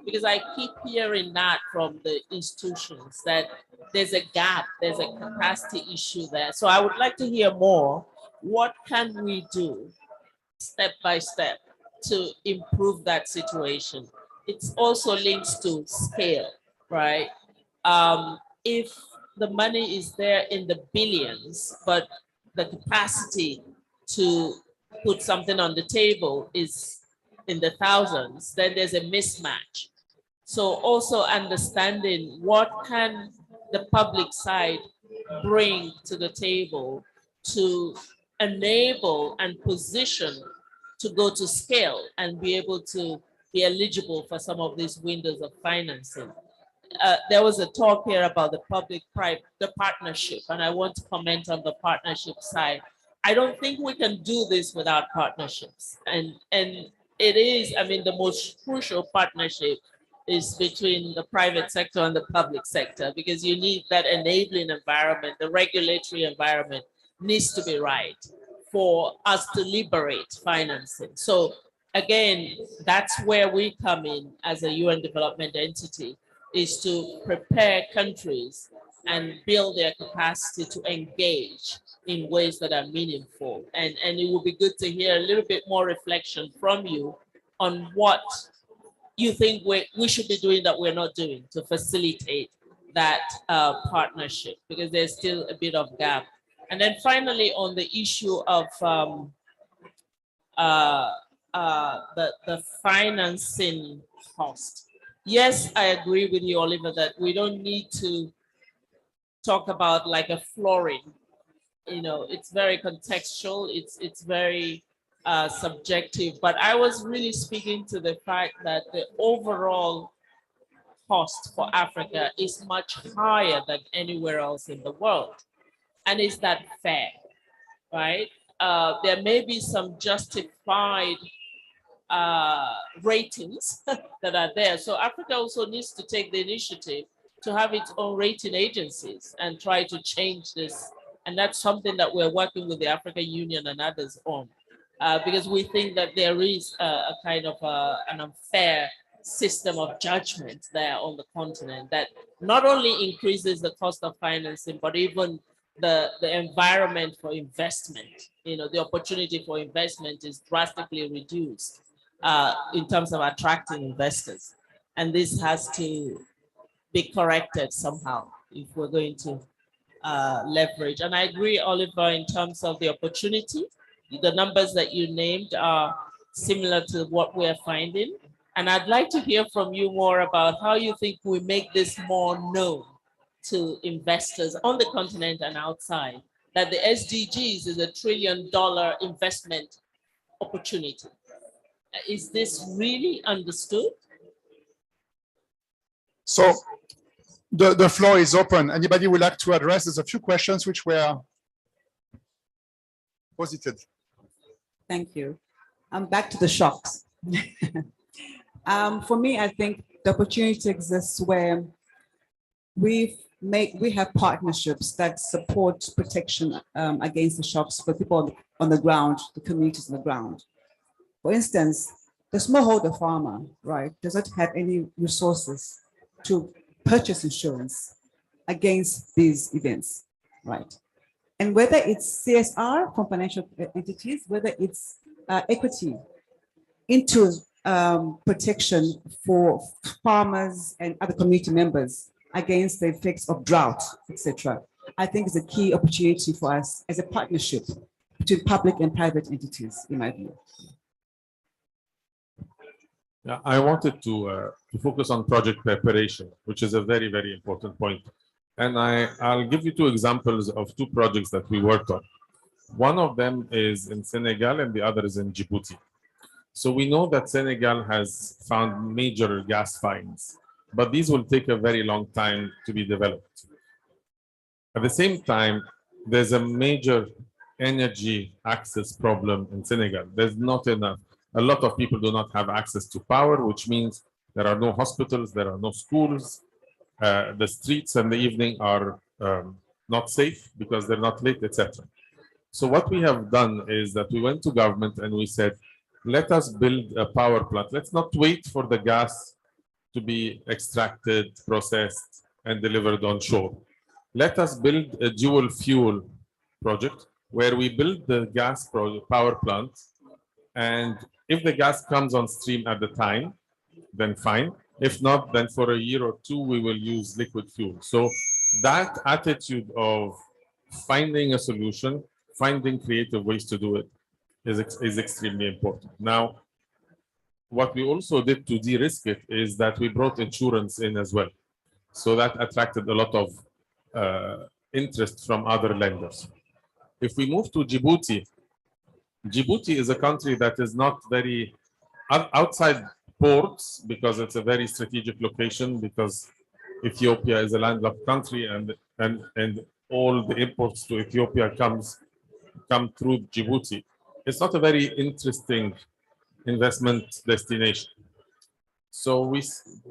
Because I keep hearing that from the institutions, that there's a gap, there's a capacity issue there. So I would like to hear more. What can we do step by step to improve that situation? It's also linked to scale, right? If the money is there in the billions, but the capacity to put something on the table is in the thousands, then there's a mismatch. So also understanding what can the public side bring to the table to enable and position to go to scale and be able to be eligible for some of these windows of financing. There was a talk here about the public-private, the partnership, and I want to comment on the partnership side. I don't think we can do this without partnerships. And it is, I mean, the most crucial partnership is between the private sector and the public sector, because you need that enabling environment, the regulatory environment needs to be right for us to liberate financing. So again, that's where we come in as a UN development entity, is to prepare countries and build their capacity to engage in ways that are meaningful. And it would be good to hear a little bit more reflection from you on what you think we should be doing that we're not doing to facilitate that partnership, because there's still a bit of gap. And then finally, on the issue of the financing cost. Yes, I agree with you, Oliver, that we don't need to talk about like a flooring. You know, it's very contextual, it's very subjective, but I was really speaking to the fact that the overall cost for Africa is much higher than anywhere else in the world. And is that fair, right? There may be some justified ratings that are there. So Africa also needs to take the initiative to have its own rating agencies and try to change this. And that's something that we're working with the African Union and others on, because we think that there is a kind of an unfair system of judgment there on the continent that not only increases the cost of financing, but even the environment for investment. You know, the opportunity for investment is drastically reduced in terms of attracting investors. And this has to be corrected somehow if we're going to leverage. And I agree, Oliver, in terms of the opportunity. The numbers that you named are similar to what we're finding. And I'd like to hear from you more about how you think we make this more known to investors on the continent and outside, that the SDGs is $1 trillion investment opportunity. Is this really understood? So the floor is open. Anybody would like to address? There's a few questions which were posited. Thank you. Back to the shocks. For me, I think the opportunity exists where we have partnerships that support protection against the shocks for people on the ground, the communities on the ground. For instance, the smallholder farmer, right, doesn't have any resources to purchase insurance against these events, right? And whether it's CSR from financial entities, whether it's equity into protection for farmers and other community members against the effects of drought, etc. I think is a key opportunity for us as a partnership between public and private entities, in my view. Yeah, I wanted to focus on project preparation, which is a very, very important point. And I'll give you two examples of two projects that we worked on. One of them is in Senegal and the other is in Djibouti. So we know that Senegal has found major gas finds, but these will take a very long time to be developed. At the same time, there's a major energy access problem in Senegal. There's not enough. A lot of people do not have access to power, which means there are no hospitals, there are no schools. The streets in the evening are not safe because they're not lit, etc. So what we have done is that we went to government and we said, let us build a power plant. Let's not wait for the gas to be extracted, processed, and delivered on shore. Let us build a dual fuel project where we build the gas power plant, and if the gas comes on stream at the time, then fine. If not, then for a year or two, we will use liquid fuel. So that attitude of finding a solution, finding creative ways to do it is extremely important. Now, what we also did to de-risk it is that we brought insurance in as well. So that attracted a lot of interest from other lenders. If we move to Djibouti, Djibouti is a country that is not very outside ports because it's a very strategic location, because Ethiopia is a landlocked country and all the imports to Ethiopia come through Djibouti. It's not a very interesting investment destination. So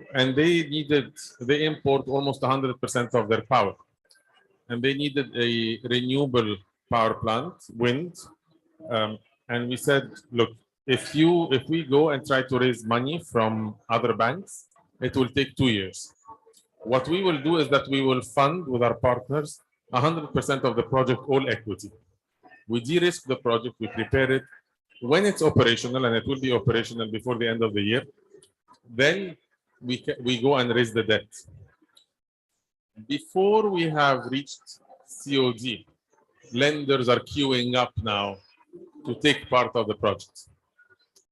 they import almost 100% of their power, and they needed a renewable power plant, wind. And we said, look, if we go and try to raise money from other banks, it will take 2 years. What we will do is that we will fund with our partners 100% of the project, all equity. We de-risk the project, we prepare it. When it's operational, and it will be operational before the end of the year, then we go and raise the debt. Before we have reached COD, lenders are queuing up now to take part of the project.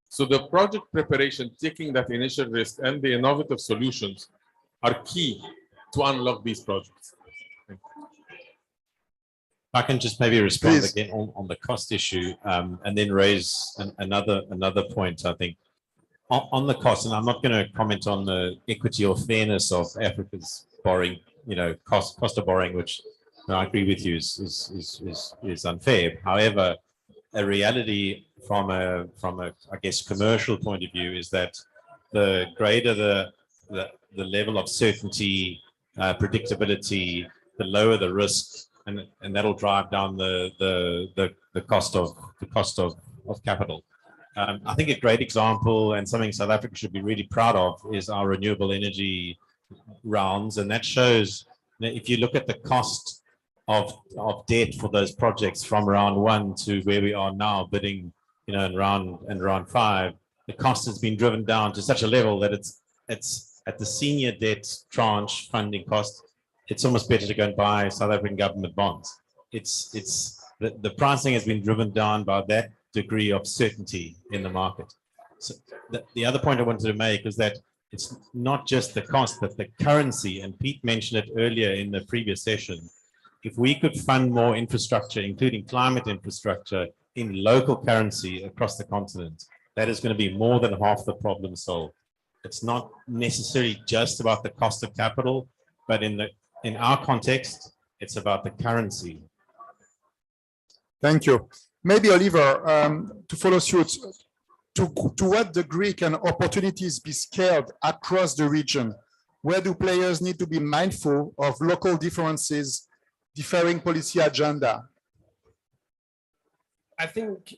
So the project preparation, taking that initial risk, and the innovative solutions are key to unlock these projects. I can just maybe respond Please. again on the cost issue, and then raise another point, I think. On the cost, and I'm not going to comment on the equity or fairness of Africa's borrowing, cost of borrowing, which I agree with you is unfair. However, a reality from a I guess commercial point of view is that the greater the level of certainty, predictability, the lower the risk, and that'll drive down the cost of capital. I think a great example and something South Africa should be really proud of is our renewable energy rounds, and that shows that if you look at the cost of debt for those projects from round 1 to where we are now bidding, in round 5, the cost has been driven down to such a level that it's at the senior debt tranche funding cost. It's almost better to go and buy South African government bonds. The pricing has been driven down by that degree of certainty in the market. So the other point I wanted to make is that it's not just the cost, but the currency. And Pete mentioned it earlier in the previous session. If we could fund more infrastructure, including climate infrastructure, in local currency across the continent, that is going to be more than half the problem solved. It's not necessarily just about the cost of capital, but in our context, it's about the currency. Thank you. Maybe Oliver, to follow suit, to what degree can opportunities be scaled across the region? Where do players need to be mindful of local differences, differing policy agenda? I think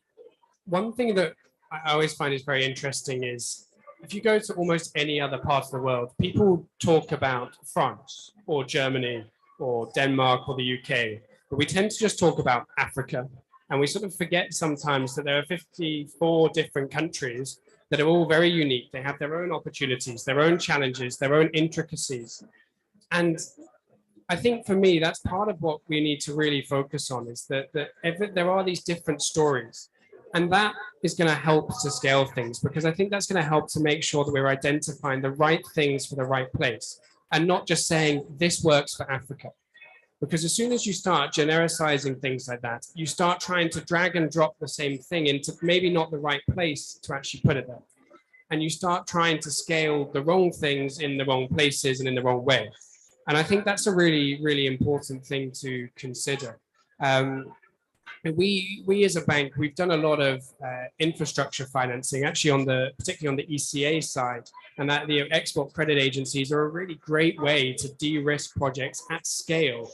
one thing that I always find is very interesting is if you go to almost any other part of the world, people talk about France or Germany or Denmark or the UK, but we tend to just talk about Africa. And we sort of forget sometimes that there are 54 different countries that are all very unique. They have their own opportunities, their own challenges, their own intricacies. And I think for me, that's part of what we need to really focus on is that there are these different stories. And that is going to help to scale things, because I think that's going to help to make sure that we're identifying the right things for the right place and not just saying this works for Africa. Because as soon as you start genericizing things like that, you start trying to drag and drop the same thing into maybe not the right place to actually put it there. And you start trying to scale the wrong things in the wrong places and in the wrong way. And I think that's a really, really important thing to consider. We as a bank, we've done a lot of infrastructure financing, actually particularly on the ECA side, and that the export credit agencies are a really great way to de-risk projects at scale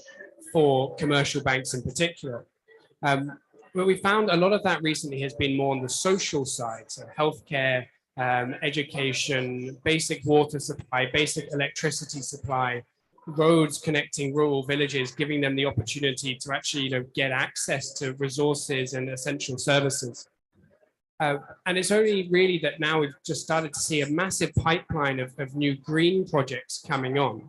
for commercial banks in particular. But we found a lot of that recently has been more on the social side, so healthcare, education, basic water supply, basic electricity supply, roads connecting rural villages, giving them the opportunity to actually get access to resources and essential services. And it's only really that now we've just started to see a massive pipeline of new green projects coming on.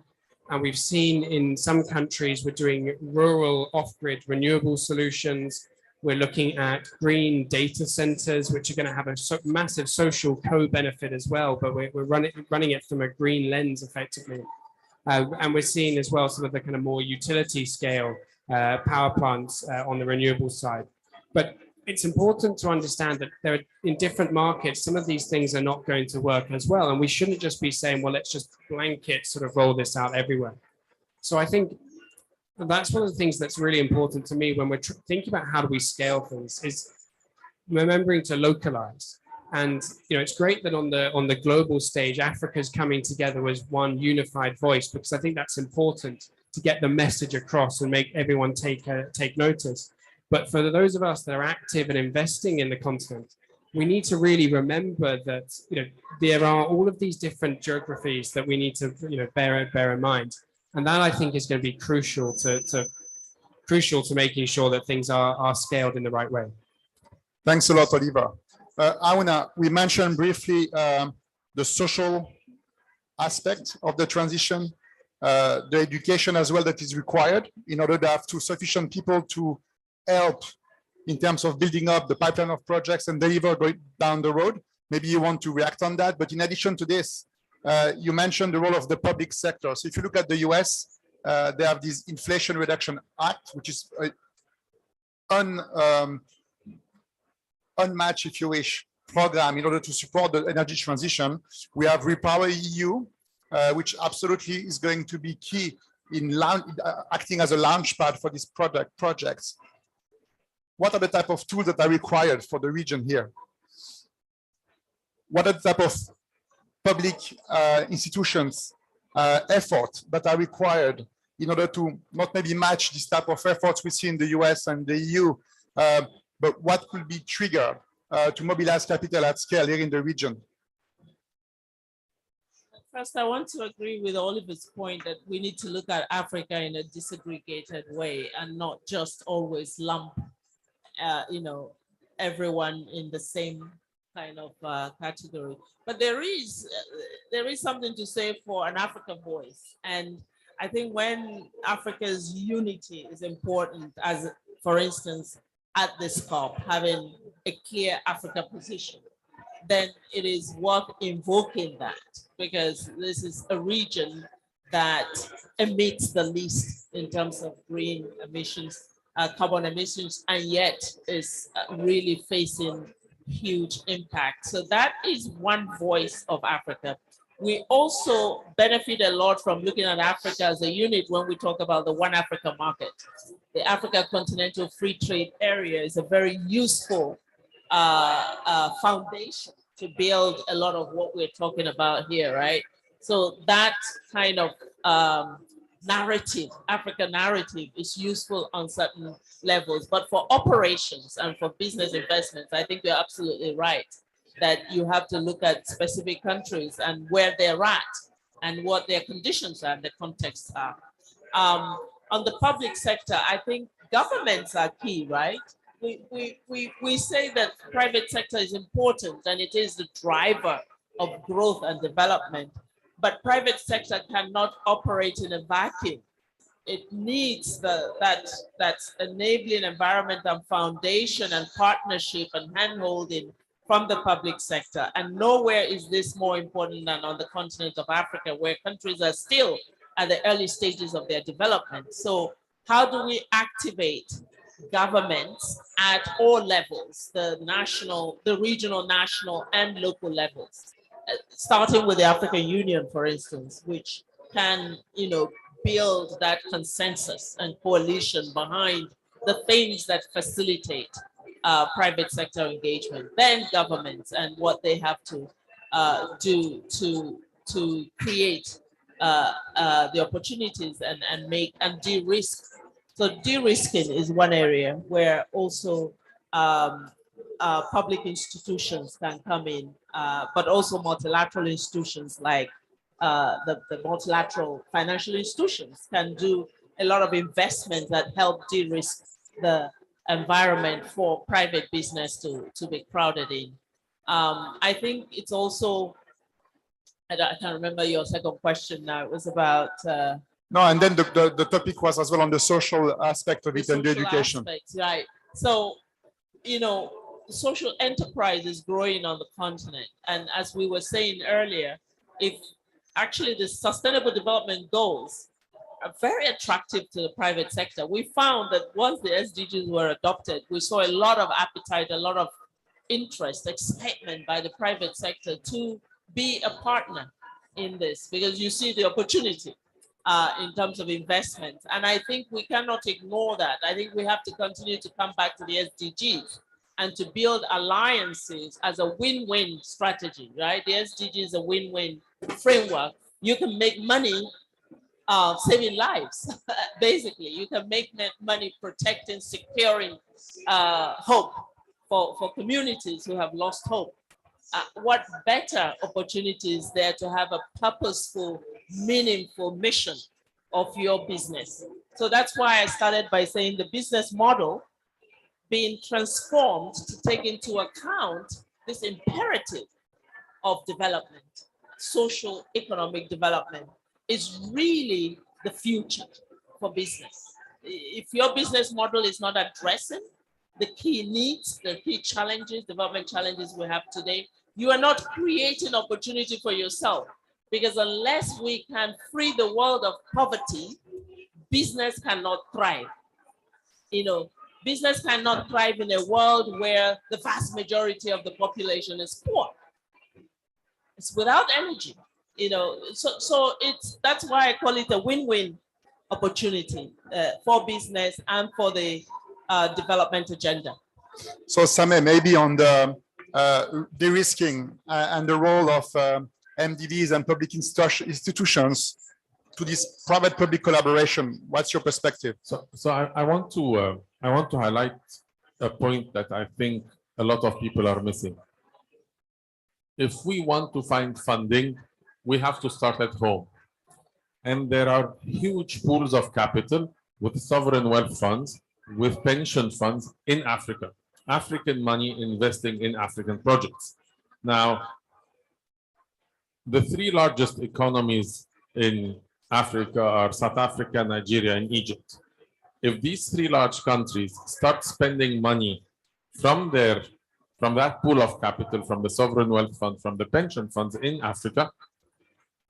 And we've seen in some countries, we're doing rural off-grid renewable solutions. We're looking at green data centers, which are going to have a massive social co-benefit as well, but we're running it from a green lens effectively. And we're seeing as well some of the kind of more utility scale power plants on the renewable side. But it's important to understand that there are, in different markets, some of these things are not going to work as well. And we shouldn't just be saying, well, let's just blanket sort of roll this out everywhere. So I think that's one of the things that's really important to me when we're thinking about how do we scale things, is remembering to localize. And it's great that on the global stage, Africa's coming together as one unified voice, because I think that's important to get the message across and make everyone take notice. But for those of us that are active and investing in the continent, we need to really remember that there are all of these different geographies that we need to bear in mind, and that I think is going to be crucial to making sure that things are scaled in the right way. Thanks a lot, Oliver. We mentioned briefly the social aspect of the transition, the education as well that is required in order to have sufficient people to help in terms of building up the pipeline of projects and deliver going down the road. Maybe you want to react on that, but in addition to this, you mentioned the role of the public sector. So if you look at the US, they have this Inflation Reduction Act, which is unmatched, if you wish, program in order to support the energy transition. We have Repower EU, which absolutely is going to be key in acting as a launch pad for these projects. What are the type of tools that are required for the region here? What are the type of public institutions effort that are required in order to not maybe match this type of efforts we see in the US and the EU, but what could be triggered to mobilize capital at scale here in the region? First, I want to agree with Oliver's point that we need to look at Africa in a disaggregated way and not just always lump, everyone in the same kind of category. But there is something to say for an Africa voice. And I think when Africa's unity is important, as for instance, at this COP, having a clear Africa position, then it is worth invoking that, because this is a region that emits the least in terms of green emissions, carbon emissions, and yet is really facing huge impact. So that is one voice of Africa. We also benefit a lot from looking at Africa as a unit when we talk about the One Africa market. The Africa Continental Free Trade Area is a very useful foundation to build a lot of what we're talking about here, right? So that kind of narrative, Africa narrative, is useful on certain levels. But for operations and for business investments, I think you're absolutely right that you have to look at specific countries and where they're at and what their conditions are and the contexts are. On the public sector, I think governments are key, right? We say that private sector is important and it is the driver of growth and development, but private sector cannot operate in a vacuum. It needs that enabling environment and foundation and partnership and handholding from the public sector. And nowhere is this more important than on the continent of Africa, where countries are still at the early stages of their development. So how do we activate governments at all levels, the national, the regional, national, and local levels, starting with the African Union, for instance, which can, build that consensus and coalition behind the things that facilitate private sector engagement, then governments and what they have to do to create the opportunities and make and de-risk. So de-risking is one area where also public institutions can come in, but also multilateral institutions like the multilateral financial institutions can do a lot of investment that help de-risk the environment for private business to be crowded in. I think it's also, I can't remember your second question now, it was about no, and then the topic was as well on the social aspect of it and the education. Aspects, right. So, social enterprise is growing on the continent. And as we were saying earlier, if actually the sustainable development goals are very attractive to the private sector. We found that once the SDGs were adopted, we saw a lot of appetite, a lot of interest, excitement by the private sector to be a partner in this, because you see the opportunity in terms of investment. And I think we cannot ignore that. I think we have to continue to come back to the SDGs and to build alliances as a win-win strategy, right? The SDG is a win-win framework. You can make money saving lives, basically. You can make money protecting, securing hope for communities who have lost hope. What better opportunities there to have a purposeful, meaningful mission of your business? So that's why I started by saying the business model being transformed to take into account this imperative of development, social, economic development is really the future for business. If your business model is not addressing the key needs, the key challenges, development challenges we have today, you are not creating opportunity for yourself, because unless we can free the world of poverty, business cannot thrive. Business cannot thrive in a world where the vast majority of the population is poor. It's without energy, so that's why I call it a win-win opportunity for business and for the development agenda. So Sameh, maybe on the de-risking and the role of MDBs and public institutions to this private-public collaboration, what's your perspective? So I want to highlight a point that I think a lot of people are missing. If we want to find funding, we have to start at home. And there are huge pools of capital with sovereign wealth funds, with pension funds in Africa, African money investing in African projects. Now, the three largest economies in Africa are South Africa, Nigeria, and Egypt. If these three large countries start spending money from that pool of capital, from the sovereign wealth fund, from the pension funds in Africa,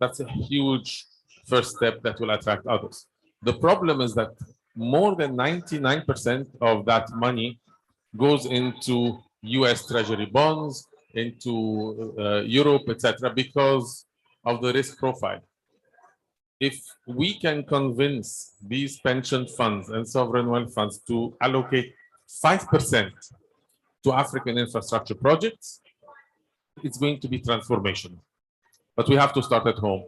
that's a huge first step that will attract others. The problem is that more than 99% of that money goes into US Treasury bonds, into Europe, etc., because of the risk profile. If we can convince these pension funds and sovereign wealth funds to allocate 5% to African infrastructure projects, it's going to be transformational. But we have to start at home.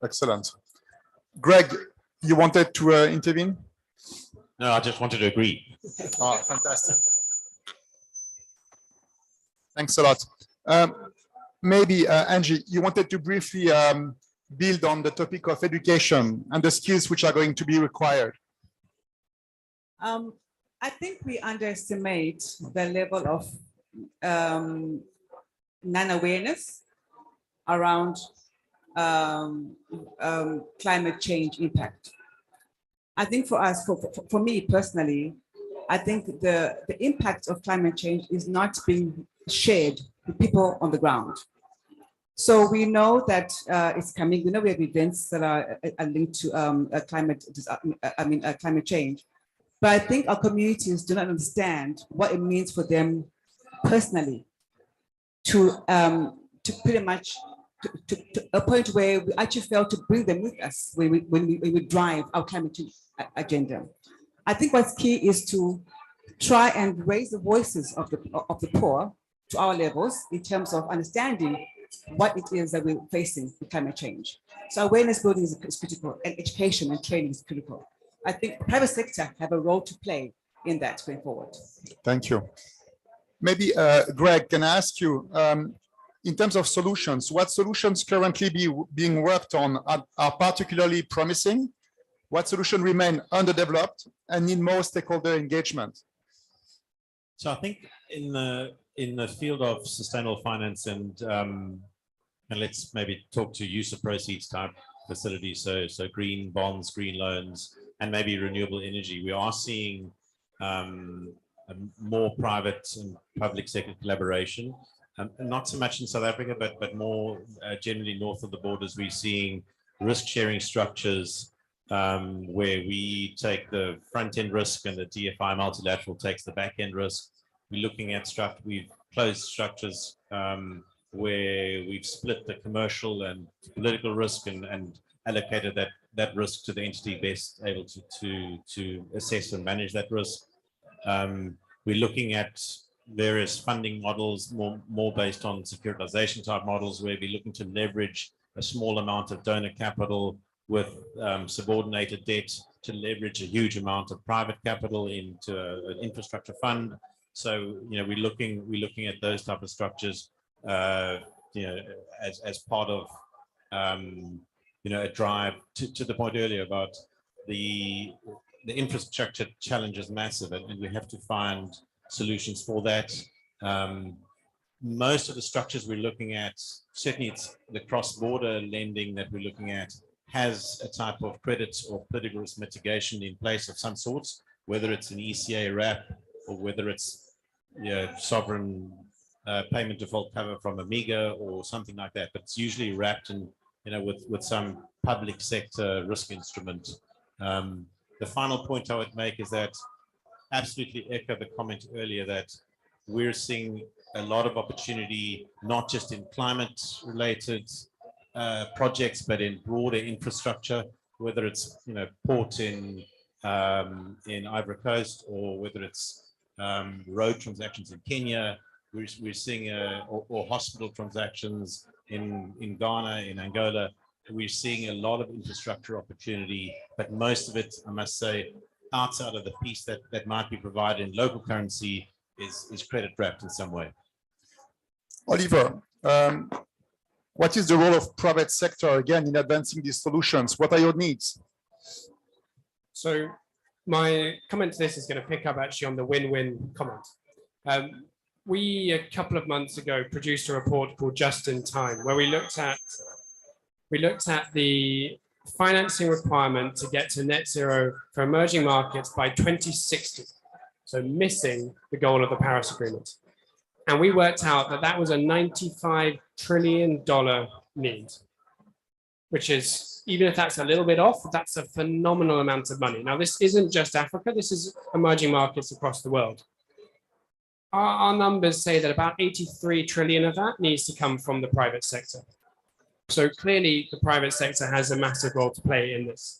Excellent. Greg, you wanted to intervene? No, I just wanted to agree. Oh, fantastic. Thanks a lot. Maybe, Angie, you wanted to briefly build on the topic of education and the skills which are going to be required. I think we underestimate the level of non-awareness around climate change impact. I think for us, for me personally, I think the impact of climate change is not being shared with people on the ground. So we know that it's coming. We know we have events that are linked to climate change. But I think our communities do not understand what it means for them personally to pretty much to a point where we actually fail to bring them with us when we drive our climate change agenda. I think what's key is to try and raise the voices of the poor to our levels in terms of understanding what it is that we're facing with climate change. So awareness building is critical, and education and training is critical. I think the private sector have a role to play in that going forward. Thank you. Maybe, Greg, can I ask you, in terms of solutions, what solutions currently being worked on are particularly promising? What solutions remain underdeveloped and need more stakeholder engagement? So I think in the field of sustainable finance and let's maybe talk to use of proceeds type facilities, so green bonds, green loans, and maybe renewable energy, we are seeing more private and public sector collaboration. Not so much in South Africa, but more generally north of the borders, we're seeing risk-sharing structures where we take the front-end risk and the DFI multilateral takes the back-end risk. We're looking at we've closed structures where we've split the commercial and political risk and allocated that risk to the entity best able to assess and manage that risk. We're looking at various funding models, more based on securitization type models, where we're looking to leverage a small amount of donor capital with subordinated debt to leverage a huge amount of private capital into an infrastructure fund. So, we're looking at those type of structures, as part of, a drive to the point earlier about the infrastructure challenge is massive, and we have to find solutions for that. Most of the structures we're looking at, certainly it's the cross-border lending that we're looking at, has a type of credit or political risk mitigation in place of some sorts, whether it's an ECA wrap or whether it's sovereign payment default cover from Amiga or something like that. But it's usually wrapped in, with some public sector risk instrument. The final point I would make is that absolutely echo the comment earlier that we're seeing a lot of opportunity, not just in climate related projects, but in broader infrastructure, whether it's port in Ivory Coast or whether it's road transactions in Kenya. We're seeing or hospital transactions in Ghana, in Angola. We're seeing a lot of infrastructure opportunity, but most of it, I must say, outside of the piece that might be provided in local currency is credit wrapped in some way. Oliver, what is the role of private sector again in advancing these solutions? What are your needs? So my comment to this is going to pick up actually on the win-win comment. We, a couple of months ago, produced a report called Just in Time, where we looked at the financing requirement to get to net zero for emerging markets by 2060. So missing the goal of the Paris Agreement. And we worked out that that was a $95 trillion need, which is, even if that's a little bit off, that's a phenomenal amount of money. Now, this isn't just Africa, this is emerging markets across the world. our numbers say that about 83 trillion of that needs to come from the private sector. So clearly the private sector has a massive role to play in this.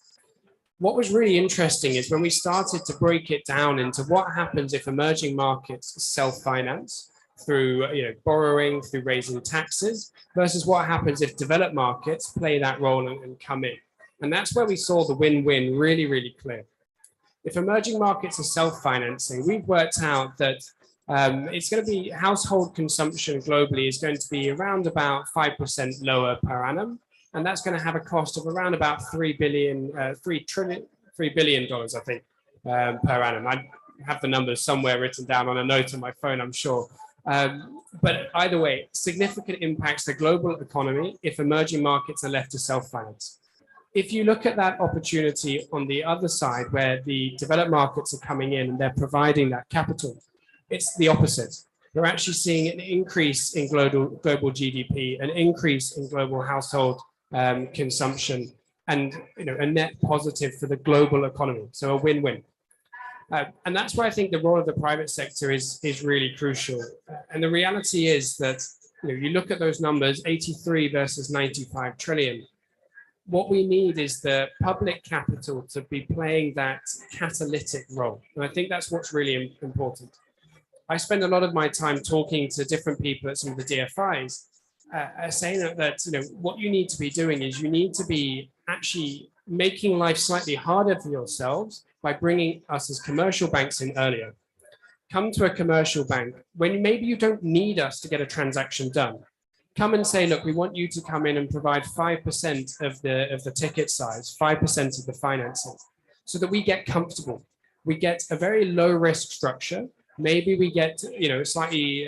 What was really interesting is when we started to break it down into what happens if emerging markets self-finance through borrowing, through raising taxes, versus what happens if developed markets play that role and come in. And that's where we saw the win-win really, really clear. If emerging markets are self-financing, we've worked out that it's going to be household consumption globally is going to be around about 5% lower per annum. And that's going to have a cost of around about $3 billion, I think, per annum. I have the numbers somewhere written down on a note on my phone, I'm sure. But either way, significant impacts to the global economy if emerging markets are left to self-finance. If you look at that opportunity on the other side, where the developed markets are coming in and they're providing that capital, it's the opposite. We're actually seeing an increase in global GDP, an increase in global household consumption, and a net positive for the global economy. So a win-win. And that's why I think the role of the private sector is really crucial. And the reality is that you look at those numbers, 83 versus 95 trillion. What we need is the public capital to be playing that catalytic role. And I think that's what's really important. I spend a lot of my time talking to different people at some of the DFIs, saying that what you need to be doing is you need to be actually making life slightly harder for yourselves by bringing us as commercial banks in earlier. Come to a commercial bank when maybe you don't need us to get a transaction done. Come and say, look, we want you to come in and provide 5% of the ticket size, 5% of the financing, so that we get comfortable. We get a very low risk structure. Maybe we get slightly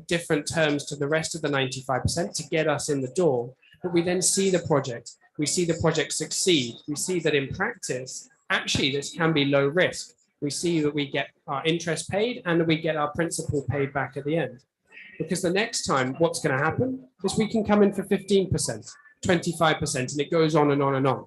different terms to the rest of the 95% to get us in the door, but we then see the project. We see the project succeed. We see that in practice, actually, this can be low risk. We see that we get our interest paid and that we get our principal paid back at the end. Because the next time, what's going to happen is we can come in for 15%, 25%, and it goes on and on and on.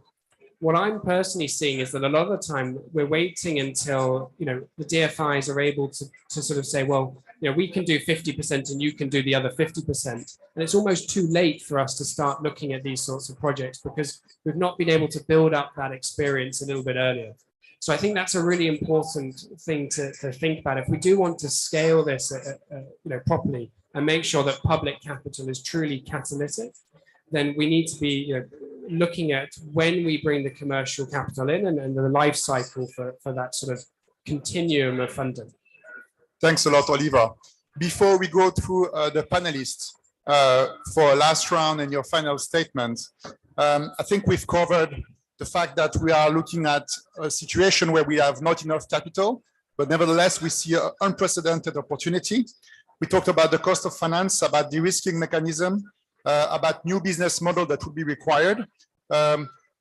What I'm personally seeing is that a lot of the time we're waiting until the DFIs are able to sort of say, well, we can do 50% and you can do the other 50%. And it's almost too late for us to start looking at these sorts of projects because we've not been able to build up that experience a little bit earlier. So I think that's a really important thing to think about. If we do want to scale this properly and make sure that public capital is truly catalytic, then we need to be looking at when we bring the commercial capital in and the life cycle for that sort of continuum of funding. Thanks a lot, Oliver. Before we go through the panelists for a last round and your final statement, I think we've covered the fact that we are looking at a situation where we have not enough capital, but nevertheless, we see an unprecedented opportunity. We talked about the cost of finance, about de-risking mechanism, about new business model that would be required.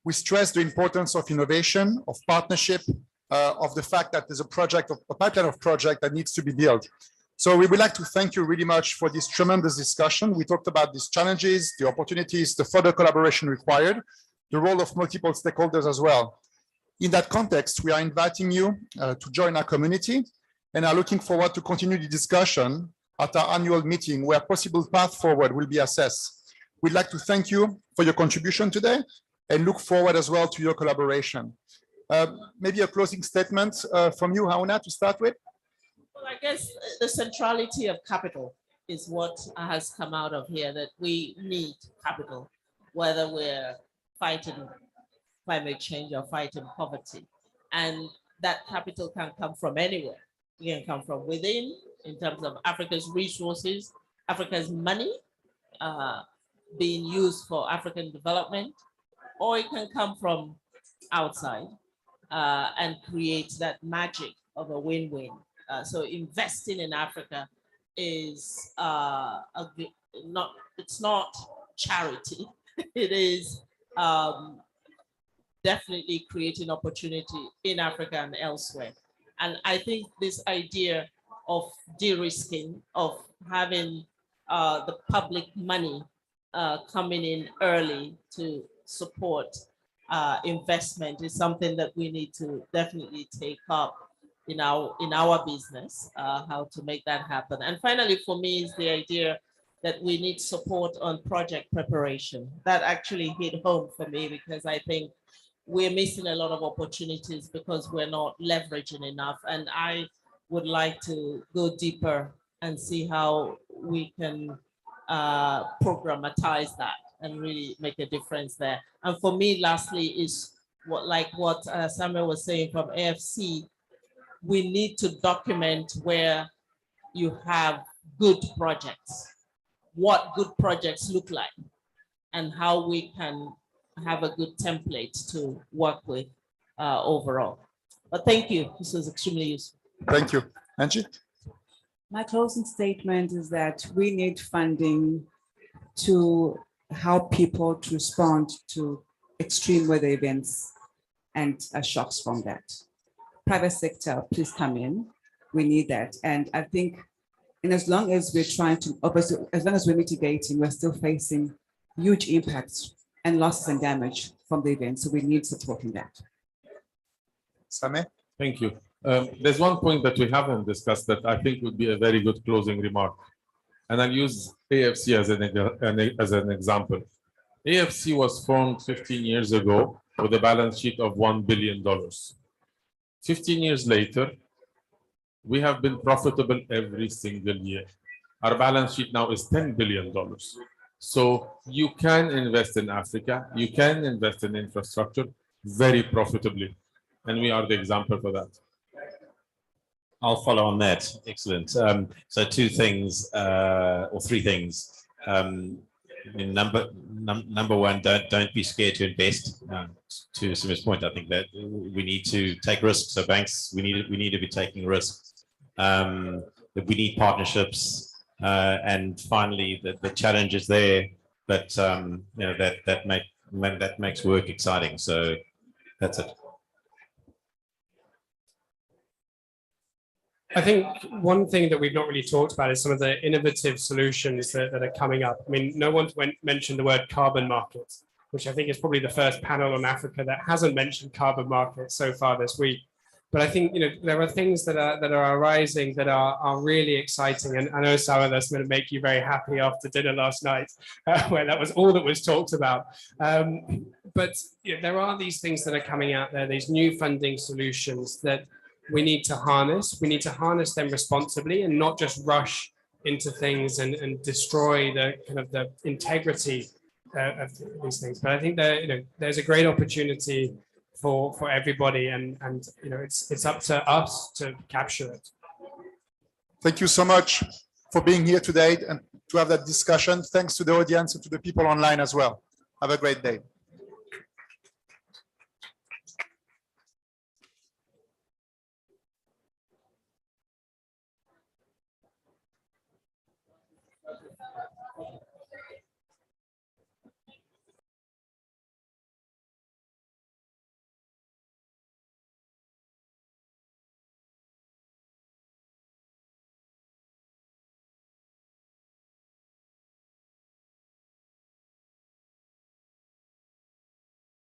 We stress the importance of innovation, of partnership, of the fact that there's a pipeline of project that needs to be built. So we would like to thank you really much for this tremendous discussion. We talked about these challenges, the opportunities, the further collaboration required, the role of multiple stakeholders as well. In that context, we are inviting you to join our community and are looking forward to continue the discussion at our annual meeting where possible path forward will be assessed. We'd like to thank you for your contribution today and look forward as well to your collaboration. Maybe a closing statement from you, Hauna, to start with. Well, I guess the centrality of capital is what has come out of here, that we need capital, whether we're fighting climate change or fighting poverty. And that capital can come from anywhere. It can come from within, in terms of Africa's resources, Africa's money being used for African development, or it can come from outside and create that magic of a win-win. So investing in Africa is it's not charity. It is definitely creating opportunity in Africa and elsewhere. And I think this idea of de-risking, of having the public money coming in early to support investment is something that we need to definitely take up in our business, how to make that happen. And finally, for me, is the idea that we need support on project preparation. That actually hit home for me, because I think we're missing a lot of opportunities because we're not leveraging enough. And I would like to go deeper and see how we can programmatize that and really make a difference there. And for me, lastly, is what Samuel was saying from AFC, we need to document where you have good projects, what good projects look like, and how we can have a good template to work with overall. But thank you, this was extremely useful. Thank you. Angie? My closing statement is that we need funding to help people to respond to extreme weather events and shocks from that. Private sector, please come in. We need that. And I think, and as long as we're trying to, obviously, as long as we're mitigating, we're still facing huge impacts and losses and damage from the event. So we need support in that. Sameh? Thank you. There's one point that we haven't discussed that I think would be a very good closing remark. And I'll use AFC as an example. AFC was formed 15 years ago with a balance sheet of $1 billion. 15 years later, we have been profitable every single year. Our balance sheet now is $10 billion. So you can invest in Africa, you can invest in infrastructure very profitably. And we are the example for that. I'll follow on that. Excellent. So two things or three things. Number one, don't be scared to invest. To Sameh's point, I think that we need to take risks. So banks, we need to be taking risks. We need partnerships, and finally, the challenge is there, but you know, that makes work exciting. So that's it. I think one thing that we've not really talked about is some of the innovative solutions that are coming up. I mean, no one's mentioned the word carbon markets, which I think is probably the first panel on Africa that hasn't mentioned carbon markets so far this week. But I think, you know, there are things that are arising that are really exciting. And I know, Sarah, that's going to make you very happy after dinner last night, where that was all that was talked about. But you know, there are these things that are coming out there, these new funding solutions that we need to harness. We need to harness them responsibly and not just rush into things and destroy the kind of the integrity of these things. But I think that, you know, there's a great opportunity for everybody, and you know, it's up to us to capture it. Thank you so much for being here today and to have that discussion. Thanks to the audience and to the people online as well. Have a great day.